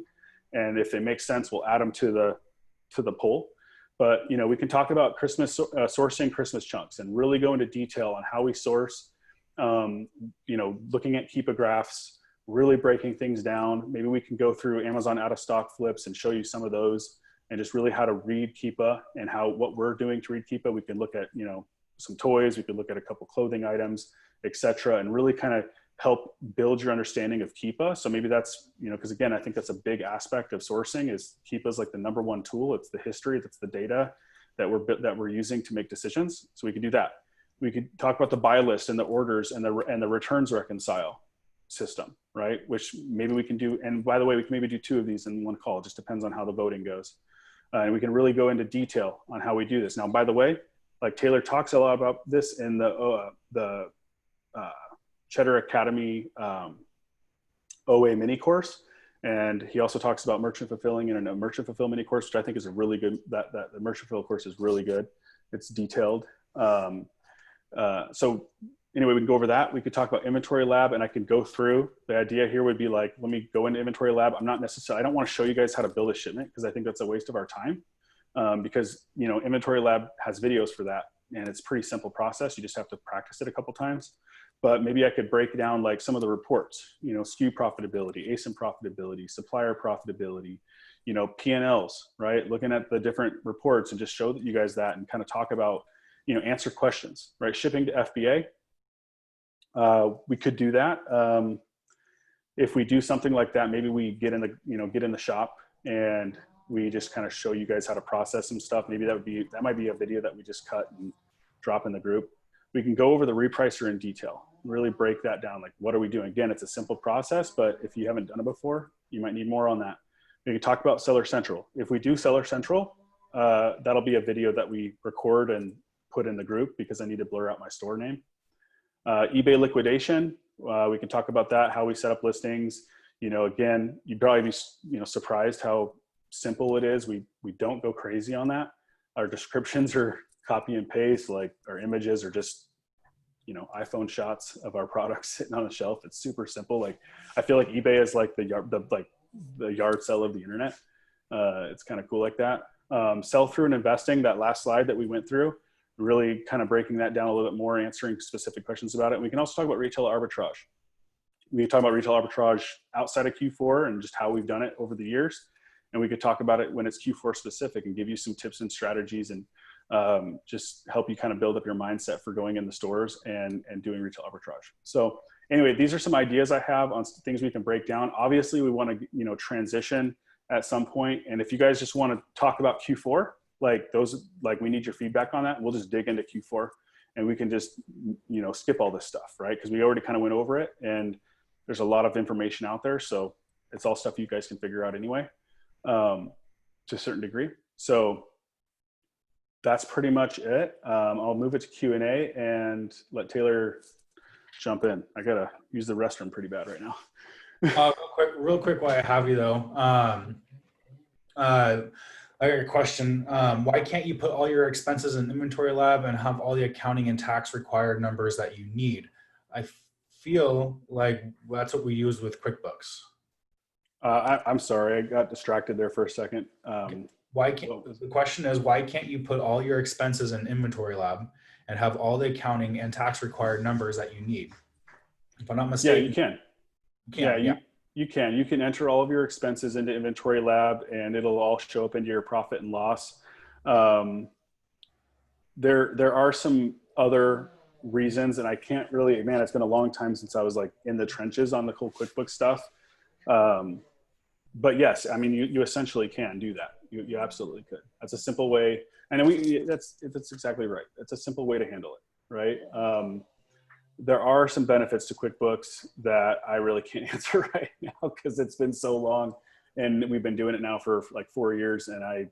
Speaker 2: And if it makes sense, we'll add them to the poll. But, you know, we can talk about Christmas sourcing Christmas chunks and really go into detail on how we source, you know, looking at Keepa graphs, really breaking things down. Maybe we can go through Amazon out of stock flips and show you some of those and just really how to read Keepa and what we're doing to read Keepa. We can look at, you know, some toys, we could look at a couple clothing items, etc., and really kind of help build your understanding of Keepa. So maybe that's, you know, because again, I think that's a big aspect of sourcing is Keepa is like the #1 tool. It's the history, it's the data that we're using to make decisions. So we could do that. We could talk about the buy list and the orders and the returns reconcile system, right? Which maybe we can do. And by the way, we can maybe do 2 of these in one call. It just depends on how the voting goes. And we can really go into detail on how we do this. Now, by the way, like Taylor talks a lot about this in the Cheddar Academy OA mini course. And he also talks about merchant fulfilling in a merchant fulfill mini course, which I think is a really good, that the merchant fulfill course is really good. It's detailed. So anyway, we can go over that. We could talk about Inventory Lab, and I could go through. The idea here would be like, let me go into Inventory Lab. I don't want to show you guys how to build a shipment because I think that's a waste of our time. Because, you know, Inventory Lab has videos for that, and it's a pretty simple process. You just have to practice it a couple times. But maybe I could break down like some of the reports, you know, SKU profitability, ASIN profitability, supplier profitability, you know, P&Ls, right? Looking at the different reports and just show you guys that and kind of talk about, you know, answer questions, right? Shipping to FBA. We could do that. If we do something like that, maybe we get in the shop and we just kind of show you guys how to process some stuff. Maybe that might be a video that we just cut and drop in the group. We can go over the repricer in detail, really break that down. Like, what are we doing? Again, it's a simple process, but if you haven't done it before, you might need more on that. We can talk about Seller Central. If we do Seller Central, that'll be a video that we record and put in the group because I need to blur out my store name. eBay liquidation, we can talk about that, how we set up listings. You know, again, you'd probably be, you know, surprised how simple it is. We don't go crazy on that. Our descriptions are copy and paste, like our images are just, you know, iPhone shots of our products sitting on the shelf. It's super simple. Like, I feel like eBay is like the yard sale of the internet. It's kind of cool like that. Sell through and investing, that last slide that we went through, really kind of breaking that down a little bit more, answering specific questions about it. And we can also talk about retail arbitrage. We can talk about retail arbitrage outside of Q4 and just how we've done it over the years. And we could talk about it when it's Q4 specific and give you some tips and strategies and just help you kind of build up your mindset for going in the stores and doing retail arbitrage. So anyway, these are some ideas I have on things we can break down. Obviously, we want to, you know, transition at some point. And if you guys just want to talk about Q4, we need your feedback on that. We'll just dig into Q4 and we can just, you know, skip all this stuff, right? Because we already kind of went over it and there's a lot of information out there. So it's all stuff you guys can figure out anyway, to a certain degree. So that's pretty much it. I'll move it to Q&A and let Taylor jump in. I gotta use the restroom pretty bad right now.
Speaker 3: Real quick while I have you though, I got a question. Why can't you put all your expenses in Inventory Lab and have all the accounting and tax required numbers that you need? I feel like that's what we use with QuickBooks.
Speaker 2: I'm sorry, I got distracted there for a second.
Speaker 3: The question is, why can't you put all your expenses in Inventory Lab and have all the accounting and tax required numbers that you need? If I'm not mistaken.
Speaker 2: Yeah, you can. You can. You can enter all of your expenses into Inventory Lab and it'll all show up into your profit and loss. There are some other reasons, and I can't really, man, it's been a long time since I was like in the trenches on the whole QuickBooks stuff. But yes, I mean, you essentially can do that. You absolutely could. That's a simple way. And that's exactly right. It's a simple way to handle it, right? There are some benefits to QuickBooks that I really can't answer right now because it's been so long and we've been doing it now for like 4 years. And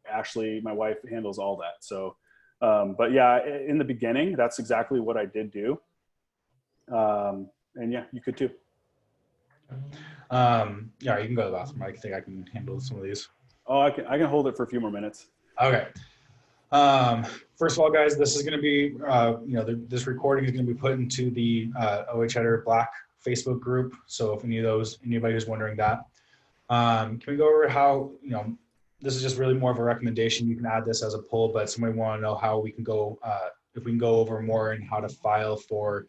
Speaker 2: Ashley, my wife, handles all that. So, but yeah, in the beginning, that's exactly what I did do. And yeah, you could too.
Speaker 3: Yeah, you can go to the bathroom. I think I can handle some of these.
Speaker 2: Oh, I can hold it for a few more minutes.
Speaker 3: Okay. First of all, guys, this is going to be, this recording is going to be put into the Cheddar Black Facebook group. So if anybody who's wondering that, can we go over how, this is just really more of a recommendation. You can add this as a poll, but somebody want to know how we can go, if we can go over more and how to file for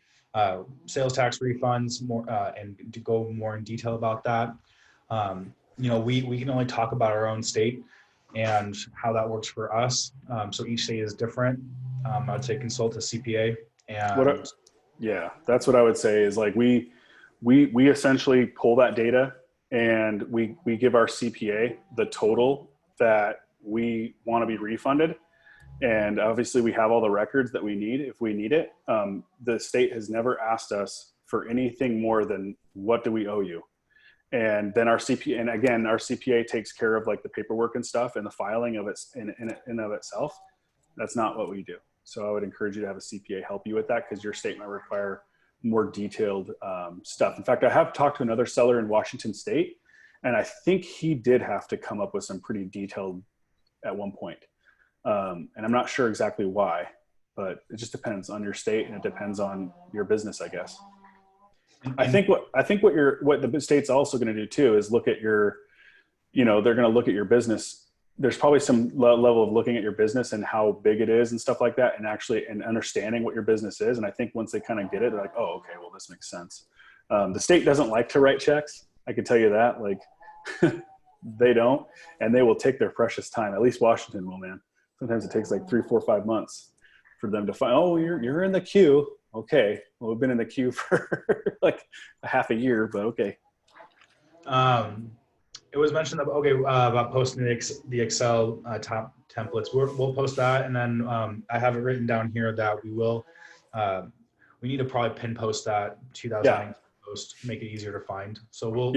Speaker 3: sales tax refunds more, and to go more in detail about that. We can only talk about our own state and how that works for us. So each state is different. I'd say consult a CPA. And
Speaker 2: yeah, that's what I would say is like we essentially pull that data and we give our CPA the total that we want to be refunded. And obviously we have all the records that we need if we need it. The state has never asked us for anything more than what do we owe you? And then our CPA, and again, our CPA takes care of like the paperwork and stuff and the filing of it in of itself. That's not what we do. So I would encourage you to have a CPA help you with that because your state might require more detailed stuff. In fact, I have talked to another seller in Washington State, and I think he did have to come up with some pretty detailed at one point. And I'm not sure exactly why, but it just depends on your state and it depends on your business, I guess. I think what the state's also going to do too is look at your, they're going to look at your business. There's probably some level of looking at your business and how big it is and stuff like that, and understanding what your business is. And I think once they kind of get it, they're like, oh, okay, well, this makes sense. The state doesn't like to write checks. I can tell you that. Like, they don't, and they will take their precious time. At least Washington will, man. Sometimes it takes like 3, 4, 5 months for them to find, oh, you're in the queue. Okay. Well, we've been in the queue for like a half a year, but okay.
Speaker 3: It was mentioned that, about posting the Excel top templates. We'll post that, and then I have it written down here that we will. We need to probably pin post that 2019 post, make it easier to find. So we'll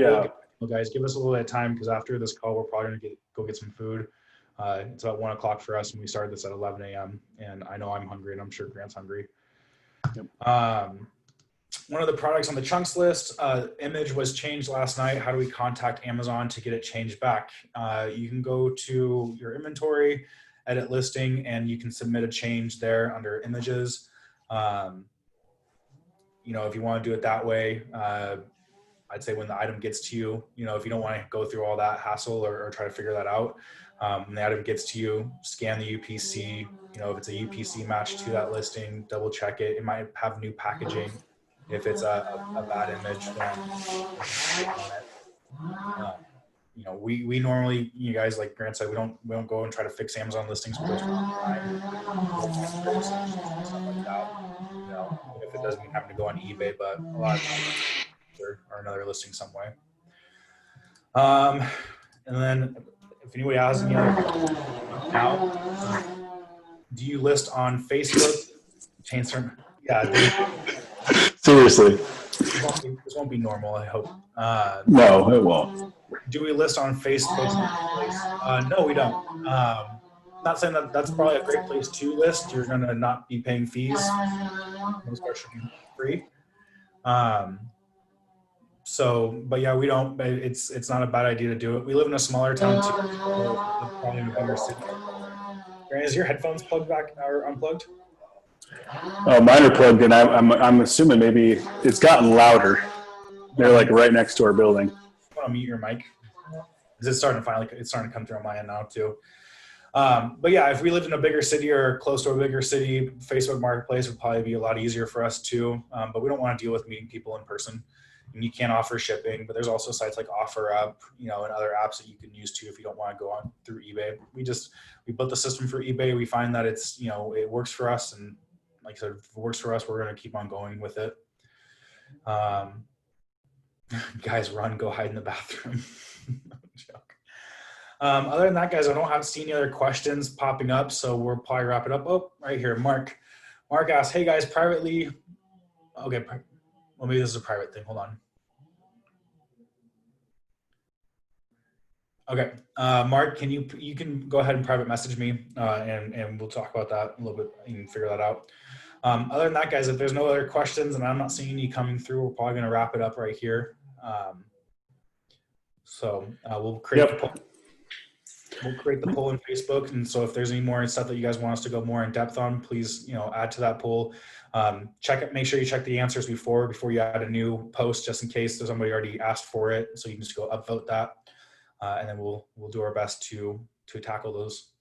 Speaker 3: guys, give us a little bit of time, because after this call, we're probably gonna go get some food. It's about 1 o'clock for us, and we started this at 11 a.m. And I know I'm hungry, and I'm sure Grant's hungry. Yep. One of the products on the chunks list, image was changed last night. How do we contact Amazon to get it changed back? You can go to your inventory, edit listing, and you can submit a change there under images. If you want to do it that way, I'd say when the item gets to you, if you don't want to go through all that hassle or try to figure that out, when the item gets to you, scan the UPC. If it's a UPC match to that listing, double check it. It might have new packaging. If it's a bad image, then we normally, you guys, like Grant said, we don't go and try to fix Amazon listings. We post online, stuff like that. If it does mean having to go on eBay, but a lot of times or another listing some way. And then if anybody has any other questions now, do you list on Facebook?
Speaker 2: Seriously.
Speaker 3: This won't be normal, I hope.
Speaker 2: No, it won't.
Speaker 3: Do we list on Facebook? No, we don't. Not saying that that's probably a great place to list. You're going to not be paying fees. Most parts should be free. But yeah, we don't. It's not a bad idea to do it. We live in a smaller town too. Probably in a bigger city. Grant, is your headphones plugged back or unplugged?
Speaker 2: Oh, mine are plugged in. I'm assuming maybe it's gotten louder. They're like right next to our building.
Speaker 3: I want to mute your mic. It's starting to come through on my end now too. But yeah, if we lived in a bigger city or close to a bigger city, Facebook Marketplace would probably be a lot easier for us too. But we don't want to deal with meeting people in person. And you can't offer shipping, but there's also sites like OfferUp, and other apps that you can use too if you don't want to go on through eBay. We built the system for eBay. We find that it's, it works for us, and like I said, if it works for us, we're going to keep on going with it. Guys, go hide in the bathroom. Joke. Other than that, guys, I don't see any other questions popping up, so we'll probably wrap it up. Oh, right here, Mark asked, hey guys, privately, okay, well, maybe this is a private thing. Hold on. Okay, Mark, you can go ahead and private message me, and we'll talk about that a little bit. You can figure that out. Other than that, guys, if there's no other questions and I'm not seeing any coming through, we're probably going to wrap it up right here. We'll create the poll. We'll create the poll in Facebook, and so if there's any more stuff that you guys want us to go more in depth on, please add to that poll. Check it. Make sure you check the answers before you add a new post, just in case there's somebody already asked for it. So you can just go upvote that, and then we'll do our best to tackle those.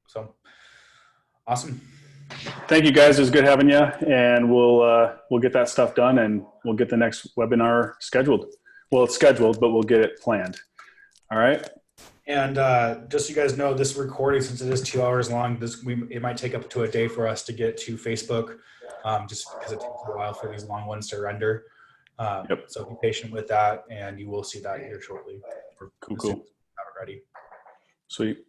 Speaker 3: So awesome.
Speaker 2: Thank you guys. It was good having you, and we'll get that stuff done, and we'll get the next webinar scheduled. Well, it's scheduled, but we'll get it planned. All right.
Speaker 3: And just so you guys know, this recording, since it is 2 hours long, it might take up to a day for us to get to Facebook, just because it takes a while for these long ones to render. So be patient with that, and you will see that here shortly.
Speaker 2: Cool.
Speaker 3: Have it ready.
Speaker 2: Sweet.